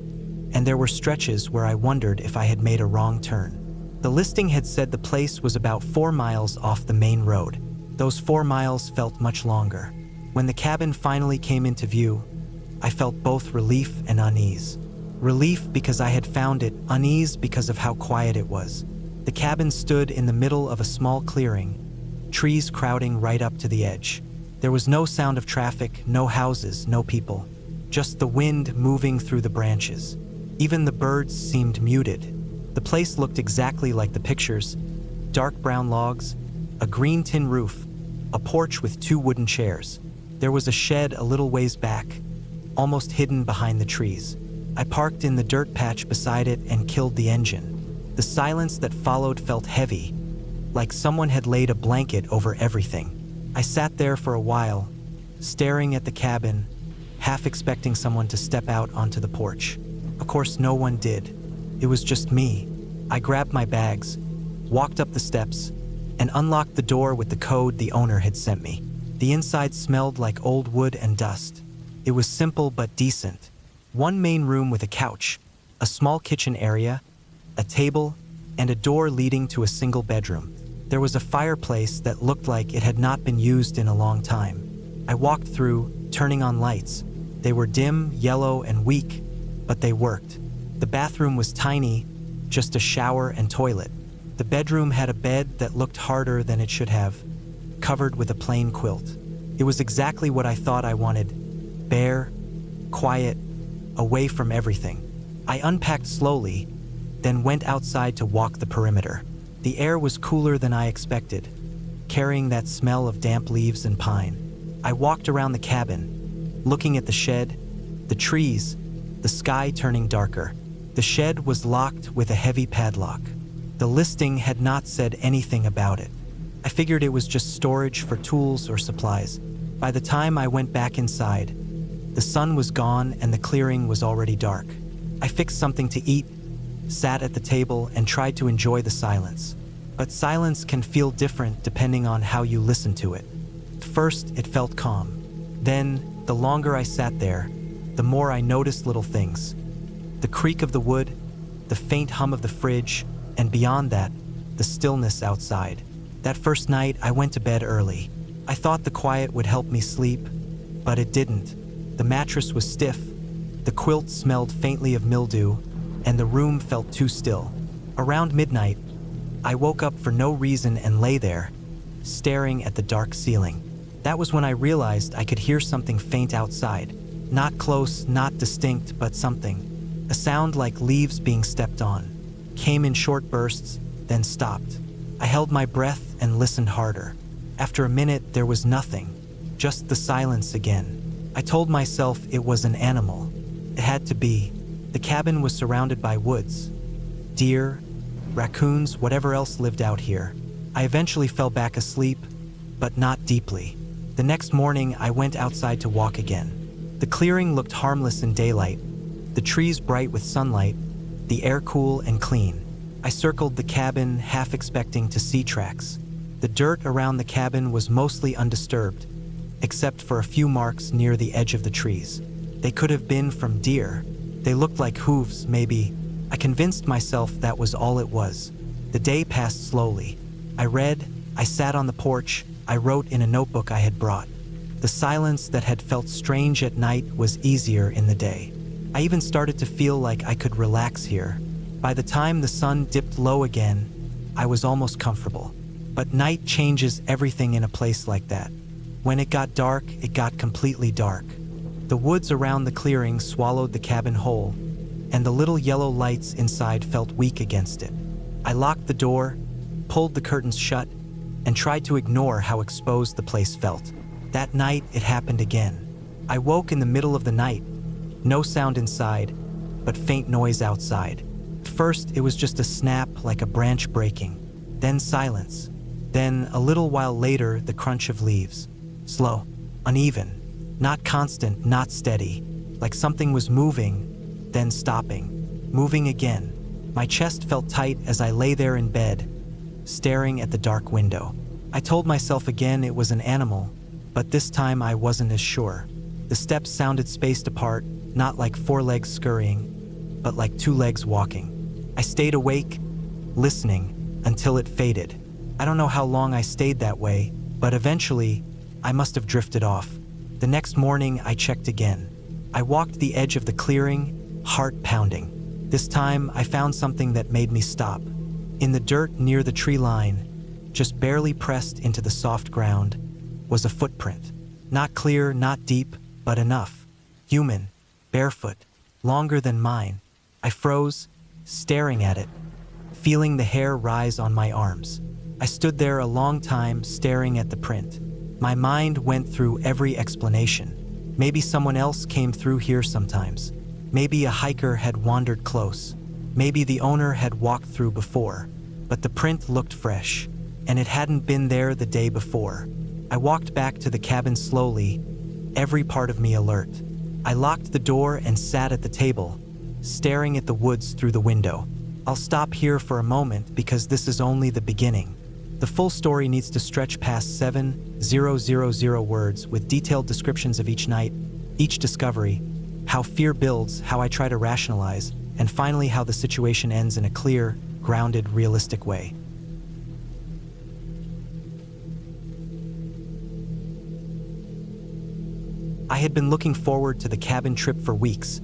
and there were stretches where I wondered if I had made a wrong turn. The listing had said the place was about 4 miles off the main road. Those 4 miles felt much longer. When the cabin finally came into view, I felt both relief and unease. Relief because I had found it, unease because of how quiet it was. The cabin stood in the middle of a small clearing, trees crowding right up to the edge. There was no sound of traffic, no houses, no people, just the wind moving through the branches. Even the birds seemed muted. The place looked exactly like the pictures: dark brown logs, a green tin roof, a porch with 2 wooden chairs. There was a shed a little ways back, almost hidden behind the trees. I parked in the dirt patch beside it and killed the engine. The silence that followed felt heavy, like someone had laid a blanket over everything. I sat there for a while, staring at the cabin, half expecting someone to step out onto the porch. Of course, no one did. It was just me. I grabbed my bags, walked up the steps, and unlocked the door with the code the owner had sent me. The inside smelled like old wood and dust. It was simple but decent. One main room with a couch, a small kitchen area, a table, and a door leading to a single bedroom. There was a fireplace that looked like it had not been used in a long time. I walked through, turning on lights. They were dim, yellow, and weak, but they worked. The bathroom was tiny, just a shower and toilet. The bedroom had a bed that looked harder than it should have, covered with a plain quilt. It was exactly what I thought I wanted: bare, quiet, away from everything. I unpacked slowly, then went outside to walk the perimeter. The air was cooler than I expected, carrying that smell of damp leaves and pine. I walked around the cabin, looking at the shed, the trees, the sky turning darker. The shed was locked with a heavy padlock. The listing had not said anything about it. I figured it was just storage for tools or supplies. By the time I went back inside, the sun was gone and the clearing was already dark. I fixed something to eat, sat at the table, and tried to enjoy the silence. But silence can feel different depending on how you listen to it. First, it felt calm. Then, the longer I sat there, the more I noticed little things. The creak of the wood, the faint hum of the fridge, and beyond that, the stillness outside. That first night, I went to bed early. I thought the quiet would help me sleep, but it didn't. The mattress was stiff, the quilt smelled faintly of mildew, and the room felt too still. Around midnight, I woke up for no reason and lay there, staring at the dark ceiling. That was when I realized I could hear something faint outside. Not close, not distinct, but something. A sound like leaves being stepped on. Came in short bursts, then stopped. I held my breath and listened harder. After a minute, there was nothing, just the silence again. I told myself it was an animal. It had to be. The cabin was surrounded by woods. Deer, raccoons, whatever else lived out here. I eventually fell back asleep, but not deeply. The next morning, I went outside to walk again. The clearing looked harmless in daylight, the trees bright with sunlight, the air cool and clean. I circled the cabin, half expecting to see tracks. The dirt around the cabin was mostly undisturbed, except for a few marks near the edge of the trees. They could have been from deer. They looked like hooves, maybe. I convinced myself that was all it was. The day passed slowly. I read, I sat on the porch, I wrote in a notebook I had brought. The silence that had felt strange at night was easier in the day. I even started to feel like I could relax here. By the time the sun dipped low again, I was almost comfortable. But night changes everything in a place like that. When it got dark, it got completely dark. The woods around the clearing swallowed the cabin whole, and the little yellow lights inside felt weak against it. I locked the door, pulled the curtains shut, and tried to ignore how exposed the place felt. That night, it happened again. I woke in the middle of the night. No sound inside, but faint noise outside. First, it was just a snap like a branch breaking. Then silence. Then, a little while later, the crunch of leaves. Slow, uneven, not constant, not steady, like something was moving, then stopping, moving again. My chest felt tight as I lay there in bed, staring at the dark window. I told myself again it was an animal, but this time I wasn't as sure. The steps sounded spaced apart, not like 4 legs scurrying, but like 2 legs walking. I stayed awake, listening, until it faded. I don't know how long I stayed that way, but eventually, I must have drifted off. The next morning, I checked again. I walked the edge of the clearing, heart pounding. This time, I found something that made me stop. In the dirt near the tree line, just barely pressed into the soft ground, was a footprint. Not clear, not deep, but enough. Human, barefoot, longer than mine. I froze, staring at it, feeling the hair rise on my arms. I stood there a long time, staring at the print. My mind went through every explanation. Maybe someone else came through here sometimes. Maybe a hiker had wandered close. Maybe the owner had walked through before. But the print looked fresh, and it hadn't been there the day before. I walked back to the cabin slowly, every part of me alert. I locked the door and sat at the table, staring at the woods through the window. I'll stop here for a moment because this is only the beginning. The full story needs to stretch past 7,000 words with detailed descriptions of each night, each discovery, how fear builds, how I try to rationalize, and finally how the situation ends in a clear, grounded, realistic way. I had been looking forward to the cabin trip for weeks,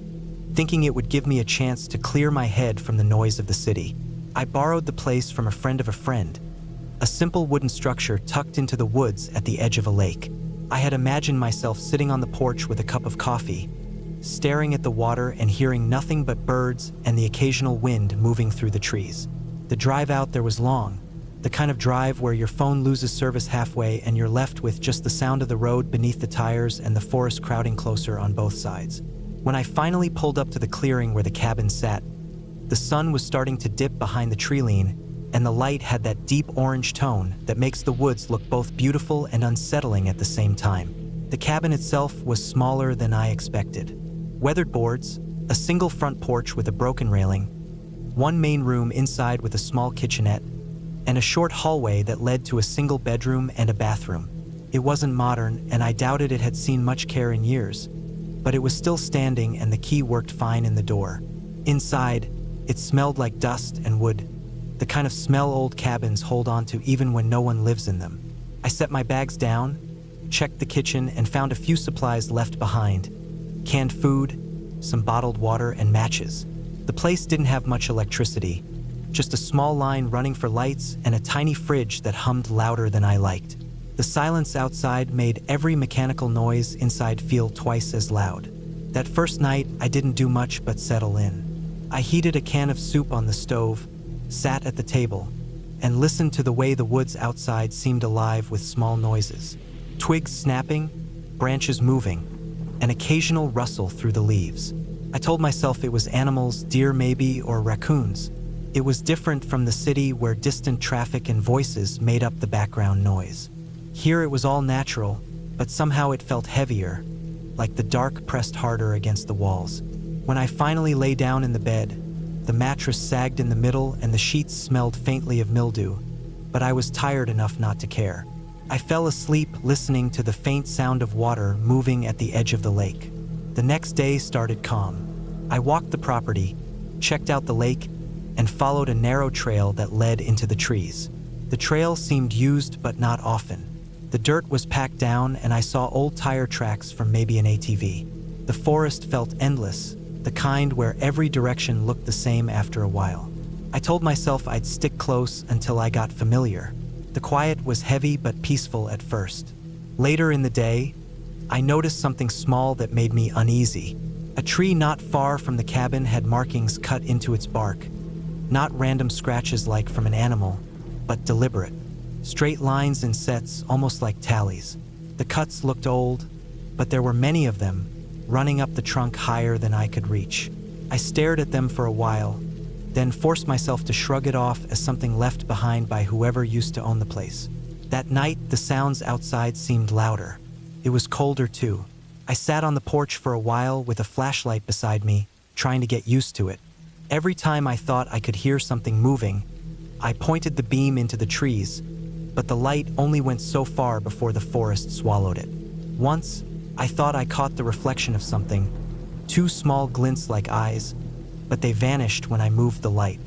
thinking it would give me a chance to clear my head from the noise of the city. I borrowed the place from a friend of a friend, a simple wooden structure tucked into the woods at the edge of a lake. I had imagined myself sitting on the porch with a cup of coffee, staring at the water and hearing nothing but birds and the occasional wind moving through the trees. The drive out there was long, the kind of drive where your phone loses service halfway and you're left with just the sound of the road beneath the tires and the forest crowding closer on both sides. When I finally pulled up to the clearing where the cabin sat, the sun was starting to dip behind the tree-line, and the light had that deep orange tone that makes the woods look both beautiful and unsettling at the same time. The cabin itself was smaller than I expected. Weathered boards, a single front porch with a broken railing, one main room inside with a small kitchenette, and a short hallway that led to a single bedroom and a bathroom. It wasn't modern, and I doubted it had seen much care in years, but it was still standing and the key worked fine in the door. Inside, it smelled like dust and wood, the kind of smell old cabins hold on to even when no one lives in them. I set my bags down, checked the kitchen, and found a few supplies left behind: canned food, some bottled water, and matches. The place didn't have much electricity, just a small line running for lights and a tiny fridge that hummed louder than I liked. The silence outside made every mechanical noise inside feel twice as loud. That first night, I didn't do much but settle in. I heated a can of soup on the stove, sat at the table, and listened to the way the woods outside seemed alive with small noises. Twigs snapping, branches moving, an occasional rustle through the leaves. I told myself it was animals, deer maybe, or raccoons. It was different from the city where distant traffic and voices made up the background noise. Here it was all natural, but somehow it felt heavier, like the dark pressed harder against the walls. When I finally lay down in the bed, the mattress sagged in the middle and the sheets smelled faintly of mildew, but I was tired enough not to care. I fell asleep listening to the faint sound of water moving at the edge of the lake. The next day started calm. I walked the property, checked out the lake, and followed a narrow trail that led into the trees. The trail seemed used but not often. The dirt was packed down and I saw old tire tracks from maybe an ATV. The forest felt endless, the kind where every direction looked the same after a while. I told myself I'd stick close until I got familiar. The quiet was heavy but peaceful at first. Later in the day, I noticed something small that made me uneasy. A tree not far from the cabin had markings cut into its bark. Not random scratches like from an animal, but deliberate. Straight lines and sets, almost like tallies. The cuts looked old, but there were many of them, running up the trunk higher than I could reach. I stared at them for a while, then forced myself to shrug it off as something left behind by whoever used to own the place. That night, the sounds outside seemed louder. It was colder too. I sat on the porch for a while with a flashlight beside me, trying to get used to it. Every time I thought I could hear something moving, I pointed the beam into the trees, but the light only went so far before the forest swallowed it. Once, I thought I caught the reflection of something, two small glints like eyes, but they vanished when I moved the light.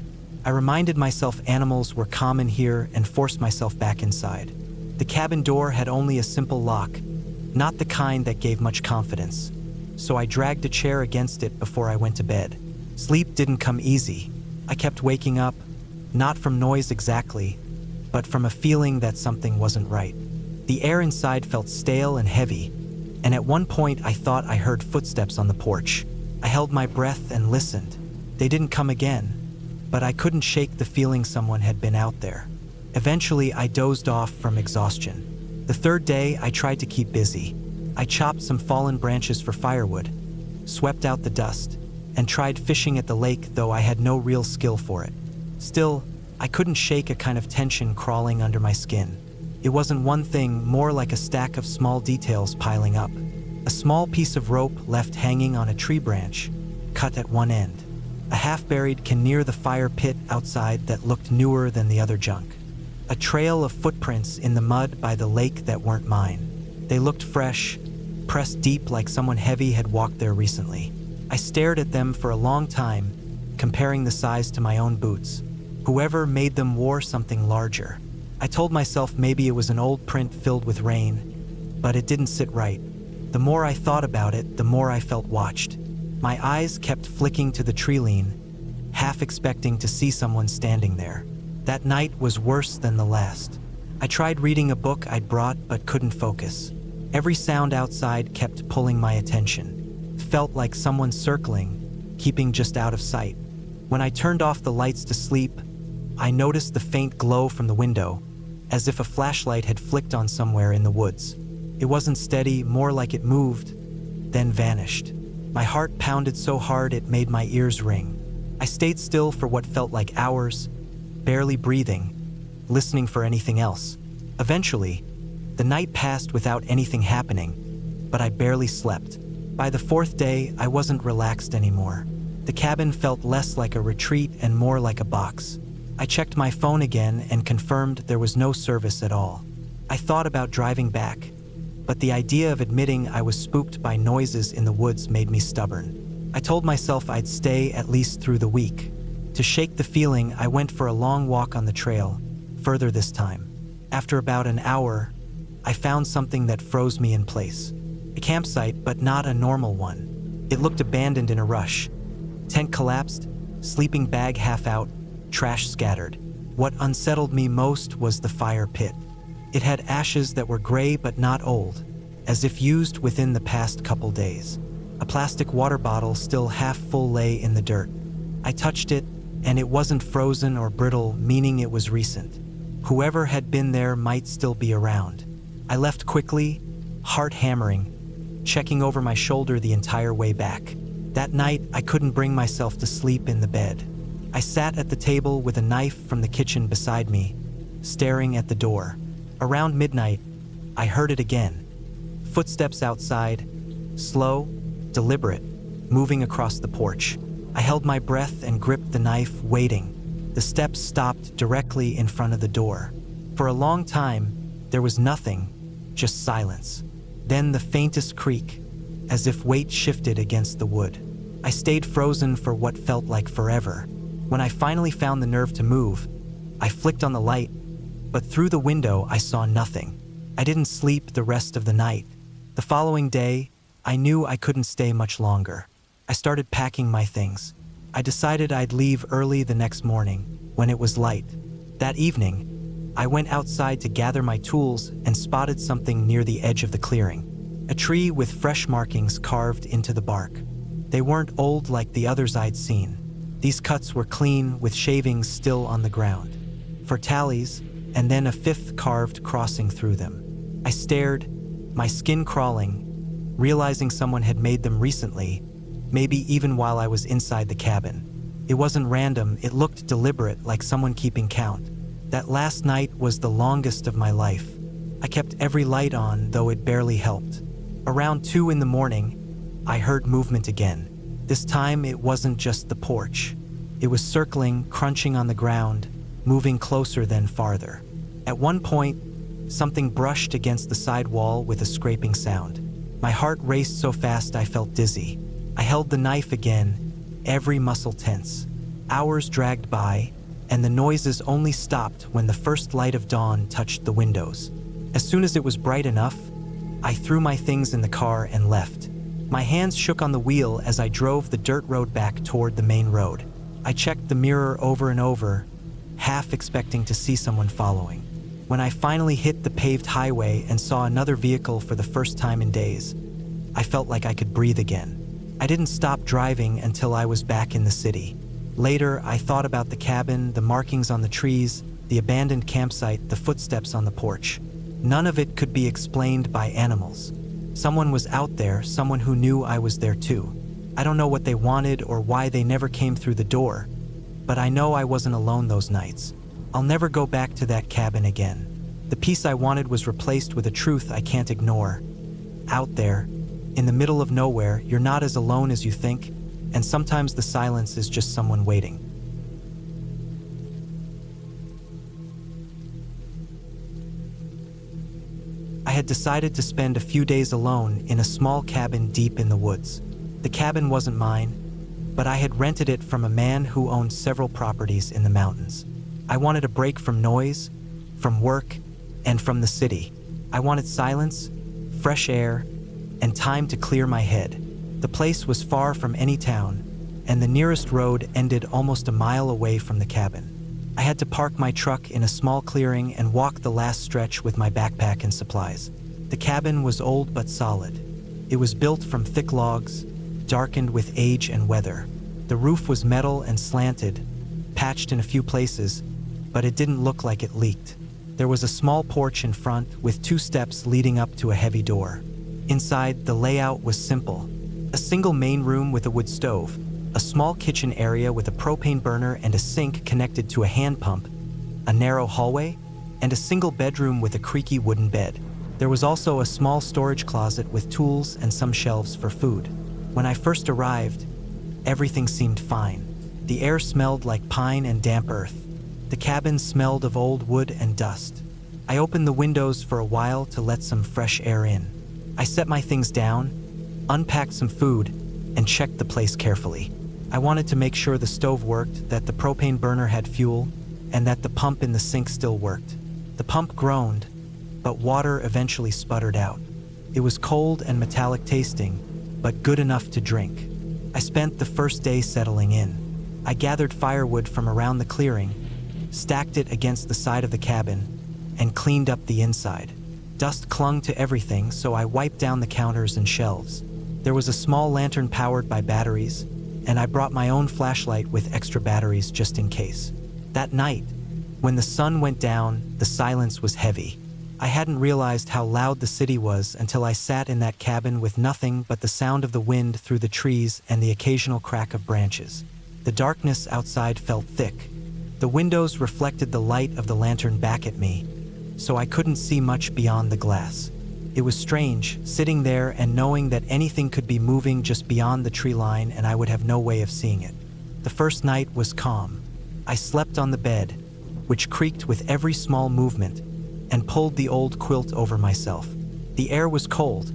I reminded myself animals were common here and forced myself back inside. The cabin door had only a simple lock, not the kind that gave much confidence, so I dragged a chair against it before I went to bed. Sleep didn't come easy. I kept waking up, not from noise exactly, but from a feeling that something wasn't right. The air inside felt stale and heavy, and at one point I thought I heard footsteps on the porch. I held my breath and listened. They didn't come again, but I couldn't shake the feeling someone had been out there. Eventually, I dozed off from exhaustion. The third day, I tried to keep busy. I chopped some fallen branches for firewood, swept out the dust, and tried fishing at the lake, though I had no real skill for it. Still, I couldn't shake a kind of tension crawling under my skin. It wasn't one thing, more like a stack of small details piling up. A small piece of rope left hanging on a tree branch, cut at one end. A half-buried can near the fire pit outside that looked newer than the other junk. A trail of footprints in the mud by the lake that weren't mine. They looked fresh, pressed deep like someone heavy had walked there recently. I stared at them for a long time, comparing the size to my own boots. Whoever made them wore something larger. I told myself maybe it was an old print filled with rain, but it didn't sit right. The more I thought about it, the more I felt watched. My eyes kept flicking to the tree lean, half expecting to see someone standing there. That night was worse than the last. I tried reading a book I'd brought but couldn't focus. Every sound outside kept pulling my attention. It felt like someone circling, keeping just out of sight. When I turned off the lights to sleep, I noticed the faint glow from the window, as if a flashlight had flicked on somewhere in the woods. It wasn't steady, more like it moved, then vanished. My heart pounded so hard it made my ears ring. I stayed still for what felt like hours, barely breathing, listening for anything else. Eventually, the night passed without anything happening, but I barely slept. By the fourth day, I wasn't relaxed anymore. The cabin felt less like a retreat and more like a box. I checked my phone again and confirmed there was no service at all. I thought about driving back, but the idea of admitting I was spooked by noises in the woods made me stubborn. I told myself I'd stay at least through the week. To shake the feeling, I went for a long walk on the trail, further this time. After about an hour, I found something that froze me in place. A campsite, but not a normal one. It looked abandoned in a rush. Tent collapsed, sleeping bag half out, trash scattered. What unsettled me most was the fire pit. It had ashes that were gray but not old, as if used within the past couple days. A plastic water bottle still half full lay in the dirt. I touched it, and it wasn't frozen or brittle, meaning it was recent. Whoever had been there might still be around. I left quickly, heart hammering, checking over my shoulder the entire way back. That night, I couldn't bring myself to sleep in the bed. I sat at the table with a knife from the kitchen beside me, staring at the door. Around midnight, I heard it again. Footsteps outside, slow, deliberate, moving across the porch. I held my breath and gripped the knife, waiting. The steps stopped directly in front of the door. For a long time, there was nothing, just silence. Then the faintest creak, as if weight shifted against the wood. I stayed frozen for what felt like forever. When I finally found the nerve to move, I flicked on the light, but through the window I saw nothing. I didn't sleep the rest of the night. The following day, I knew I couldn't stay much longer. I started packing my things. I decided I'd leave early the next morning, when it was light. That evening, I went outside to gather my tools and spotted something near the edge of the clearing. A tree with fresh markings carved into the bark. They weren't old like the others I'd seen. These cuts were clean, with shavings still on the ground. For tallies, and then a fifth carved crossing through them. I stared, my skin crawling, realizing someone had made them recently, maybe even while I was inside the cabin. It wasn't random, it looked deliberate, like someone keeping count. That last night was the longest of my life. I kept every light on, though it barely helped. Around 2 in the morning, I heard movement again. This time it wasn't just the porch. It was circling, crunching on the ground, moving closer then farther. At one point, something brushed against the side wall with a scraping sound. My heart raced so fast I felt dizzy. I held the knife again, every muscle tense. Hours dragged by, and the noises only stopped when the first light of dawn touched the windows. As soon as it was bright enough, I threw my things in the car and left. My hands shook on the wheel as I drove the dirt road back toward the main road. I checked the mirror over and over, half expecting to see someone following. When I finally hit the paved highway and saw another vehicle for the first time in days, I felt like I could breathe again. I didn't stop driving until I was back in the city. Later, I thought about the cabin, the markings on the trees, the abandoned campsite, the footsteps on the porch. None of it could be explained by animals. Someone was out there, someone who knew I was there too. I don't know what they wanted or why they never came through the door, but I know I wasn't alone those nights. I'll never go back to that cabin again. The peace I wanted was replaced with a truth I can't ignore. Out there, in the middle of nowhere, you're not as alone as you think, and sometimes the silence is just someone waiting. I had decided to spend a few days alone in a small cabin deep in the woods. The cabin wasn't mine, but I had rented it from a man who owned several properties in the mountains. I wanted a break from noise, from work, and from the city. I wanted silence, fresh air, and time to clear my head. The place was far from any town, and the nearest road ended almost a mile away from the cabin. I had to park my truck in a small clearing and walk the last stretch with my backpack and supplies. The cabin was old but solid. It was built from thick logs, darkened with age and weather. The roof was metal and slanted, patched in a few places, but it didn't look like it leaked. There was a small porch in front with 2 steps leading up to a heavy door. Inside, the layout was simple. A single main room with a wood stove, a small kitchen area with a propane burner and a sink connected to a hand pump, a narrow hallway, and a single bedroom with a creaky wooden bed. There was also a small storage closet with tools and some shelves for food. When I first arrived, everything seemed fine. The air smelled like pine and damp earth. The cabin smelled of old wood and dust. I opened the windows for a while to let some fresh air in. I set my things down, unpacked some food, and checked the place carefully. I wanted to make sure the stove worked, that the propane burner had fuel, and that the pump in the sink still worked. The pump groaned, but water eventually sputtered out. It was cold and metallic tasting, but good enough to drink. I spent the first day settling in. I gathered firewood from around the clearing, stacked it against the side of the cabin, and cleaned up the inside. Dust clung to everything, so I wiped down the counters and shelves. There was a small lantern powered by batteries, and I brought my own flashlight with extra batteries just in case. That night, when the sun went down, the silence was heavy. I hadn't realized how loud the city was until I sat in that cabin with nothing but the sound of the wind through the trees and the occasional crack of branches. The darkness outside felt thick. The windows reflected the light of the lantern back at me, so I couldn't see much beyond the glass. It was strange, sitting there and knowing that anything could be moving just beyond the tree line and I would have no way of seeing it. The first night was calm. I slept on the bed, which creaked with every small movement, and pulled the old quilt over myself. The air was cold,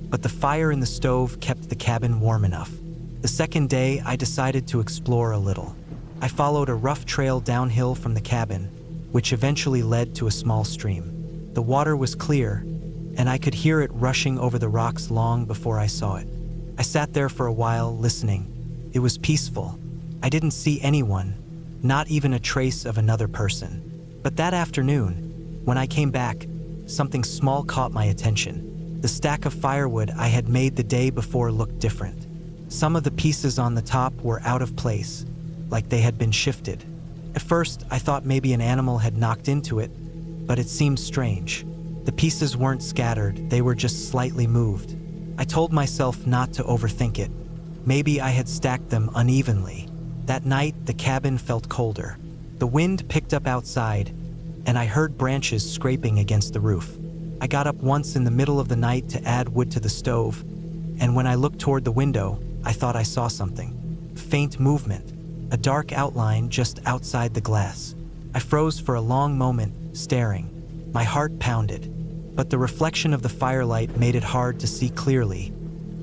but the fire in the stove kept the cabin warm enough. The second day, I decided to explore a little. I followed a rough trail downhill from the cabin, which eventually led to a small stream. The water was clear, and I could hear it rushing over the rocks long before I saw it. I sat there for a while, listening. It was peaceful. I didn't see anyone, not even a trace of another person. But that afternoon, when I came back, something small caught my attention. The stack of firewood I had made the day before looked different. Some of the pieces on the top were out of place, like they had been shifted. At first, I thought maybe an animal had knocked into it, but it seemed strange. The pieces weren't scattered, they were just slightly moved. I told myself not to overthink it. Maybe I had stacked them unevenly. That night, the cabin felt colder. The wind picked up outside, and I heard branches scraping against the roof. I got up once in the middle of the night to add wood to the stove, and when I looked toward the window, I thought I saw something. Faint movement, a dark outline just outside the glass. I froze for a long moment, staring. My heart pounded, but the reflection of the firelight made it hard to see clearly.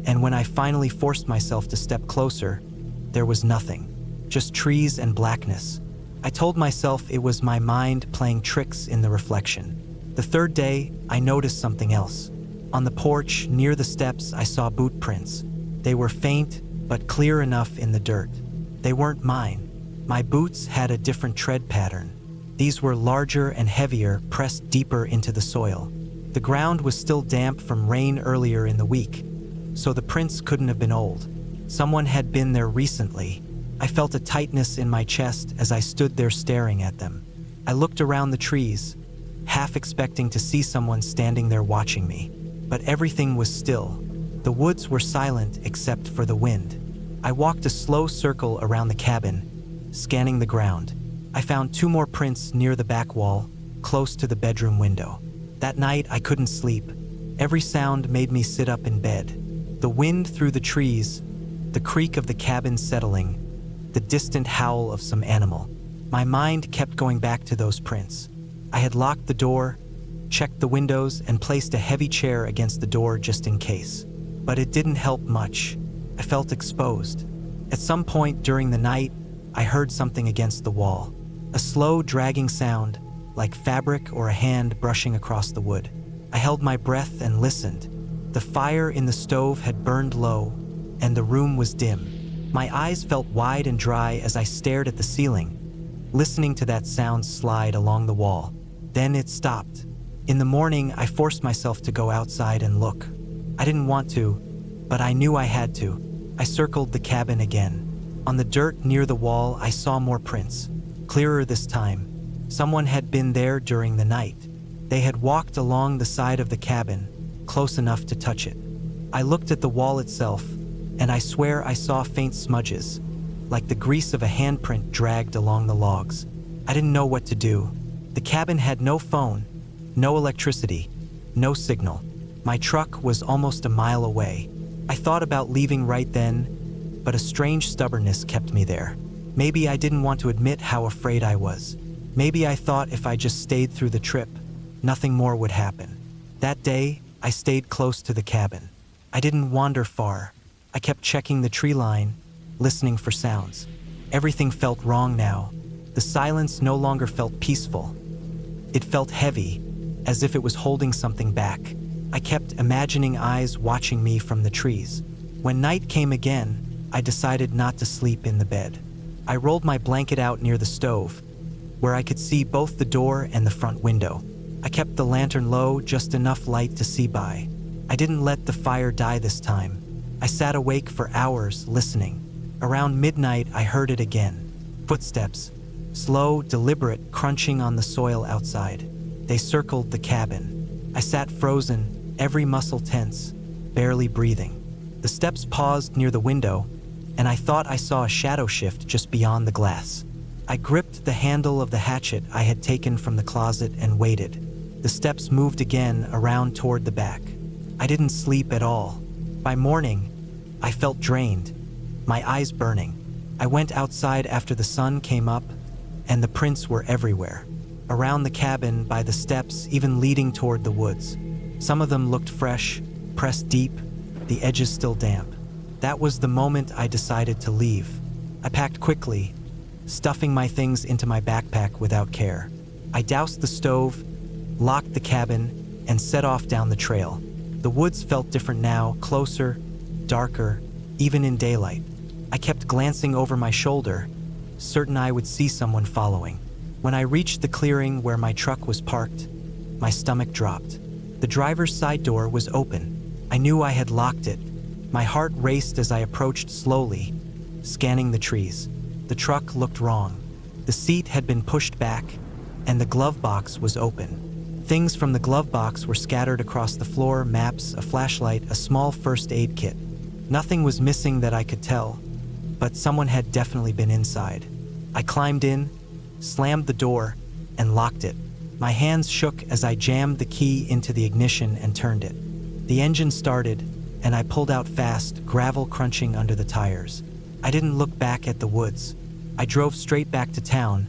And when I finally forced myself to step closer, there was nothing, just trees and blackness. I told myself it was my mind playing tricks in the reflection. The third day, I noticed something else. On the porch, near the steps, I saw boot prints. They were faint, but clear enough in the dirt. They weren't mine. My boots had a different tread pattern. These were larger and heavier, pressed deeper into the soil. The ground was still damp from rain earlier in the week, so the prints couldn't have been old. Someone had been there recently. I felt a tightness in my chest as I stood there staring at them. I looked around the trees, half expecting to see someone standing there watching me. But everything was still. The woods were silent except for the wind. I walked a slow circle around the cabin, scanning the ground. I found 2 more prints near the back wall, close to the bedroom window. That night, I couldn't sleep. Every sound made me sit up in bed. The wind through the trees, the creak of the cabin settling, the distant howl of some animal. My mind kept going back to those prints. I had locked the door, checked the windows, and placed a heavy chair against the door just in case. But it didn't help much. I felt exposed. At some point during the night, I heard something against the wall. A slow, dragging sound, like fabric or a hand brushing across the wood. I held my breath and listened. The fire in the stove had burned low, and the room was dim. My eyes felt wide and dry as I stared at the ceiling, listening to that sound slide along the wall. Then it stopped. In the morning, I forced myself to go outside and look. I didn't want to, but I knew I had to. I circled the cabin again. On the dirt near the wall, I saw more prints. Clearer this time. Someone had been there during the night. They had walked along the side of the cabin, close enough to touch it. I looked at the wall itself, and I swear I saw faint smudges, like the grease of a handprint dragged along the logs. I didn't know what to do. The cabin had no phone, no electricity, no signal. My truck was almost a mile away. I thought about leaving right then, but a strange stubbornness kept me there. Maybe I didn't want to admit how afraid I was. Maybe I thought if I just stayed through the trip, nothing more would happen. That day, I stayed close to the cabin. I didn't wander far. I kept checking the tree line, listening for sounds. Everything felt wrong now. The silence no longer felt peaceful. It felt heavy, as if it was holding something back. I kept imagining eyes watching me from the trees. When night came again, I decided not to sleep in the bed. I rolled my blanket out near the stove, where I could see both the door and the front window. I kept the lantern low, just enough light to see by. I didn't let the fire die this time. I sat awake for hours, listening. Around midnight, I heard it again. Footsteps, slow, deliberate, crunching on the soil outside. They circled the cabin. I sat frozen, every muscle tense, barely breathing. The steps paused near the window, and I thought I saw a shadow shift just beyond the glass. I gripped the handle of the hatchet I had taken from the closet and waited. The steps moved again around toward the back. I didn't sleep at all. By morning, I felt drained, my eyes burning. I went outside after the sun came up, and the prints were everywhere. Around the cabin, by the steps, even leading toward the woods. Some of them looked fresh, pressed deep, the edges still damp. That was the moment I decided to leave. I packed quickly, stuffing my things into my backpack without care. I doused the stove, locked the cabin, and set off down the trail. The woods felt different now, closer, darker, even in daylight. I kept glancing over my shoulder, certain I would see someone following. When I reached the clearing where my truck was parked, my stomach dropped. The driver's side door was open. I knew I had locked it. My heart raced as I approached slowly, scanning the trees. The truck looked wrong. The seat had been pushed back, and the glove box was open. Things from the glove box were scattered across the floor: maps, a flashlight, a small first aid kit. Nothing was missing that I could tell, but someone had definitely been inside. I climbed in, slammed the door, and locked it. My hands shook as I jammed the key into the ignition and turned it. The engine started, and I pulled out fast, gravel crunching under the tires. I didn't look back at the woods. I drove straight back to town,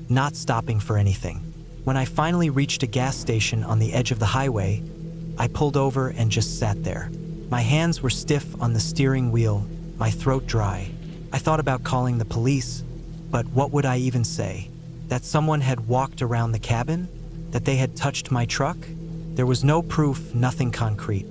not stopping for anything. When I finally reached a gas station on the edge of the highway, I pulled over and just sat there. My hands were stiff on the steering wheel, my throat dry. I thought about calling the police, but what would I even say? That someone had walked around the cabin? That they had touched my truck? There was no proof, nothing concrete.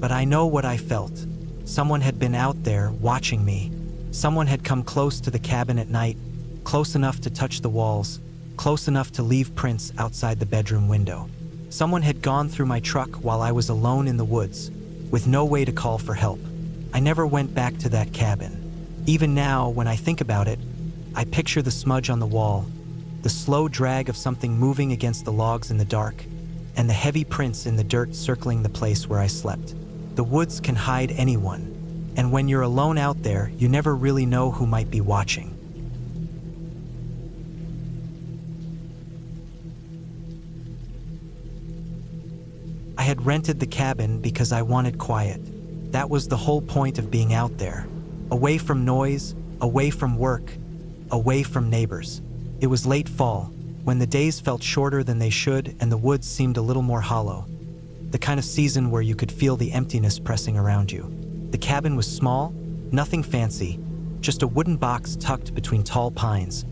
But I know what I felt. Someone had been out there watching me. Someone had come close to the cabin at night, close enough to touch the walls, close enough to leave prints outside the bedroom window. Someone had gone through my truck while I was alone in the woods, with no way to call for help. I never went back to that cabin. Even now, when I think about it, I picture the smudge on the wall, the slow drag of something moving against the logs in the dark, and the heavy prints in the dirt circling the place where I slept. The woods can hide anyone, and when you're alone out there, you never really know who might be watching. I had rented the cabin because I wanted quiet. That was the whole point of being out there. Away from noise, away from work, away from neighbors. It was late fall, when the days felt shorter than they should and the woods seemed a little more hollow. The kind of season where you could feel the emptiness pressing around you. The cabin was small, nothing fancy, just a wooden box tucked between tall pines,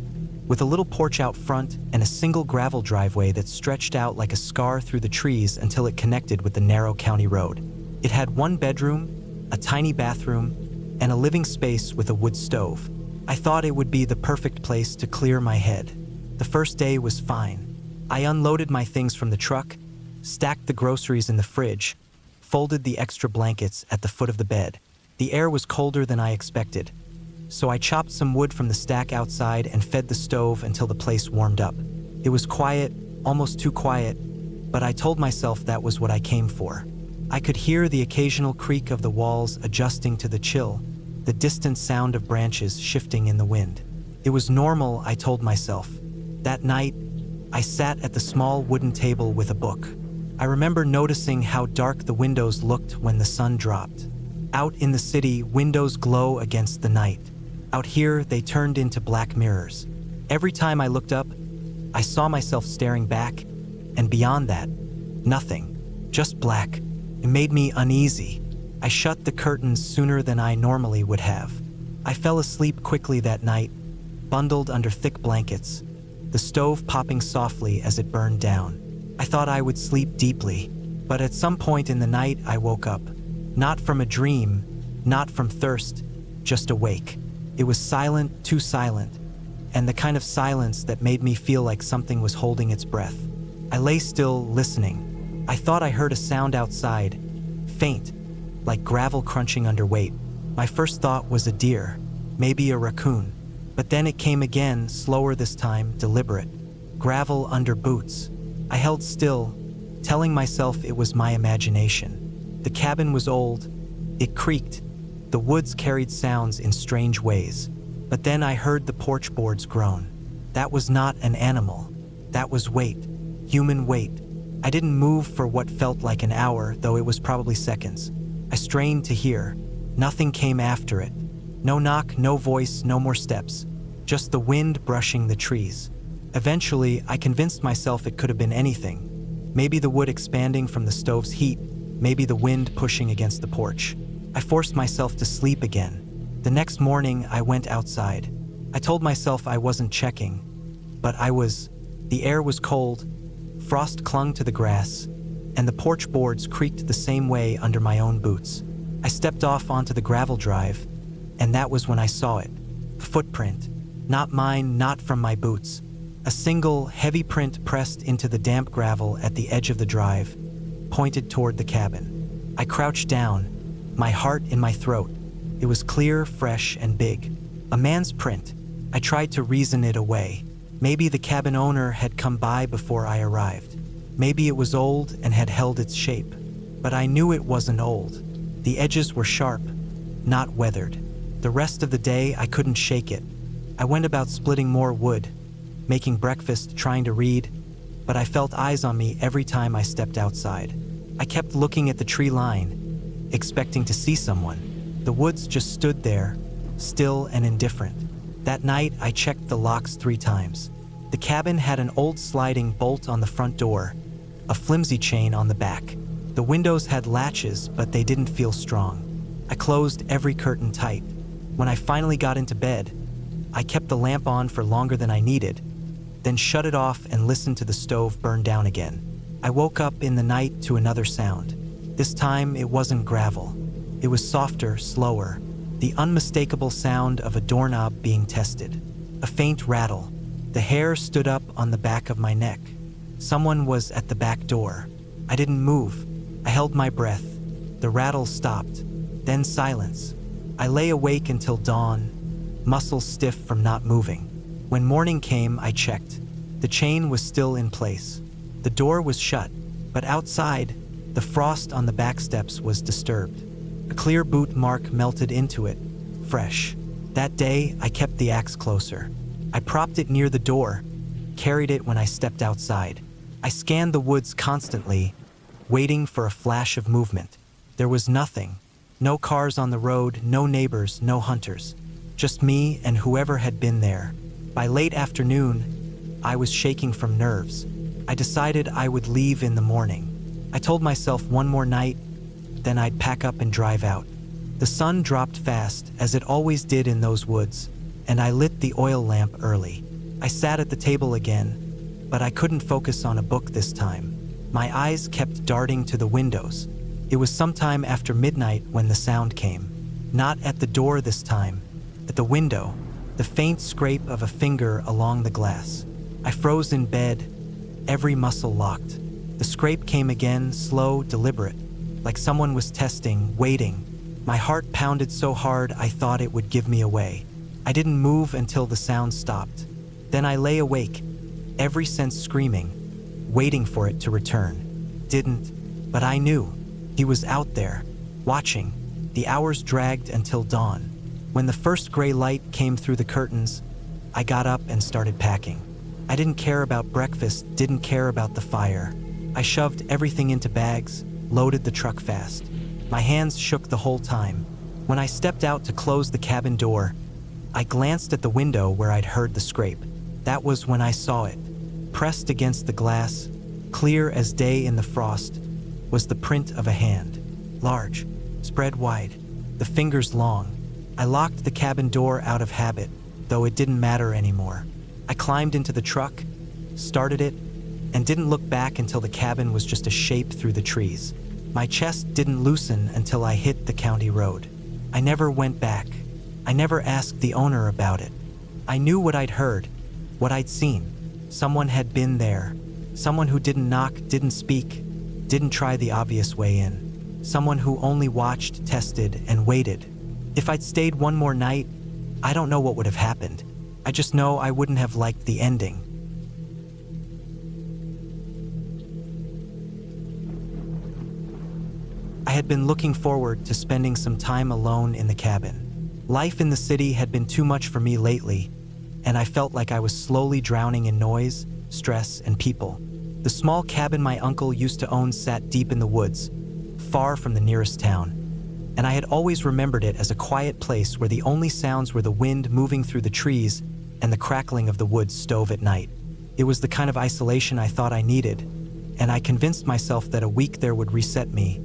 with a little porch out front and a single gravel driveway that stretched out like a scar through the trees until it connected with the narrow county road. It had one bedroom, a tiny bathroom, and a living space with a wood stove. I thought it would be the perfect place to clear my head. The first day was fine. I unloaded my things from the truck, stacked the groceries in the fridge, folded the extra blankets at the foot of the bed. The air was colder than I expected, so I chopped some wood from the stack outside and fed the stove until the place warmed up. It was quiet, almost too quiet, but I told myself that was what I came for. I could hear the occasional creak of the walls adjusting to the chill, the distant sound of branches shifting in the wind. It was normal, I told myself. That night, I sat at the small wooden table with a book. I remember noticing how dark the windows looked when the sun dropped. Out in the city, windows glow against the night. Out here, they turned into black mirrors. Every time I looked up, I saw myself staring back, and beyond that, nothing, just black. It made me uneasy. I shut the curtains sooner than I normally would have. I fell asleep quickly that night, bundled under thick blankets, the stove popping softly as it burned down. I thought I would sleep deeply, but at some point in the night I woke up. Not from a dream, not from thirst, just awake. It was silent, too silent, and the kind of silence that made me feel like something was holding its breath. I lay still, listening. I thought I heard a sound outside, faint, like gravel crunching under weight. My first thought was a deer, maybe a raccoon. But then it came again, slower this time, deliberate. Gravel under boots. I held still, telling myself it was my imagination. The cabin was old. It creaked. The woods carried sounds in strange ways. But then I heard the porch boards groan. That was not an animal. That was weight. Human weight. I didn't move for what felt like an hour, though it was probably seconds. I strained to hear. Nothing came after it. No knock, no voice, no more steps. Just the wind brushing the trees. Eventually, I convinced myself it could have been anything. Maybe the wood expanding from the stove's heat, maybe the wind pushing against the porch. I forced myself to sleep again. The next morning, I went outside. I told myself I wasn't checking, but I was. The air was cold, frost clung to the grass, and the porch boards creaked the same way under my own boots. I stepped off onto the gravel drive, and that was when I saw it. A footprint. Not mine, not from my boots. A single, heavy print pressed into the damp gravel at the edge of the drive, pointed toward the cabin. I crouched down, my heart in my throat. It was clear, fresh, and big. A man's print. I tried to reason it away. Maybe the cabin owner had come by before I arrived. Maybe it was old and had held its shape. But I knew it wasn't old. The edges were sharp, not weathered. The rest of the day, I couldn't shake it. I went about splitting more wood, making breakfast, trying to read, but I felt eyes on me every time I stepped outside. I kept looking at the tree line, expecting to see someone. The woods just stood there, still and indifferent. That night, I checked the locks 3 times. The cabin had an old sliding bolt on the front door, a flimsy chain on the back. The windows had latches, but they didn't feel strong. I closed every curtain tight. When I finally got into bed, I kept the lamp on for longer than I needed, then shut it off and listened to the stove burn down again. I woke up in the night to another sound. This time, it wasn't gravel. It was softer, slower, the unmistakable sound of a doorknob being tested. A faint rattle. The hair stood up on the back of my neck. Someone was at the back door. I didn't move. I held my breath. The rattle stopped. Then silence. I lay awake until dawn, muscles stiff from not moving. When morning came, I checked. The chain was still in place. The door was shut, but outside, the frost on the back steps was disturbed. A clear boot mark melted into it, fresh. That day, I kept the axe closer. I propped it near the door, carried it when I stepped outside. I scanned the woods constantly, waiting for a flash of movement. There was nothing. No cars on the road, no neighbors, no hunters. Just me and whoever had been there. By late afternoon, I was shaking from nerves. I decided I would leave in the morning. I told myself one more night, then I'd pack up and drive out. The sun dropped fast, as it always did in those woods, and I lit the oil lamp early. I sat at the table again, but I couldn't focus on a book this time. My eyes kept darting to the windows. It was sometime after midnight when the sound came. Not at the door this time, at the window, the faint scrape of a finger along the glass. I froze in bed, every muscle locked. The scrape came again, slow, deliberate, like someone was testing, waiting. My heart pounded so hard I thought it would give me away. I didn't move until the sound stopped. Then I lay awake, every sense screaming, waiting for it to return. Didn't, but I knew. He was out there, watching. The hours dragged until dawn. When the first gray light came through the curtains, I got up and started packing. I didn't care about breakfast, didn't care about the fire. I shoved everything into bags, loaded the truck fast. My hands shook the whole time. When I stepped out to close the cabin door, I glanced at the window where I'd heard the scrape. That was when I saw it. Pressed against the glass, clear as day in the frost, was the print of a hand. Large, spread wide, the fingers long. I locked the cabin door out of habit, though it didn't matter anymore. I climbed into the truck, started it, and didn't look back until the cabin was just a shape through the trees. My chest didn't loosen until I hit the county road. I never went back. I never asked the owner about it. I knew what I'd heard, what I'd seen. Someone had been there. Someone who didn't knock, didn't speak, didn't try the obvious way in. Someone who only watched, tested, and waited. If I'd stayed one more night, I don't know what would have happened. I just know I wouldn't have liked the ending. I had been looking forward to spending some time alone in the cabin. Life in the city had been too much for me lately, and I felt like I was slowly drowning in noise, stress, and people. The small cabin my uncle used to own sat deep in the woods, far from the nearest town, and I had always remembered it as a quiet place where the only sounds were the wind moving through the trees and the crackling of the wood stove at night. It was the kind of isolation I thought I needed, and I convinced myself that a week there would reset me,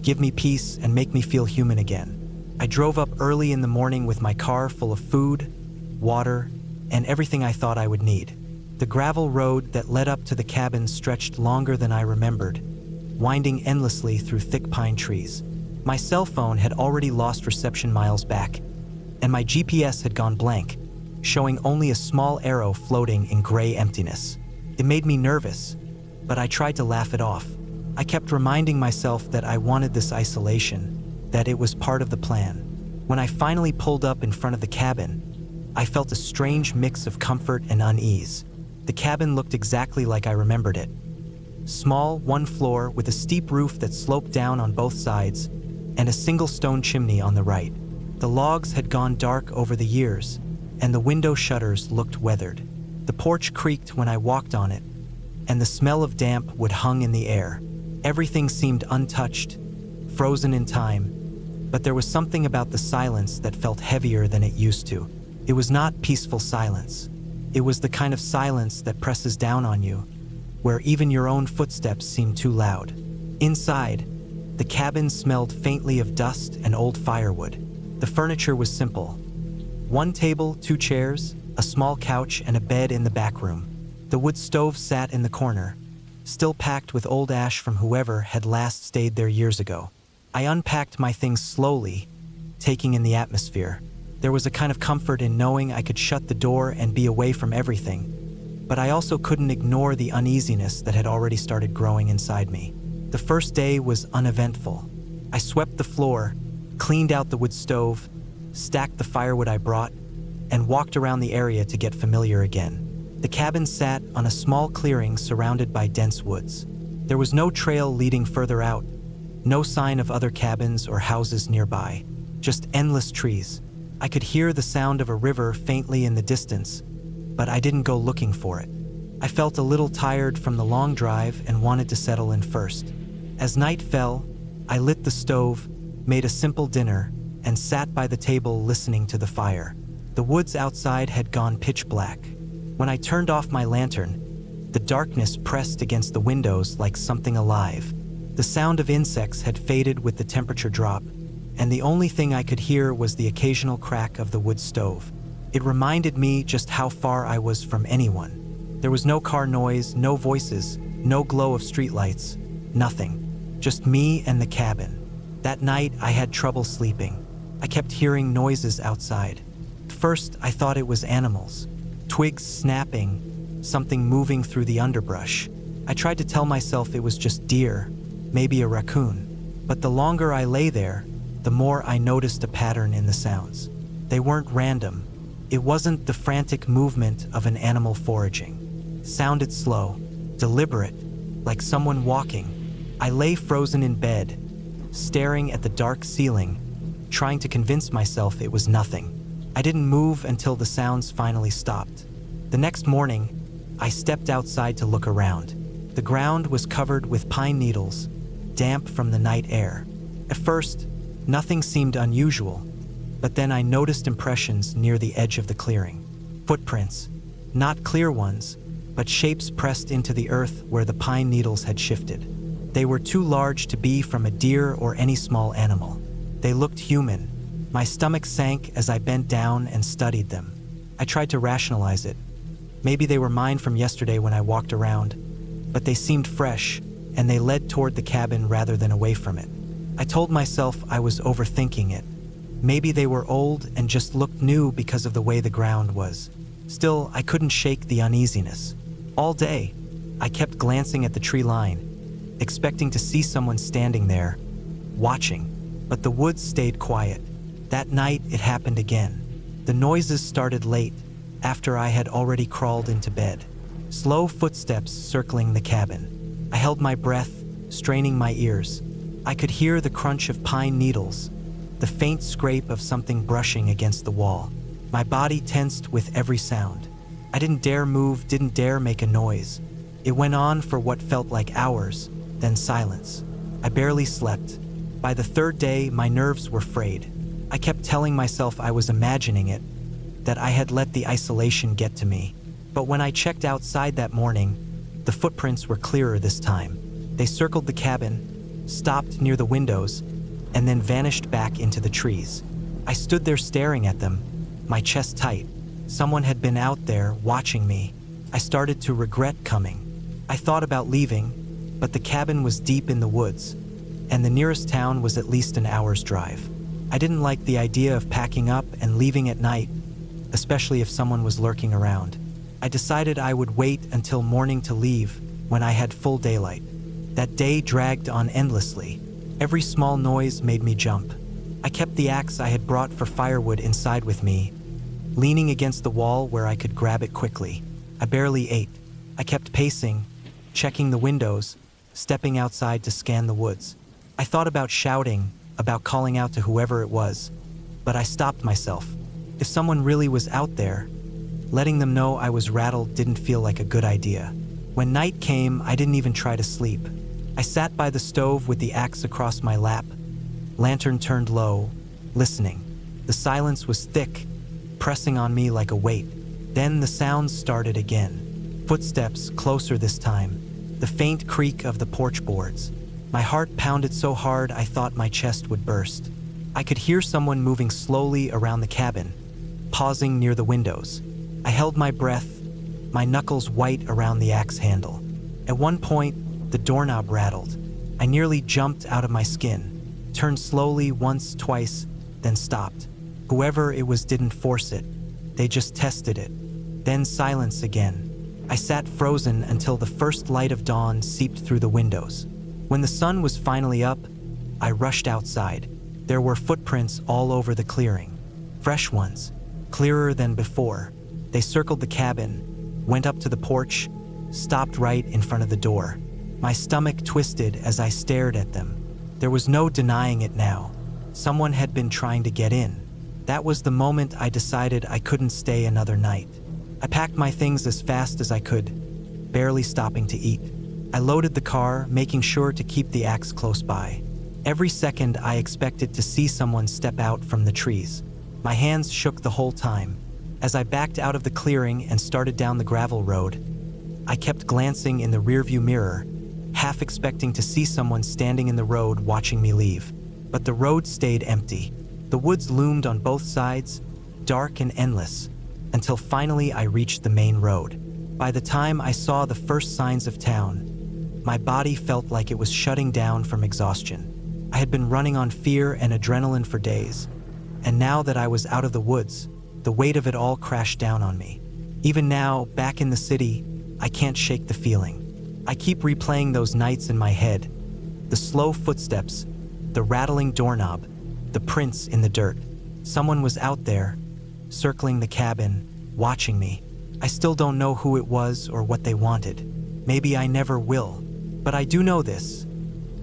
give me peace, and make me feel human again. I drove up early in the morning with my car full of food, water, and everything I thought I would need. The gravel road that led up to the cabin stretched longer than I remembered, winding endlessly through thick pine trees. My cell phone had already lost reception miles back, and my GPS had gone blank, showing only a small arrow floating in gray emptiness. It made me nervous, but I tried to laugh it off. I kept reminding myself that I wanted this isolation, that it was part of the plan. When I finally pulled up in front of the cabin, I felt a strange mix of comfort and unease. The cabin looked exactly like I remembered it. Small, one floor with a steep roof that sloped down on both sides, and a single stone chimney on the right. The logs had gone dark over the years, and the window shutters looked weathered. The porch creaked when I walked on it, and the smell of damp wood hung in the air. Everything seemed untouched, frozen in time, but there was something about the silence that felt heavier than it used to. It was not peaceful silence. It was the kind of silence that presses down on you, where even your own footsteps seem too loud. Inside, the cabin smelled faintly of dust and old firewood. The furniture was simple. One table, 2 chairs, a small couch, and a bed in the back room. The wood stove sat in the corner, still packed with old ash from whoever had last stayed there years ago. I unpacked my things slowly, taking in the atmosphere. There was a kind of comfort in knowing I could shut the door and be away from everything, but I also couldn't ignore the uneasiness that had already started growing inside me. The first day was uneventful. I swept the floor, cleaned out the wood stove, stacked the firewood I brought, and walked around the area to get familiar again. The cabin sat on a small clearing surrounded by dense woods. There was no trail leading further out, no sign of other cabins or houses nearby, just endless trees. I could hear the sound of a river faintly in the distance, but I didn't go looking for it. I felt a little tired from the long drive and wanted to settle in first. As night fell, I lit the stove, made a simple dinner, and sat by the table listening to the fire. The woods outside had gone pitch black. When I turned off my lantern, the darkness pressed against the windows like something alive. The sound of insects had faded with the temperature drop, and the only thing I could hear was the occasional crack of the wood stove. It reminded me just how far I was from anyone. There was no car noise, no voices, no glow of streetlights, nothing. Just me and the cabin. That night, I had trouble sleeping. I kept hearing noises outside. First, I thought it was animals. Twigs snapping, something moving through the underbrush. I tried to tell myself it was just deer, maybe a raccoon. But the longer I lay there, the more I noticed a pattern in the sounds. They weren't random. It wasn't the frantic movement of an animal foraging. It sounded slow, deliberate, like someone walking. I lay frozen in bed, staring at the dark ceiling, trying to convince myself it was nothing. I didn't move until the sounds finally stopped. The next morning, I stepped outside to look around. The ground was covered with pine needles, damp from the night air. At first, nothing seemed unusual, but then I noticed impressions near the edge of the clearing. Footprints, not clear ones, but shapes pressed into the earth where the pine needles had shifted. They were too large to be from a deer or any small animal. They looked human. My stomach sank as I bent down and studied them. I tried to rationalize it. Maybe they were mine from yesterday when I walked around, but they seemed fresh, and they led toward the cabin rather than away from it. I told myself I was overthinking it. Maybe they were old and just looked new because of the way the ground was. Still, I couldn't shake the uneasiness. All day, I kept glancing at the tree line, expecting to see someone standing there, watching, but the woods stayed quiet. That night, it happened again. The noises started late, after I had already crawled into bed. Slow footsteps circling the cabin. I held my breath, straining my ears. I could hear the crunch of pine needles, the faint scrape of something brushing against the wall. My body tensed with every sound. I didn't dare move, didn't dare make a noise. It went on for what felt like hours, then silence. I barely slept. By the third day, my nerves were frayed. I kept telling myself I was imagining it, that I had let the isolation get to me. But when I checked outside that morning, the footprints were clearer this time. They circled the cabin, stopped near the windows, and then vanished back into the trees. I stood there staring at them, my chest tight. Someone had been out there watching me. I started to regret coming. I thought about leaving, but the cabin was deep in the woods, and the nearest town was at least an hour's drive. I didn't like the idea of packing up and leaving at night, especially if someone was lurking around. I decided I would wait until morning to leave when I had full daylight. That day dragged on endlessly. Every small noise made me jump. I kept the axe I had brought for firewood inside with me, leaning against the wall where I could grab it quickly. I barely ate. I kept pacing, checking the windows, stepping outside to scan the woods. I thought about shouting, about calling out to whoever it was, but I stopped myself. If someone really was out there, letting them know I was rattled didn't feel like a good idea. When night came, I didn't even try to sleep. I sat by the stove with the axe across my lap, lantern turned low, listening. The silence was thick, pressing on me like a weight. Then the sounds started again. Footsteps, closer this time. The faint creak of the porch boards. My heart pounded so hard I thought my chest would burst. I could hear someone moving slowly around the cabin, pausing near the windows. I held my breath, my knuckles white around the axe handle. At one point, the doorknob rattled. I nearly jumped out of my skin, turned slowly once, twice, then stopped. Whoever it was didn't force it. They just tested it. Then silence again. I sat frozen until the first light of dawn seeped through the windows. When the sun was finally up, I rushed outside. There were footprints all over the clearing. Fresh ones, clearer than before. They circled the cabin, went up to the porch, stopped right in front of the door. My stomach twisted as I stared at them. There was no denying it now. Someone had been trying to get in. That was the moment I decided I couldn't stay another night. I packed my things as fast as I could, barely stopping to eat. I loaded the car, making sure to keep the axe close by. Every second I expected to see someone step out from the trees. My hands shook the whole time. As I backed out of the clearing and started down the gravel road, I kept glancing in the rearview mirror, half expecting to see someone standing in the road watching me leave. But the road stayed empty. The woods loomed on both sides, dark and endless, until finally I reached the main road. By the time I saw the first signs of town, my body felt like it was shutting down from exhaustion. I had been running on fear and adrenaline for days, and now that I was out of the woods, the weight of it all crashed down on me. Even now, back in the city, I can't shake the feeling. I keep replaying those nights in my head. The slow footsteps, the rattling doorknob, the prints in the dirt. Someone was out there, circling the cabin, watching me. I still don't know who it was or what they wanted. Maybe I never will. But I do know this.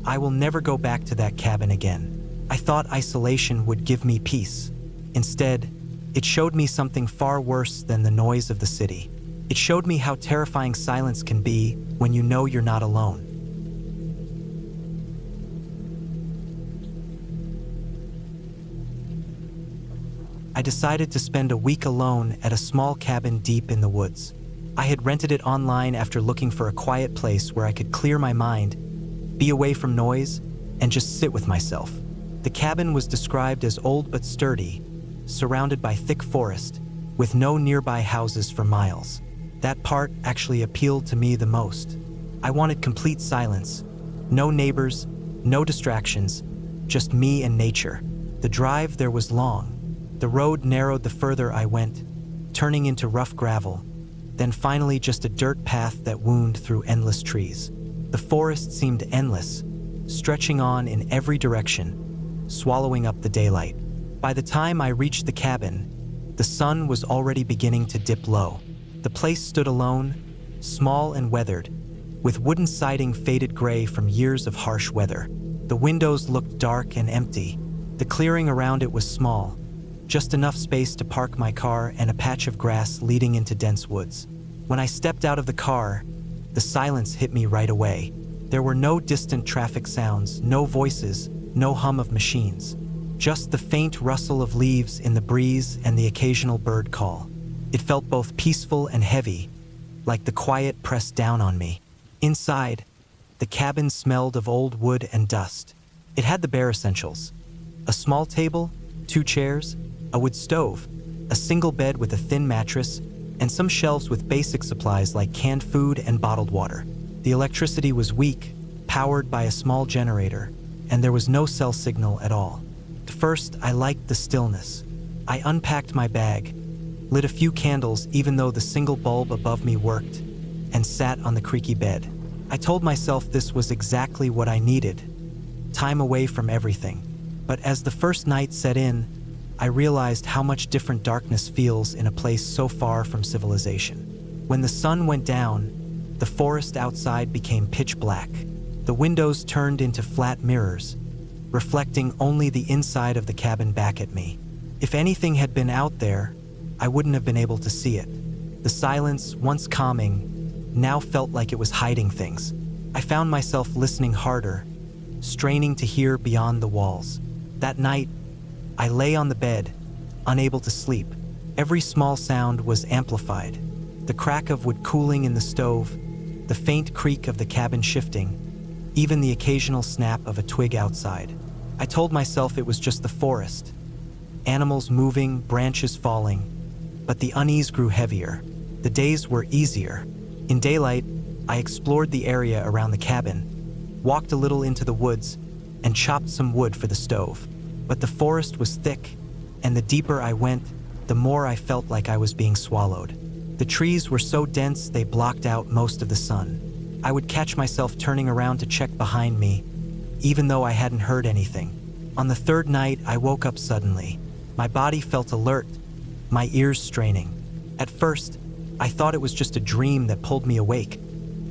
I will never go back to that cabin again. I thought isolation would give me peace. Instead, it showed me something far worse than the noise of the city. It showed me how terrifying silence can be when you know you're not alone. I decided to spend a week alone at a small cabin deep in the woods. I had rented it online after looking for a quiet place where I could clear my mind, be away from noise, and just sit with myself. The cabin was described as old but sturdy, surrounded by thick forest, with no nearby houses for miles. That part actually appealed to me the most. I wanted complete silence, no neighbors, no distractions, just me and nature. The drive there was long. The road narrowed the further I went, turning into rough gravel, then finally just a dirt path that wound through endless trees. The forest seemed endless, stretching on in every direction, swallowing up the daylight. By the time I reached the cabin, the sun was already beginning to dip low. The place stood alone, small and weathered, with wooden siding faded gray from years of harsh weather. The windows looked dark and empty. The clearing around it was small, just enough space to park my car and a patch of grass leading into dense woods. When I stepped out of the car, the silence hit me right away. There were no distant traffic sounds, no voices, no hum of machines. Just the faint rustle of leaves in the breeze and the occasional bird call. It felt both peaceful and heavy, like the quiet pressed down on me. Inside, the cabin smelled of old wood and dust. It had the bare essentials: a small table, 2 chairs, a wood stove, a single bed with a thin mattress, and some shelves with basic supplies like canned food and bottled water. The electricity was weak, powered by a small generator, and there was no cell signal at all. At first, I liked the stillness. I unpacked my bag, lit a few candles even though the single bulb above me worked, and sat on the creaky bed. I told myself this was exactly what I needed, time away from everything. But as the first night set in, I realized how much different darkness feels in a place so far from civilization. When the sun went down, the forest outside became pitch black. The windows turned into flat mirrors, reflecting only the inside of the cabin back at me. If anything had been out there, I wouldn't have been able to see it. The silence, once calming, now felt like it was hiding things. I found myself listening harder, straining to hear beyond the walls. That night, I lay on the bed, unable to sleep. Every small sound was amplified. The crack of wood cooling in the stove, the faint creak of the cabin shifting, even the occasional snap of a twig outside. I told myself it was just the forest. Animals moving, branches falling, but the unease grew heavier. The days were easier. In daylight, I explored the area around the cabin, walked a little into the woods, and chopped some wood for the stove. But the forest was thick, and the deeper I went, the more I felt like I was being swallowed. The trees were so dense they blocked out most of the sun. I would catch myself turning around to check behind me, even though I hadn't heard anything. On the third night, I woke up suddenly. My body felt alert, my ears straining. At first, I thought it was just a dream that pulled me awake,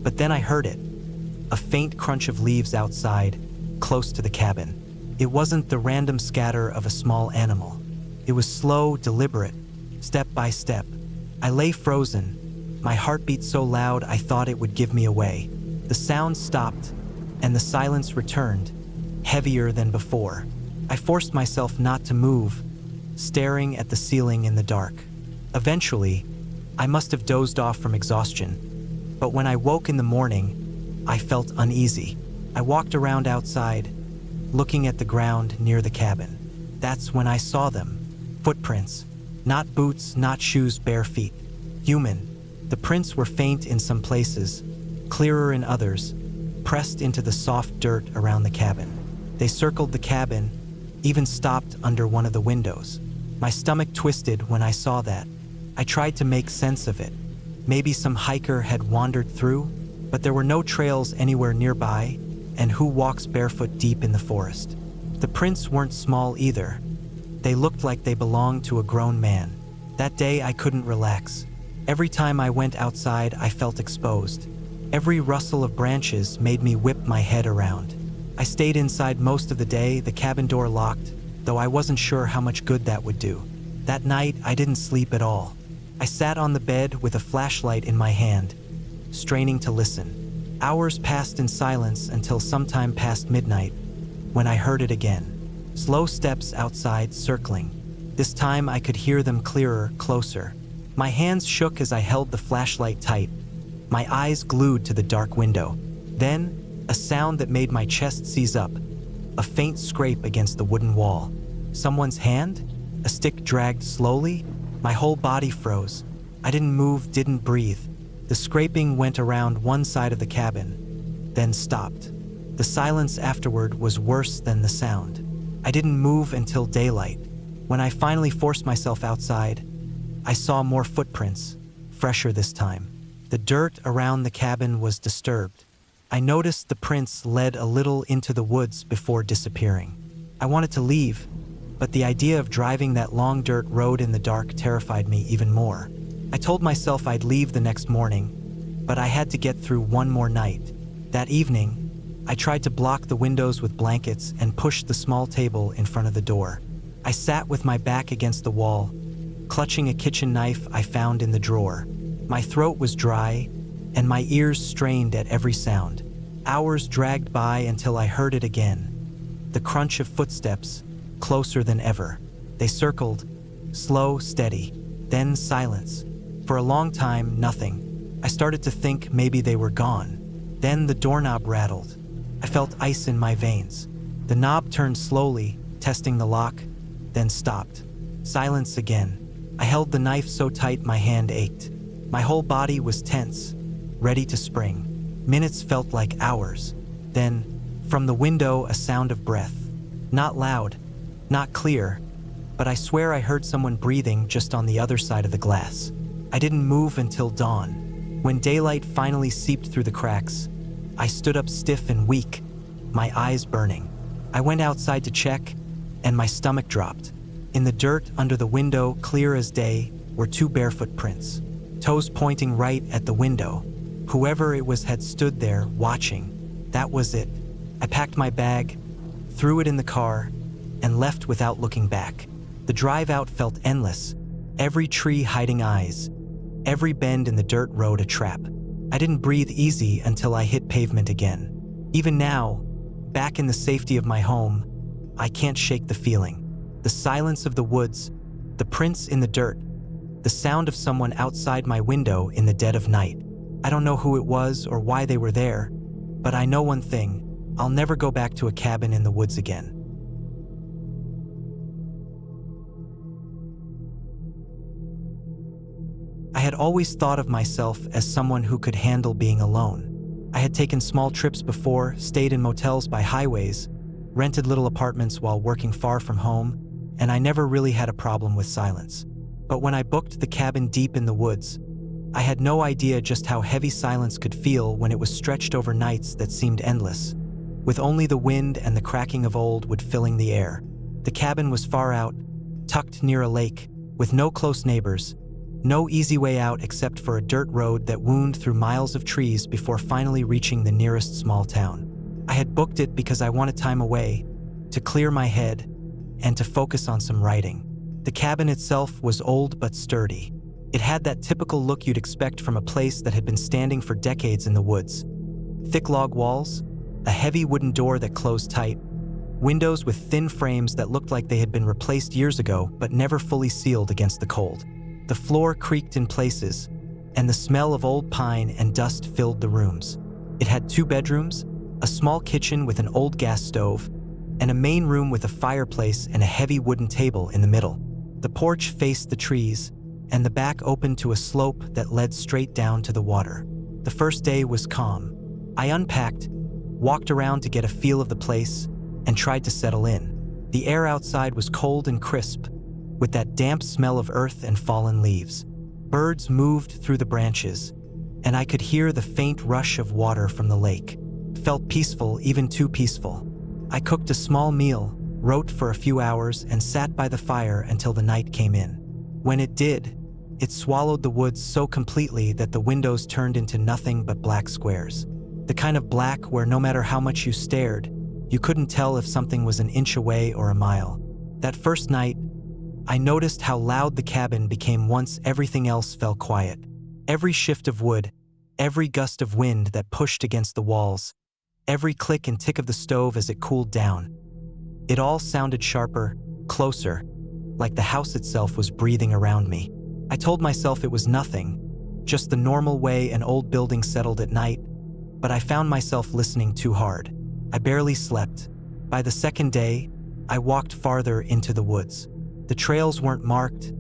but then I heard it. A faint crunch of leaves outside, close to the cabin. It wasn't the random scatter of a small animal. It was slow, deliberate, step by step. I lay frozen, my heartbeat so loud I thought it would give me away. The sound stopped, and the silence returned, heavier than before. I forced myself not to move, staring at the ceiling in the dark. Eventually, I must have dozed off from exhaustion, but when I woke in the morning, I felt uneasy. I walked around outside, looking at the ground near the cabin. That's when I saw them. Footprints. Not boots, not shoes, bare feet. Human. The prints were faint in some places, clearer in others, pressed into the soft dirt around the cabin. They circled the cabin, even stopped under one of the windows. My stomach twisted when I saw that. I tried to make sense of it. Maybe some hiker had wandered through, but there were no trails anywhere nearby, and who walks barefoot deep in the forest? The prints weren't small either. They looked like they belonged to a grown man. That day I couldn't relax. Every time I went outside, I felt exposed. Every rustle of branches made me whip my head around. I stayed inside most of the day, the cabin door locked, though I wasn't sure how much good that would do. That night, I didn't sleep at all. I sat on the bed with a flashlight in my hand, straining to listen. Hours passed in silence until sometime past midnight, when I heard it again. Slow steps outside, circling. This time I could hear them clearer, closer. My hands shook as I held the flashlight tight, my eyes glued to the dark window. Then, a sound that made my chest seize up, a faint scrape against the wooden wall. Someone's hand? A stick dragged slowly? My whole body froze. I didn't move, didn't breathe. The scraping went around one side of the cabin, then stopped. The silence afterward was worse than the sound. I didn't move until daylight. When I finally forced myself outside, I saw more footprints, fresher this time. The dirt around the cabin was disturbed. I noticed the prints led a little into the woods before disappearing. I wanted to leave, but the idea of driving that long dirt road in the dark terrified me even more. I told myself I'd leave the next morning, but I had to get through one more night. That evening, I tried to block the windows with blankets and pushed the small table in front of the door. I sat with my back against the wall, clutching a kitchen knife I found in the drawer. My throat was dry, and my ears strained at every sound. Hours dragged by until I heard it again. The crunch of footsteps, closer than ever. They circled, slow, steady, then silence. For a long time, nothing. I started to think maybe they were gone. Then the doorknob rattled. I felt ice in my veins. The knob turned slowly, testing the lock, then stopped. Silence again. I held the knife so tight my hand ached. My whole body was tense, ready to spring. Minutes felt like hours. Then, from the window, a sound of breath. Not loud, not clear, but I swear I heard someone breathing just on the other side of the glass. I didn't move until dawn. When daylight finally seeped through the cracks, I stood up stiff and weak, my eyes burning. I went outside to check, and my stomach dropped. In the dirt under the window, clear as day, were two barefoot prints, toes pointing right at the window. Whoever it was had stood there, watching. That was it. I packed my bag, threw it in the car, and left without looking back. The drive out felt endless, every tree hiding eyes, every bend in the dirt road a trap. I didn't breathe easy until I hit pavement again. Even now, back in the safety of my home, I can't shake the feeling. The silence of the woods, the prints in the dirt, the sound of someone outside my window in the dead of night. I don't know who it was or why they were there, but I know one thing: I'll never go back to a cabin in the woods again. I had always thought of myself as someone who could handle being alone. I had taken small trips before, stayed in motels by highways, rented little apartments while working far from home, and I never really had a problem with silence. But when I booked the cabin deep in the woods, I had no idea just how heavy silence could feel when it was stretched over nights that seemed endless, with only the wind and the cracking of old wood filling the air. The cabin was far out, tucked near a lake, with no close neighbors, no easy way out except for a dirt road that wound through miles of trees before finally reaching the nearest small town. I had booked it because I wanted time away, to clear my head, and to focus on some writing. The cabin itself was old but sturdy. It had that typical look you'd expect from a place that had been standing for decades in the woods. Thick log walls, a heavy wooden door that closed tight, windows with thin frames that looked like they had been replaced years ago but never fully sealed against the cold. The floor creaked in places, and the smell of old pine and dust filled the rooms. It had 2 bedrooms, a small kitchen with an old gas stove, and a main room with a fireplace and a heavy wooden table in the middle. The porch faced the trees, and the back opened to a slope that led straight down to the water. The first day was calm. I unpacked, walked around to get a feel of the place, and tried to settle in. The air outside was cold and crisp, with that damp smell of earth and fallen leaves. Birds moved through the branches, and I could hear the faint rush of water from the lake. It felt peaceful, even too peaceful. I cooked a small meal, wrote for a few hours, and sat by the fire until the night came in. When it did, it swallowed the woods so completely that the windows turned into nothing but black squares. The kind of black where no matter how much you stared, you couldn't tell if something was an inch away or a mile. That first night, I noticed how loud the cabin became once everything else fell quiet. Every shift of wood, every gust of wind that pushed against the walls, every click and tick of the stove as it cooled down. It all sounded sharper, closer, like the house itself was breathing around me. I told myself it was nothing, just the normal way an old building settled at night, but I found myself listening too hard. I barely slept. By the second day, I walked farther into the woods. The trails weren't marked,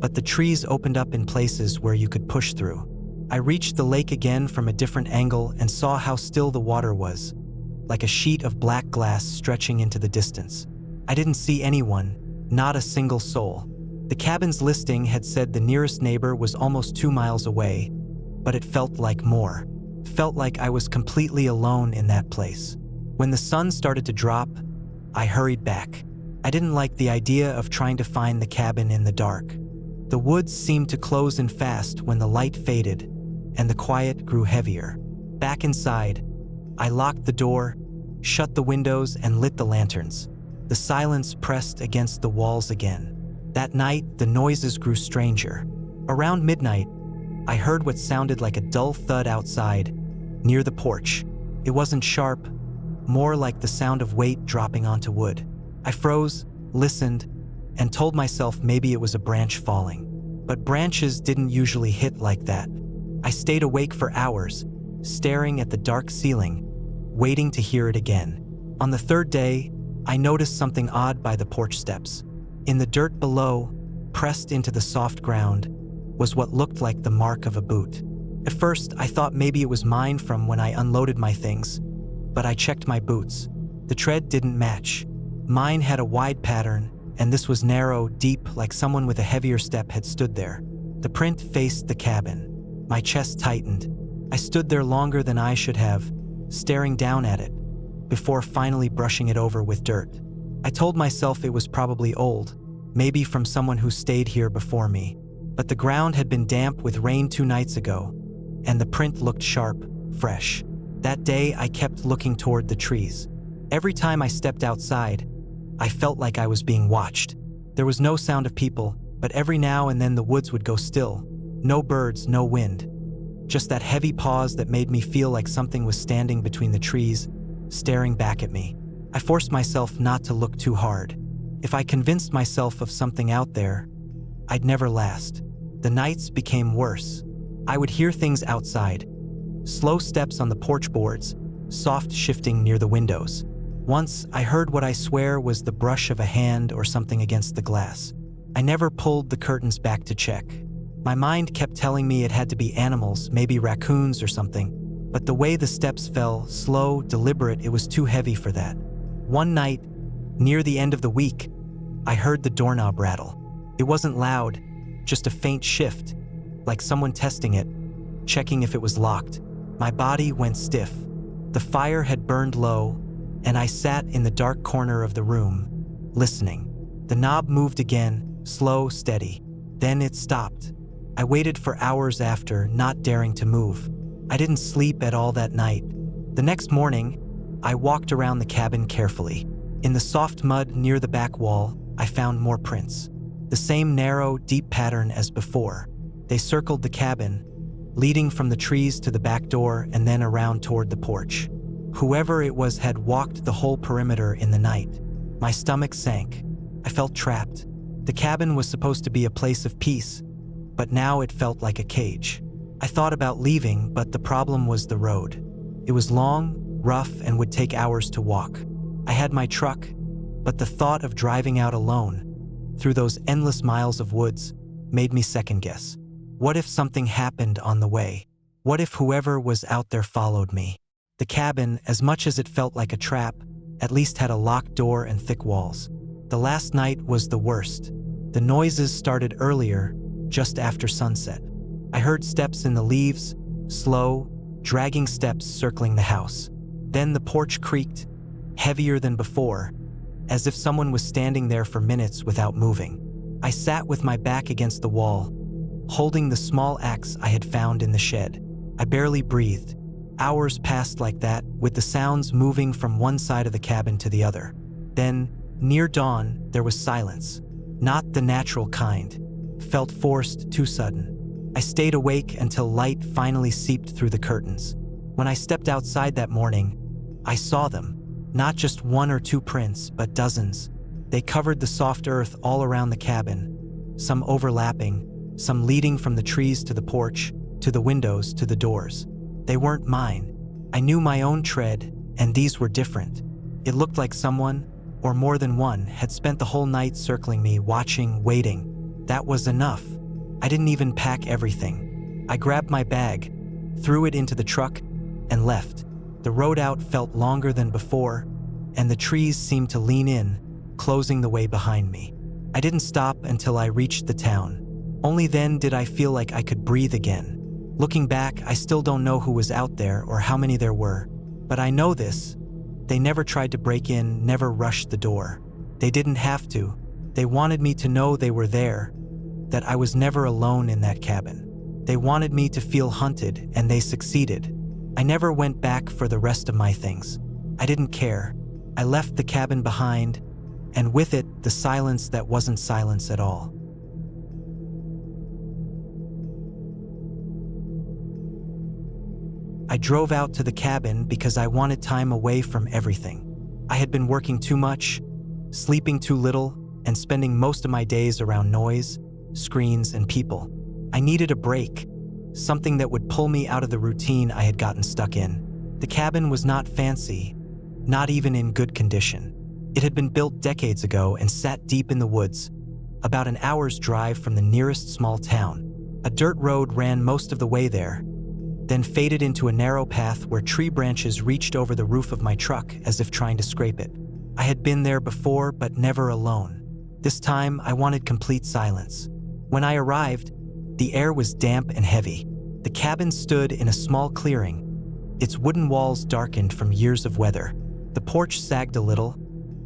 but the trees opened up in places where you could push through. I reached the lake again from a different angle and saw how still the water was, like a sheet of black glass stretching into the distance. I didn't see anyone, not a single soul. The cabin's listing had said the nearest neighbor was almost 2 miles away, but it felt like more. It felt like I was completely alone in that place. When the sun started to drop, I hurried back. I didn't like the idea of trying to find the cabin in the dark. The woods seemed to close in fast when the light faded, and the quiet grew heavier. Back inside, I locked the door, shut the windows, and lit the lanterns. The silence pressed against the walls again. That night, the noises grew stranger. Around midnight, I heard what sounded like a dull thud outside, near the porch. It wasn't sharp, more like the sound of weight dropping onto wood. I froze, listened, and told myself maybe it was a branch falling. But branches didn't usually hit like that. I stayed awake for hours, staring at the dark ceiling, waiting to hear it again. On the third day, I noticed something odd by the porch steps. In the dirt below, pressed into the soft ground, was what looked like the mark of a boot. At first, I thought maybe it was mine from when I unloaded my things, but I checked my boots. The tread didn't match. Mine had a wide pattern, and this was narrow, deep, like someone with a heavier step had stood there. The print faced the cabin. My chest tightened. I stood there longer than I should have, staring down at it, before finally brushing it over with dirt. I told myself it was probably old, maybe from someone who stayed here before me. But the ground had been damp with rain 2 nights ago, and the print looked sharp, fresh. That day, I kept looking toward the trees. Every time I stepped outside, I felt like I was being watched. There was no sound of people, but every now and then the woods would go still. No birds, no wind. Just that heavy pause that made me feel like something was standing between the trees, staring back at me. I forced myself not to look too hard. If I convinced myself of something out there, I'd never last. The nights became worse. I would hear things outside. Slow steps on the porch boards, soft shifting near the windows. Once, I heard what I swear was the brush of a hand or something against the glass. I never pulled the curtains back to check. My mind kept telling me it had to be animals, maybe raccoons or something, but the way the steps fell, slow, deliberate, it was too heavy for that. One night, near the end of the week, I heard the doorknob rattle. It wasn't loud, just a faint shift, like someone testing it, checking if it was locked. My body went stiff. The fire had burned low, and I sat in the dark corner of the room, listening. The knob moved again, slow, steady. Then it stopped. I waited for hours after, not daring to move. I didn't sleep at all that night. The next morning, I walked around the cabin carefully. In the soft mud near the back wall, I found more prints. The same narrow, deep pattern as before. They circled the cabin, leading from the trees to the back door and then around toward the porch. Whoever it was had walked the whole perimeter in the night. My stomach sank. I felt trapped. The cabin was supposed to be a place of peace, but now it felt like a cage. I thought about leaving, but the problem was the road. It was long, rough, and would take hours to walk. I had my truck, but the thought of driving out alone through those endless miles of woods made me second guess. What if something happened on the way? What if whoever was out there followed me? The cabin, as much as it felt like a trap, at least had a locked door and thick walls. The last night was the worst. The noises started earlier, just after sunset. I heard steps in the leaves, slow, dragging steps circling the house. Then the porch creaked, heavier than before, as if someone was standing there for minutes without moving. I sat with my back against the wall, holding the small axe I had found in the shed. I barely breathed. Hours passed like that, with the sounds moving from one side of the cabin to the other. Then, near dawn, there was silence. Not the natural kind. Felt forced, too sudden. I stayed awake until light finally seeped through the curtains. When I stepped outside that morning, I saw them. Not just one or two prints, but dozens. They covered the soft earth all around the cabin, some overlapping, some leading from the trees to the porch, to the windows, to the doors. They weren't mine. I knew my own tread, and these were different. It looked like someone, or more than one, had spent the whole night circling me, watching, waiting. That was enough. I didn't even pack everything. I grabbed my bag, threw it into the truck, and left. The road out felt longer than before, and the trees seemed to lean in, closing the way behind me. I didn't stop until I reached the town. Only then did I feel like I could breathe again. Looking back, I still don't know who was out there or how many there were. But I know this. They never tried to break in, never rushed the door. They didn't have to. They wanted me to know they were there, that I was never alone in that cabin. They wanted me to feel hunted, and they succeeded. I never went back for the rest of my things. I didn't care. I left the cabin behind, and with it, the silence that wasn't silence at all. I drove out to the cabin because I wanted time away from everything. I had been working too much, sleeping too little, and spending most of my days around noise, screens, and people. I needed a break, something that would pull me out of the routine I had gotten stuck in. The cabin was not fancy, not even in good condition. It had been built decades ago and sat deep in the woods, about an hour's drive from the nearest small town. A dirt road ran most of the way there, then faded into a narrow path where tree branches reached over the roof of my truck as if trying to scrape it. I had been there before, but never alone. This time, I wanted complete silence. When I arrived, the air was damp and heavy. The cabin stood in a small clearing, its wooden walls darkened from years of weather. The porch sagged a little,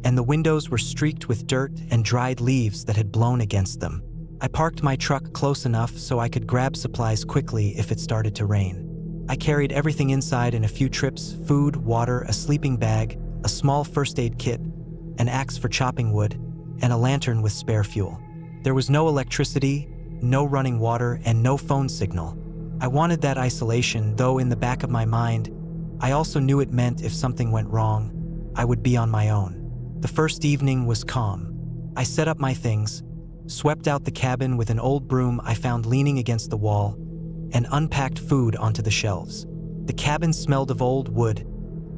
and the windows were streaked with dirt and dried leaves that had blown against them. I parked my truck close enough so I could grab supplies quickly if it started to rain. I carried everything inside in a few trips: food, water, a sleeping bag, a small first aid kit, an axe for chopping wood, and a lantern with spare fuel. There was no electricity, no running water, and no phone signal. I wanted that isolation, though in the back of my mind, I also knew it meant if something went wrong, I would be on my own. The first evening was calm. I set up my things, swept out the cabin with an old broom I found leaning against the wall, and unpacked food onto the shelves. The cabin smelled of old wood,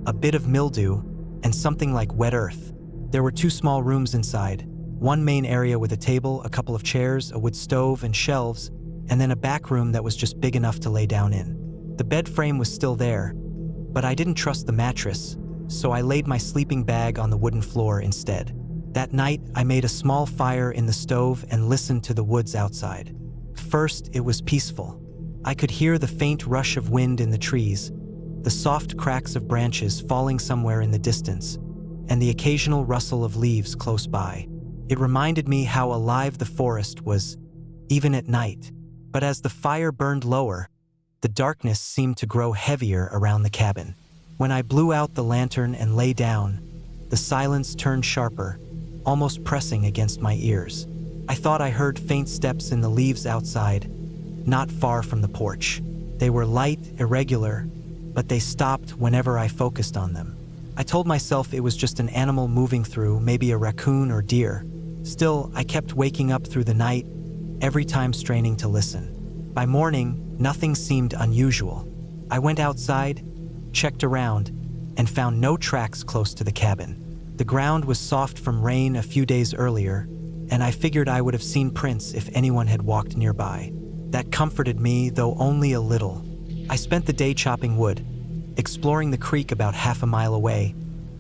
a bit of mildew, and something like wet earth. There were 2 small rooms inside, one main area with a table, a couple of chairs, a wood stove, and shelves, and then a back room that was just big enough to lay down in. The bed frame was still there, but I didn't trust the mattress, so I laid my sleeping bag on the wooden floor instead. That night, I made a small fire in the stove and listened to the woods outside. First, it was peaceful. I could hear the faint rush of wind in the trees, the soft cracks of branches falling somewhere in the distance, and the occasional rustle of leaves close by. It reminded me how alive the forest was, even at night. But as the fire burned lower, the darkness seemed to grow heavier around the cabin. When I blew out the lantern and lay down, the silence turned sharper, almost pressing against my ears. I thought I heard faint steps in the leaves outside, not far from the porch. They were light, irregular, but they stopped whenever I focused on them. I told myself it was just an animal moving through, maybe a raccoon or deer. Still, I kept waking up through the night, every time straining to listen. By morning, nothing seemed unusual. I went outside, checked around, and found no tracks close to the cabin. The ground was soft from rain a few days earlier, and I figured I would have seen prints if anyone had walked nearby. That comforted me, though only a little. I spent the day chopping wood, exploring the creek about half a mile away,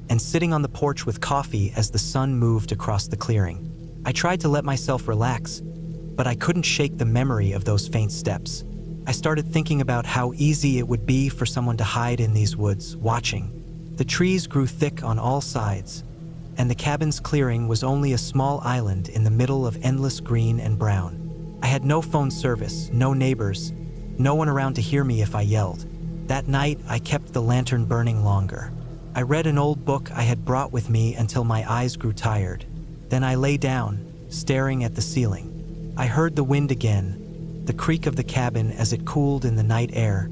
and sitting on the porch with coffee as the sun moved across the clearing. I tried to let myself relax, but I couldn't shake the memory of those faint steps. I started thinking about how easy it would be for someone to hide in these woods, watching. The trees grew thick on all sides, and the cabin's clearing was only a small island in the middle of endless green and brown. I had no phone service, no neighbors, no one around to hear me if I yelled. That night, I kept the lantern burning longer. I read an old book I had brought with me until my eyes grew tired. Then I lay down, staring at the ceiling. I heard the wind again, the creak of the cabin as it cooled in the night air,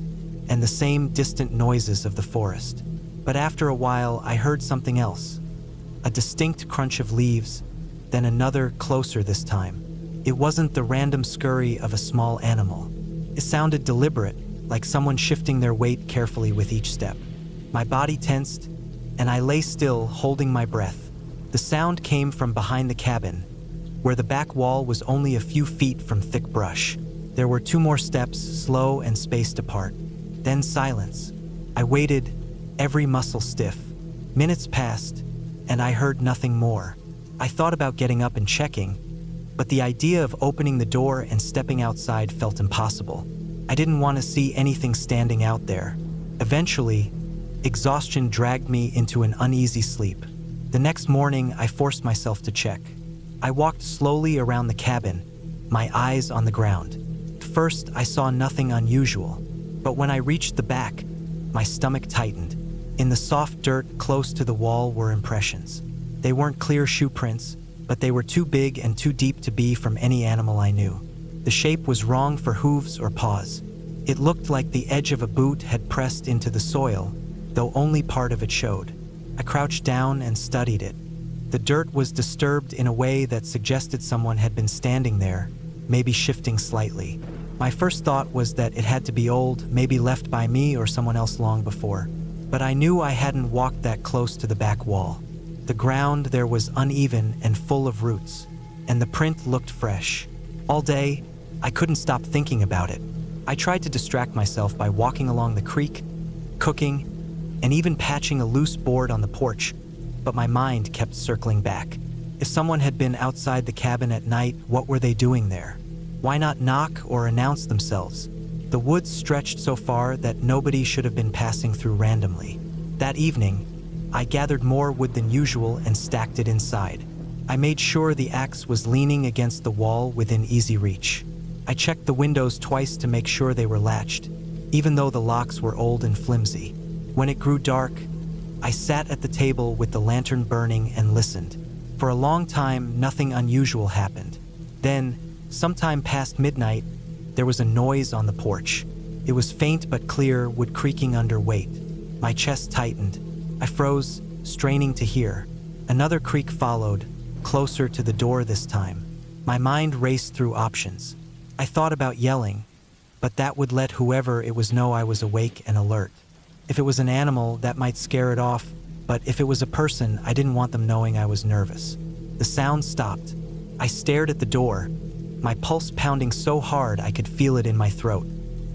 and the same distant noises of the forest. But after a while, I heard something else. A distinct crunch of leaves, then another, closer this time. It wasn't the random scurry of a small animal. It sounded deliberate, like someone shifting their weight carefully with each step. My body tensed, and I lay still, holding my breath. The sound came from behind the cabin, where the back wall was only a few feet from thick brush. There were 2 more steps, slow and spaced apart. Then silence. I waited, every muscle stiff. Minutes passed, and I heard nothing more. I thought about getting up and checking, but the idea of opening the door and stepping outside felt impossible. I didn't want to see anything standing out there. Eventually, exhaustion dragged me into an uneasy sleep. The next morning, I forced myself to check. I walked slowly around the cabin, my eyes on the ground. First, I saw nothing unusual, but when I reached the back, my stomach tightened. In the soft dirt close to the wall were impressions. They weren't clear shoe prints, but they were too big and too deep to be from any animal I knew. The shape was wrong for hooves or paws. It looked like the edge of a boot had pressed into the soil, though only part of it showed. I crouched down and studied it. The dirt was disturbed in a way that suggested someone had been standing there, maybe shifting slightly. My first thought was that it had to be old, maybe left by me or someone else long before. But I knew I hadn't walked that close to the back wall. The ground there was uneven and full of roots, and the print looked fresh. All day, I couldn't stop thinking about it. I tried to distract myself by walking along the creek, cooking, and even patching a loose board on the porch, but my mind kept circling back. If someone had been outside the cabin at night, what were they doing there? Why not knock or announce themselves? The woods stretched so far that nobody should have been passing through randomly. That evening, I gathered more wood than usual and stacked it inside. I made sure the axe was leaning against the wall within easy reach. I checked the windows twice to make sure they were latched, even though the locks were old and flimsy. When it grew dark, I sat at the table with the lantern burning and listened. For a long time, nothing unusual happened. Then, sometime past midnight, there was a noise on the porch. It was faint but clear, wood creaking under weight. My chest tightened. I froze, straining to hear. Another creak followed, closer to the door this time. My mind raced through options. I thought about yelling, but that would let whoever it was know I was awake and alert. If it was an animal, that might scare it off, but if it was a person, I didn't want them knowing I was nervous. The sound stopped. I stared at the door, my pulse pounding so hard I could feel it in my throat.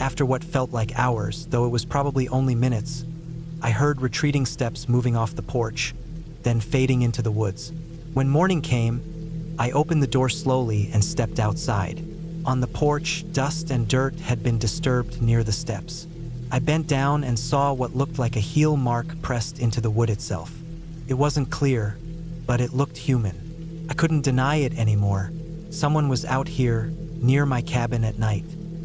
After what felt like hours, though it was probably only minutes, I heard retreating steps moving off the porch, then fading into the woods. When morning came, I opened the door slowly and stepped outside. On the porch, dust and dirt had been disturbed near the steps. I bent down and saw what looked like a heel mark pressed into the wood itself. It wasn't clear, but it looked human. I couldn't deny it anymore. Someone was out here, near my cabin at night.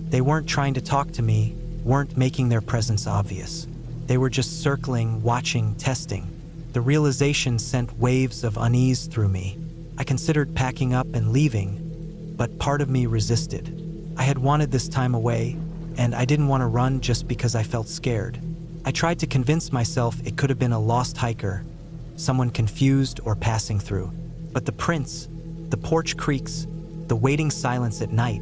They weren't trying to talk to me, weren't making their presence obvious. They were just circling, watching, testing. The realization sent waves of unease through me. I considered packing up and leaving, but part of me resisted. I had wanted this time away, and I didn't want to run just because I felt scared. I tried to convince myself it could have been a lost hiker, someone confused or passing through. But the prints, the porch creaks, the waiting silence at night,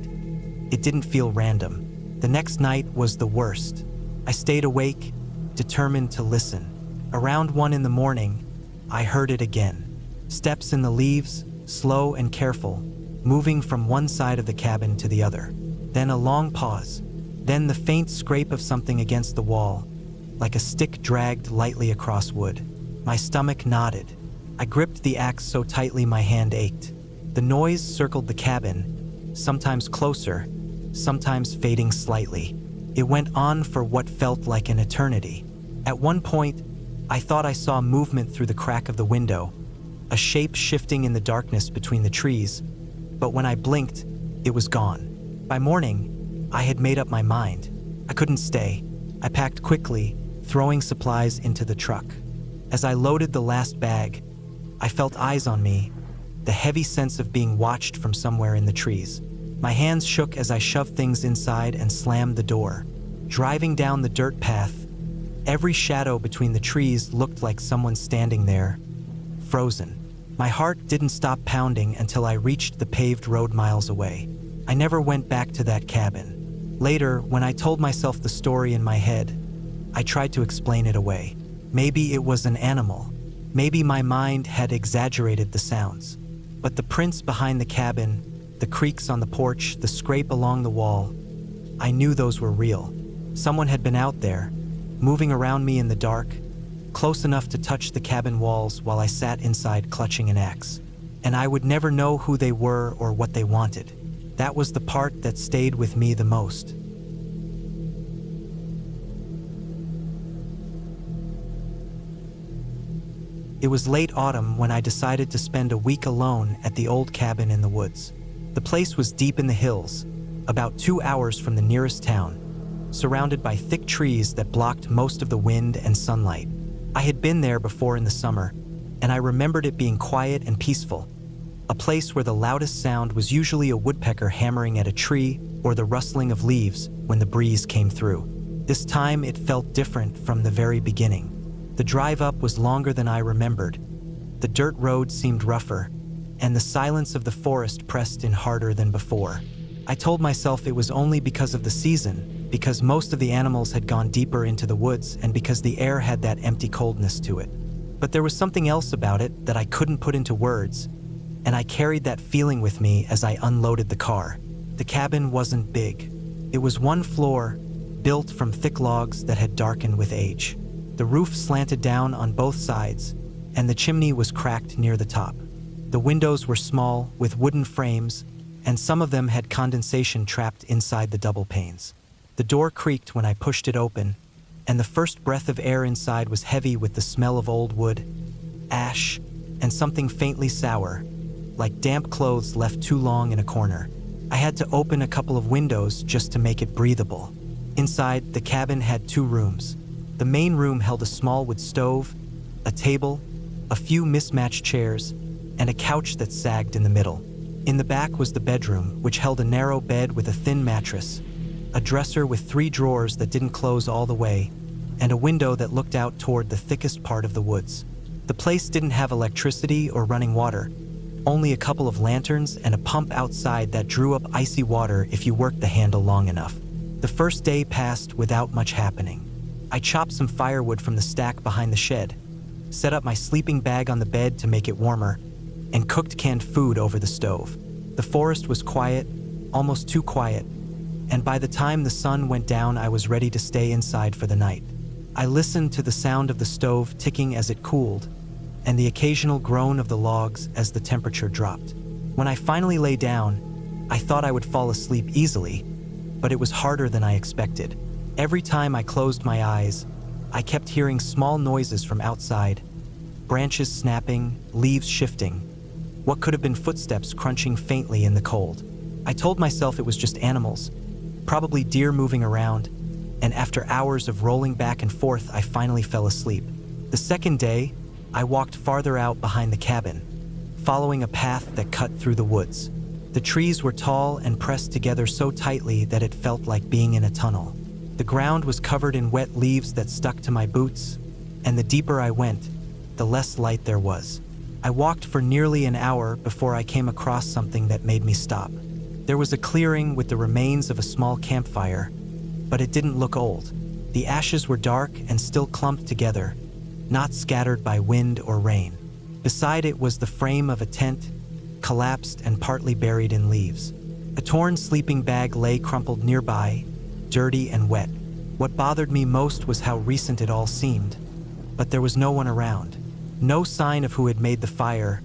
it didn't feel random. The next night was the worst. I stayed awake, determined to listen. Around 1 a.m, I heard it again. Steps in the leaves, slow and careful, moving from one side of the cabin to the other. Then a long pause. Then the faint scrape of something against the wall, like a stick dragged lightly across wood. My stomach knotted. I gripped the axe so tightly my hand ached. The noise circled the cabin, sometimes closer, sometimes fading slightly. It went on for what felt like an eternity. At one point, I thought I saw movement through the crack of the window, a shape shifting in the darkness between the trees, but when I blinked, it was gone. By morning, I had made up my mind. I couldn't stay. I packed quickly, throwing supplies into the truck. As I loaded the last bag, I felt eyes on me, the heavy sense of being watched from somewhere in the trees. My hands shook as I shoved things inside and slammed the door. Driving down the dirt path, every shadow between the trees looked like someone standing there, frozen. My heart didn't stop pounding until I reached the paved road miles away. I never went back to that cabin. Later, when I told myself the story in my head, I tried to explain it away. Maybe it was an animal. Maybe my mind had exaggerated the sounds. But the prints behind the cabin, the creaks on the porch, the scrape along the wall, I knew those were real. Someone had been out there, moving around me in the dark, close enough to touch the cabin walls while I sat inside clutching an axe. And I would never know who they were or what they wanted. That was the part that stayed with me the most. It was late autumn when I decided to spend a week alone at the old cabin in the woods. The place was deep in the hills, about 2 hours from the nearest town, surrounded by thick trees that blocked most of the wind and sunlight. I had been there before in the summer, and I remembered it being quiet and peaceful, a place where the loudest sound was usually a woodpecker hammering at a tree or the rustling of leaves when the breeze came through. This time it felt different from the very beginning. The drive up was longer than I remembered. The dirt road seemed rougher, and the silence of the forest pressed in harder than before. I told myself it was only because of the season, because most of the animals had gone deeper into the woods and because the air had that empty coldness to it. But there was something else about it that I couldn't put into words, and I carried that feeling with me as I unloaded the car. The cabin wasn't big. It was one floor, built from thick logs that had darkened with age. The roof slanted down on both sides, and the chimney was cracked near the top. The windows were small, with wooden frames, and some of them had condensation trapped inside the double panes. The door creaked when I pushed it open, and the first breath of air inside was heavy with the smell of old wood, ash, and something faintly sour, like damp clothes left too long in a corner. I had to open a couple of windows just to make it breathable. Inside, the cabin had 2 rooms. The main room held a small wood stove, a table, a few mismatched chairs, and a couch that sagged in the middle. In the back was the bedroom, which held a narrow bed with a thin mattress, a dresser with 3 drawers that didn't close all the way, and a window that looked out toward the thickest part of the woods. The place didn't have electricity or running water, only a couple of lanterns and a pump outside that drew up icy water if you worked the handle long enough. The first day passed without much happening. I chopped some firewood from the stack behind the shed, set up my sleeping bag on the bed to make it warmer, and cooked canned food over the stove. The forest was quiet, almost too quiet, and by the time the sun went down, I was ready to stay inside for the night. I listened to the sound of the stove ticking as it cooled, and the occasional groan of the logs as the temperature dropped. When I finally lay down, I thought I would fall asleep easily, but it was harder than I expected. Every time I closed my eyes, I kept hearing small noises from outside, branches snapping, leaves shifting, what could have been footsteps crunching faintly in the cold. I told myself it was just animals, probably deer moving around, and after hours of rolling back and forth, I finally fell asleep. The second day, I walked farther out behind the cabin, following a path that cut through the woods. The trees were tall and pressed together so tightly that it felt like being in a tunnel. The ground was covered in wet leaves that stuck to my boots, and the deeper I went, the less light there was. I walked for nearly an hour before I came across something that made me stop. There was a clearing with the remains of a small campfire, but it didn't look old. The ashes were dark and still clumped together, not scattered by wind or rain. Beside it was the frame of a tent, collapsed and partly buried in leaves. A torn sleeping bag lay crumpled nearby, dirty and wet. What bothered me most was how recent it all seemed, but there was no one around. No sign of who had made the fire,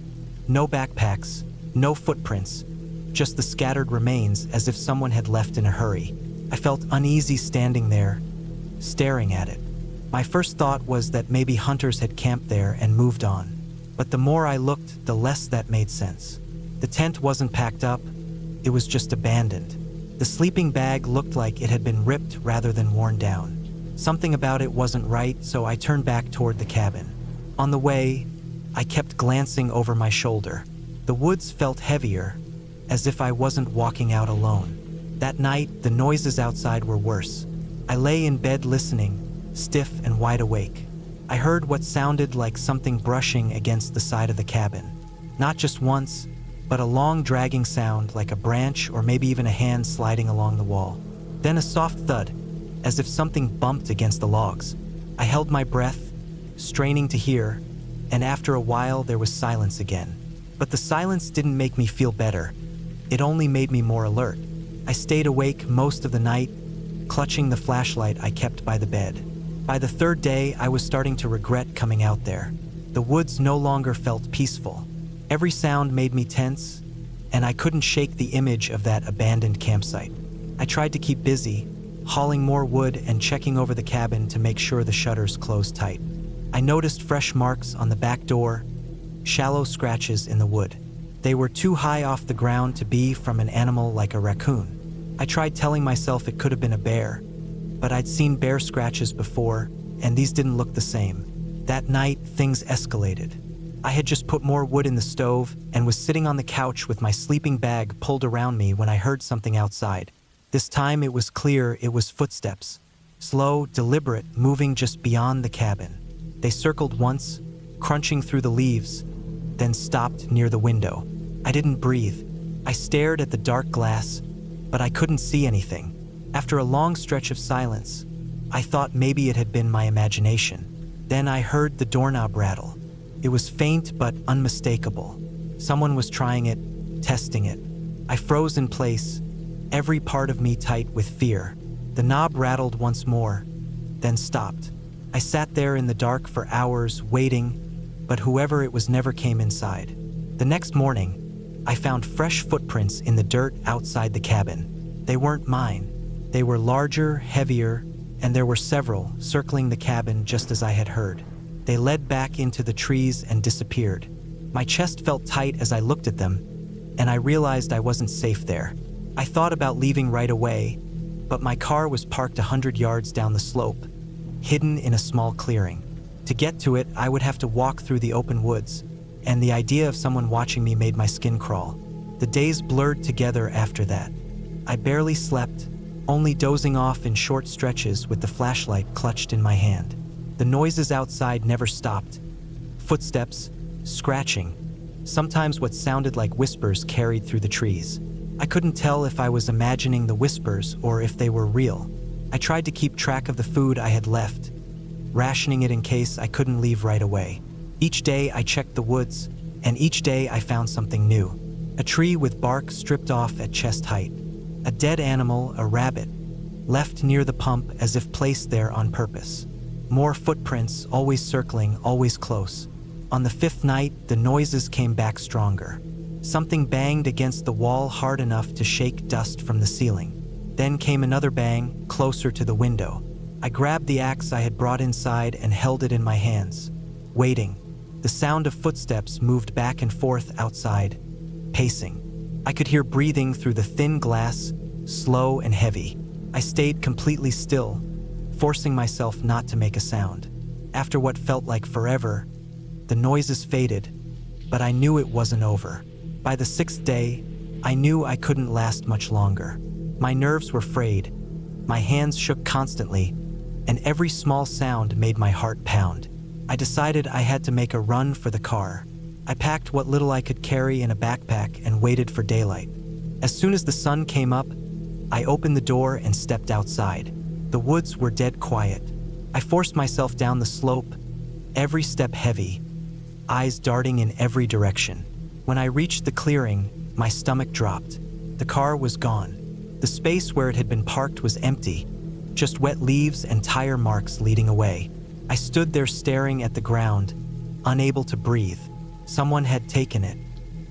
no backpacks, no footprints, just the scattered remains as if someone had left in a hurry. I felt uneasy standing there, staring at it. My first thought was that maybe hunters had camped there and moved on, but the more I looked, the less that made sense. The tent wasn't packed up, it was just abandoned. The sleeping bag looked like it had been ripped rather than worn down. Something about it wasn't right, so I turned back toward the cabin. On the way, I kept glancing over my shoulder. The woods felt heavier, as if I wasn't walking out alone. That night, the noises outside were worse. I lay in bed listening, stiff and wide awake. I heard what sounded like something brushing against the side of the cabin. Not just once, but a long dragging sound like a branch or maybe even a hand sliding along the wall. Then a soft thud, as if something bumped against the logs. I held my breath, straining to hear, and after a while there was silence again. But the silence didn't make me feel better. It only made me more alert. I stayed awake most of the night, clutching the flashlight I kept by the bed. By the third day, I was starting to regret coming out there. The woods no longer felt peaceful. Every sound made me tense, and I couldn't shake the image of that abandoned campsite. I tried to keep busy, hauling more wood and checking over the cabin to make sure the shutters closed tight. I noticed fresh marks on the back door, shallow scratches in the wood. They were too high off the ground to be from an animal like a raccoon. I tried telling myself it could have been a bear, but I'd seen bear scratches before, and these didn't look the same. That night, things escalated. I had just put more wood in the stove and was sitting on the couch with my sleeping bag pulled around me when I heard something outside. This time it was clear it was footsteps. Slow, deliberate, moving just beyond the cabin. They circled once, crunching through the leaves, then stopped near the window. I didn't breathe. I stared at the dark glass, but I couldn't see anything. After a long stretch of silence, I thought maybe it had been my imagination. Then I heard the doorknob rattle. It was faint but unmistakable. Someone was trying it, testing it. I froze in place, every part of me tight with fear. The knob rattled once more, then stopped. I sat there in the dark for hours, waiting, but whoever it was never came inside. The next morning, I found fresh footprints in the dirt outside the cabin. They weren't mine. They were larger, heavier, and there were several circling the cabin just as I had heard. They led back into the trees and disappeared. My chest felt tight as I looked at them, and I realized I wasn't safe there. I thought about leaving right away, but my car was parked 100 yards down the slope, hidden in a small clearing. To get to it, I would have to walk through the open woods, and the idea of someone watching me made my skin crawl. The days blurred together after that. I barely slept, only dozing off in short stretches with the flashlight clutched in my hand. The noises outside never stopped. Footsteps, scratching. Sometimes what sounded like whispers carried through the trees. I couldn't tell if I was imagining the whispers or if they were real. I tried to keep track of the food I had left, rationing it in case I couldn't leave right away. Each day I checked the woods, and each day I found something new. A tree with bark stripped off at chest height. A dead animal, a rabbit, left near the pump as if placed there on purpose. More footprints, always circling, always close. On the fifth night, the noises came back stronger. Something banged against the wall hard enough to shake dust from the ceiling. Then came another bang, closer to the window. I grabbed the axe I had brought inside and held it in my hands, waiting. The sound of footsteps moved back and forth outside, pacing. I could hear breathing through the thin glass, slow and heavy. I stayed completely still, forcing myself not to make a sound. After what felt like forever, the noises faded, but I knew it wasn't over. By the sixth day, I knew I couldn't last much longer. My nerves were frayed, my hands shook constantly, and every small sound made my heart pound. I decided I had to make a run for the car. I packed what little I could carry in a backpack and waited for daylight. As soon as the sun came up, I opened the door and stepped outside. The woods were dead quiet. I forced myself down the slope, every step heavy, eyes darting in every direction. When I reached the clearing, my stomach dropped. The car was gone. The space where it had been parked was empty, just wet leaves and tire marks leading away. I stood there staring at the ground, unable to breathe. Someone had taken it.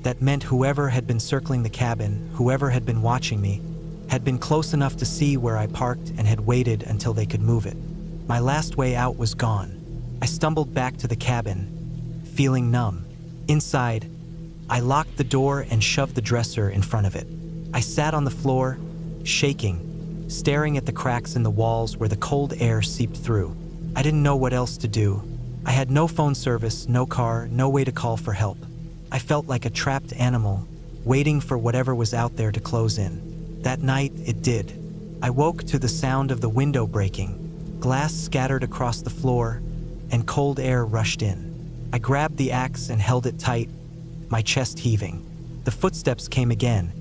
That meant whoever had been circling the cabin, whoever had been watching me, had been close enough to see where I parked and had waited until they could move it. My last way out was gone. I stumbled back to the cabin, feeling numb. Inside, I locked the door and shoved the dresser in front of it. I sat on the floor, shaking, staring at the cracks in the walls where the cold air seeped through. I didn't know what else to do. I had no phone service, no car, no way to call for help. I felt like a trapped animal, waiting for whatever was out there to close in. That night, it did. I woke to the sound of the window breaking. Glass scattered across the floor, and cold air rushed in. I grabbed the axe and held it tight, my chest heaving. The footsteps came again,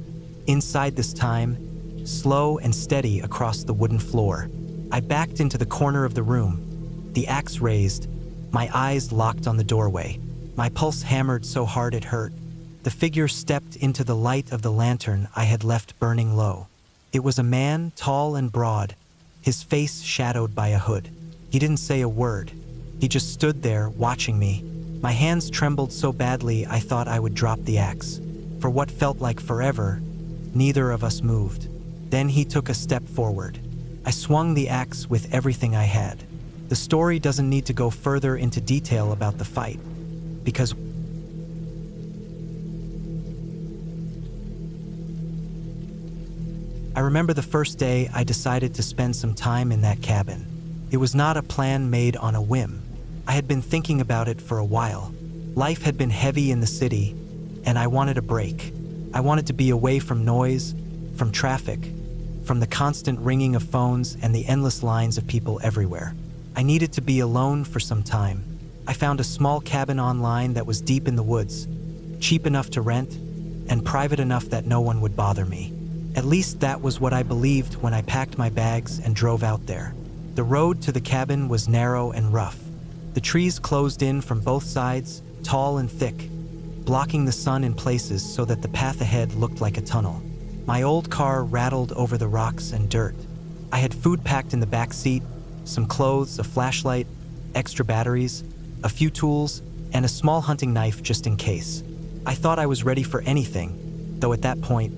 inside this time, slow and steady across the wooden floor. I backed into the corner of the room, the axe raised, my eyes locked on the doorway. My pulse hammered so hard it hurt. The figure stepped into the light of the lantern I had left burning low. It was a man, tall and broad, his face shadowed by a hood. He didn't say a word. He just stood there, watching me. My hands trembled so badly I thought I would drop the axe. For what felt like forever, neither of us moved. Then he took a step forward. I swung the axe with everything I had. The story doesn't need to go further into detail about the fight, because I remember the first day I decided to spend some time in that cabin. It was not a plan made on a whim. I had been thinking about it for a while. Life had been heavy in the city, and I wanted a break. I wanted to be away from noise, from traffic, from the constant ringing of phones and the endless lines of people everywhere. I needed to be alone for some time. I found a small cabin online that was deep in the woods, cheap enough to rent, and private enough that no one would bother me. At least that was what I believed when I packed my bags and drove out there. The road to the cabin was narrow and rough. The trees closed in from both sides, tall and thick, blocking the sun in places so that the path ahead looked like a tunnel. My old car rattled over the rocks and dirt. I had food packed in the back seat, some clothes, a flashlight, extra batteries, a few tools, and a small hunting knife just in case. I thought I was ready for anything, though at that point,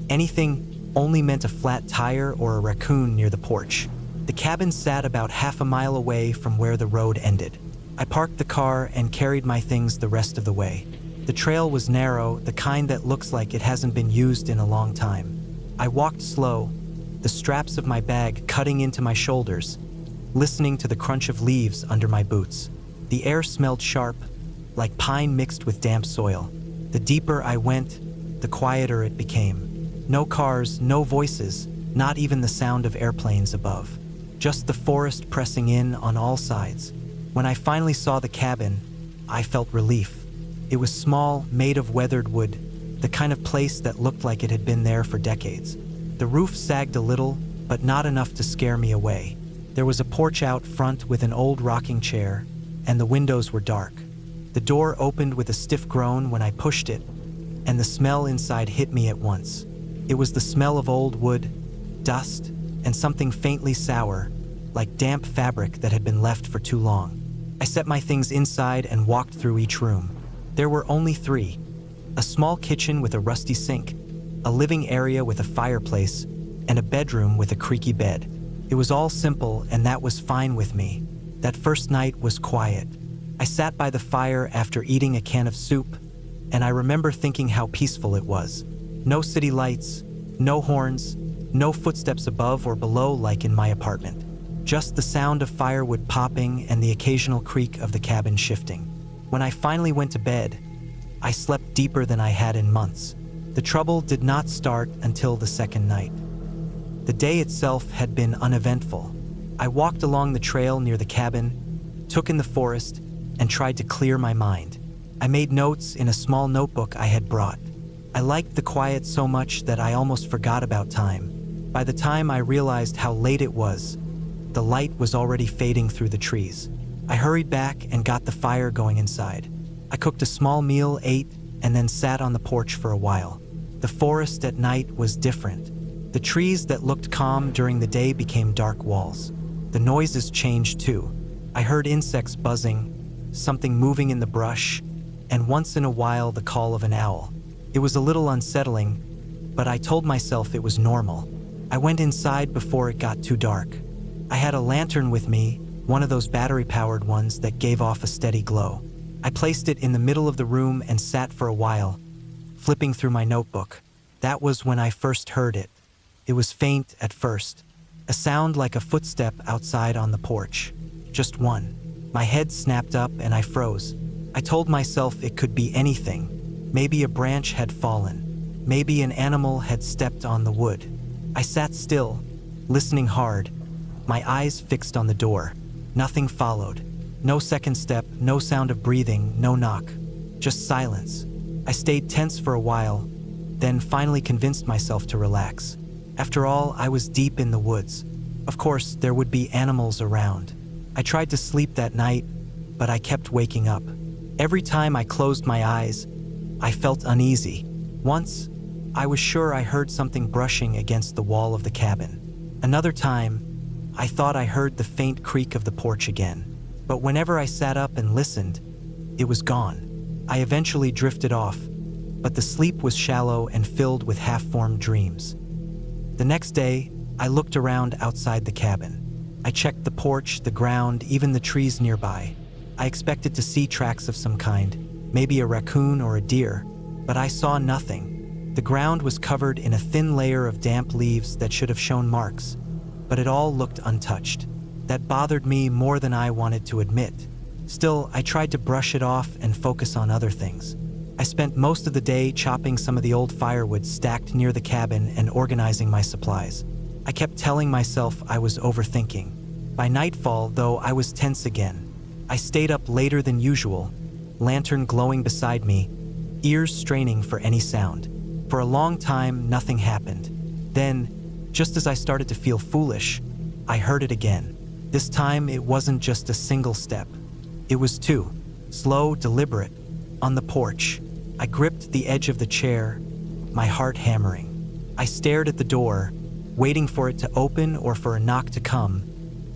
anything only meant a flat tire or a raccoon near the porch. The cabin sat about half a mile away from where the road ended. I parked the car and carried my things the rest of the way. The trail was narrow, the kind that looks like it hasn't been used in a long time. I walked slow, the straps of my bag cutting into my shoulders, listening to the crunch of leaves under my boots. The air smelled sharp, like pine mixed with damp soil. The deeper I went, the quieter it became. No cars, no voices, not even the sound of airplanes above. Just the forest pressing in on all sides. When I finally saw the cabin, I felt relief. It was small, made of weathered wood, the kind of place that looked like it had been there for decades. The roof sagged a little, but not enough to scare me away. There was a porch out front with an old rocking chair, and the windows were dark. The door opened with a stiff groan when I pushed it, and the smell inside hit me at once. It was the smell of old wood, dust, and something faintly sour, like damp fabric that had been left for too long. I set my things inside and walked through each room. There were only 3. A small kitchen with a rusty sink, a living area with a fireplace, and a bedroom with a creaky bed. It was all simple, and that was fine with me. That first night was quiet. I sat by the fire after eating a can of soup, and I remember thinking how peaceful it was. No city lights, no horns, no footsteps above or below like in my apartment. Just the sound of firewood popping and the occasional creak of the cabin shifting. When I finally went to bed, I slept deeper than I had in months. The trouble did not start until the second night. The day itself had been uneventful. I walked along the trail near the cabin, took in the forest, and tried to clear my mind. I made notes in a small notebook I had brought. I liked the quiet so much that I almost forgot about time. By the time I realized how late it was, the light was already fading through the trees. I hurried back and got the fire going inside. I cooked a small meal, ate, and then sat on the porch for a while. The forest at night was different. The trees that looked calm during the day became dark walls. The noises changed too. I heard insects buzzing, something moving in the brush, and once in a while the call of an owl. It was a little unsettling, but I told myself it was normal. I went inside before it got too dark. I had a lantern with me, one of those battery-powered ones that gave off a steady glow. I placed it in the middle of the room and sat for a while, flipping through my notebook. That was when I first heard it. It was faint at first, a sound like a footstep outside on the porch. Just one. My head snapped up and I froze. I told myself it could be anything. Maybe a branch had fallen. Maybe an animal had stepped on the wood. I sat still, listening hard, my eyes fixed on the door. Nothing followed. No second step, no sound of breathing, no knock. Just silence. I stayed tense for a while, then finally convinced myself to relax. After all, I was deep in the woods. Of course, there would be animals around. I tried to sleep that night, but I kept waking up. Every time I closed my eyes, I felt uneasy. Once, I was sure I heard something brushing against the wall of the cabin. Another time, I thought I heard the faint creak of the porch again. But whenever I sat up and listened, it was gone. I eventually drifted off, but the sleep was shallow and filled with half-formed dreams. The next day, I looked around outside the cabin. I checked the porch, the ground, even the trees nearby. I expected to see tracks of some kind, maybe a raccoon or a deer, but I saw nothing. The ground was covered in a thin layer of damp leaves that should have shown marks, but it all looked untouched. That bothered me more than I wanted to admit. Still, I tried to brush it off and focus on other things. I spent most of the day chopping some of the old firewood stacked near the cabin and organizing my supplies. I kept telling myself I was overthinking. By nightfall, though, I was tense again. I stayed up later than usual, lantern glowing beside me, ears straining for any sound. For a long time, nothing happened. Then, just as I started to feel foolish, I heard it again. This time, it wasn't just a single step. It was 2, slow, deliberate, on the porch. I gripped the edge of the chair, my heart hammering. I stared at the door, waiting for it to open or for a knock to come,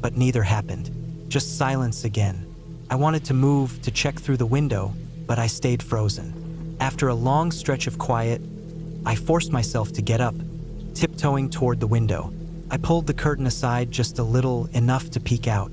but neither happened. Just silence again. I wanted to move, to check through the window, but I stayed frozen. After a long stretch of quiet, I forced myself to get up, tiptoeing toward the window. I pulled the curtain aside just a little, enough to peek out.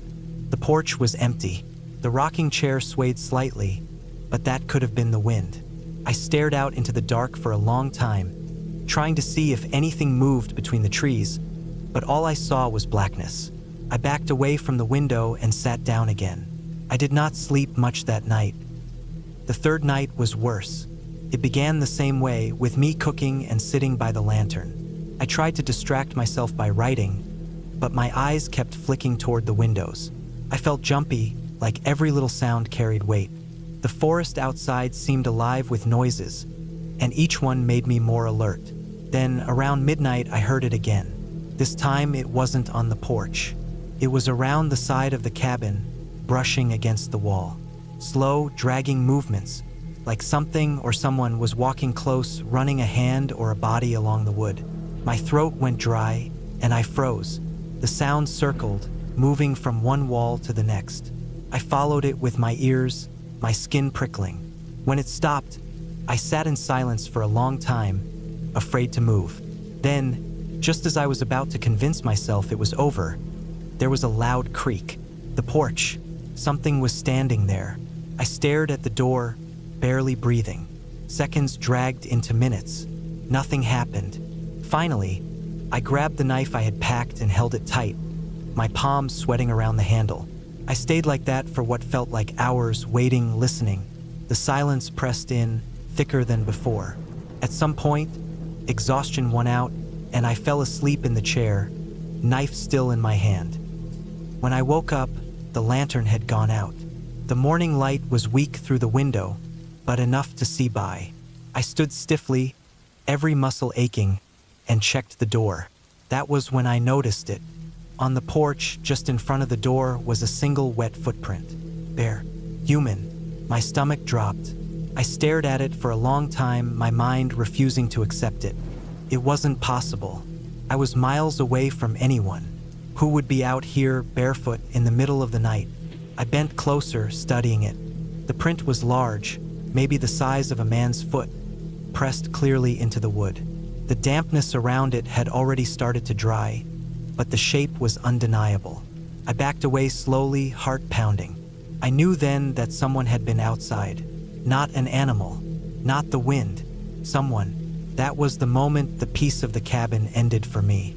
The porch was empty. The rocking chair swayed slightly, but that could have been the wind. I stared out into the dark for a long time, trying to see if anything moved between the trees, but all I saw was blackness. I backed away from the window and sat down again. I did not sleep much that night. The third night was worse. It began the same way, with me cooking and sitting by the lantern. I tried to distract myself by writing, but my eyes kept flicking toward the windows. I felt jumpy, like every little sound carried weight. The forest outside seemed alive with noises, and each one made me more alert. Then, around midnight, I heard it again. This time, it wasn't on the porch. It was around the side of the cabin, brushing against the wall. Slow, dragging movements, like something or someone was walking close, running a hand or a body along the wood. My throat went dry, and I froze. The sound circled, moving from one wall to the next. I followed it with my ears, my skin prickling. When it stopped, I sat in silence for a long time, afraid to move. Then, just as I was about to convince myself it was over, there was a loud creak. The porch. Something was standing there. I stared at the door, barely breathing. Seconds dragged into minutes. Nothing happened. Finally, I grabbed the knife I had packed and held it tight, my palms sweating around the handle. I stayed like that for what felt like hours, waiting, listening. The silence pressed in, thicker than before. At some point, exhaustion won out, and I fell asleep in the chair, knife still in my hand. When I woke up, the lantern had gone out. The morning light was weak through the window, but enough to see by. I stood stiffly, every muscle aching, and checked the door. That was when I noticed it. On the porch, just in front of the door, was a single wet footprint. Bare. Human. My stomach dropped. I stared at it for a long time, my mind refusing to accept it. It wasn't possible. I was miles away from anyone. Who would be out here, barefoot, in the middle of the night? I bent closer, studying it. The print was large, maybe the size of a man's foot, pressed clearly into the wood. The dampness around it had already started to dry, but the shape was undeniable. I backed away slowly, heart pounding. I knew then that someone had been outside. Not an animal, not the wind. Someone. That was the moment the peace of the cabin ended for me.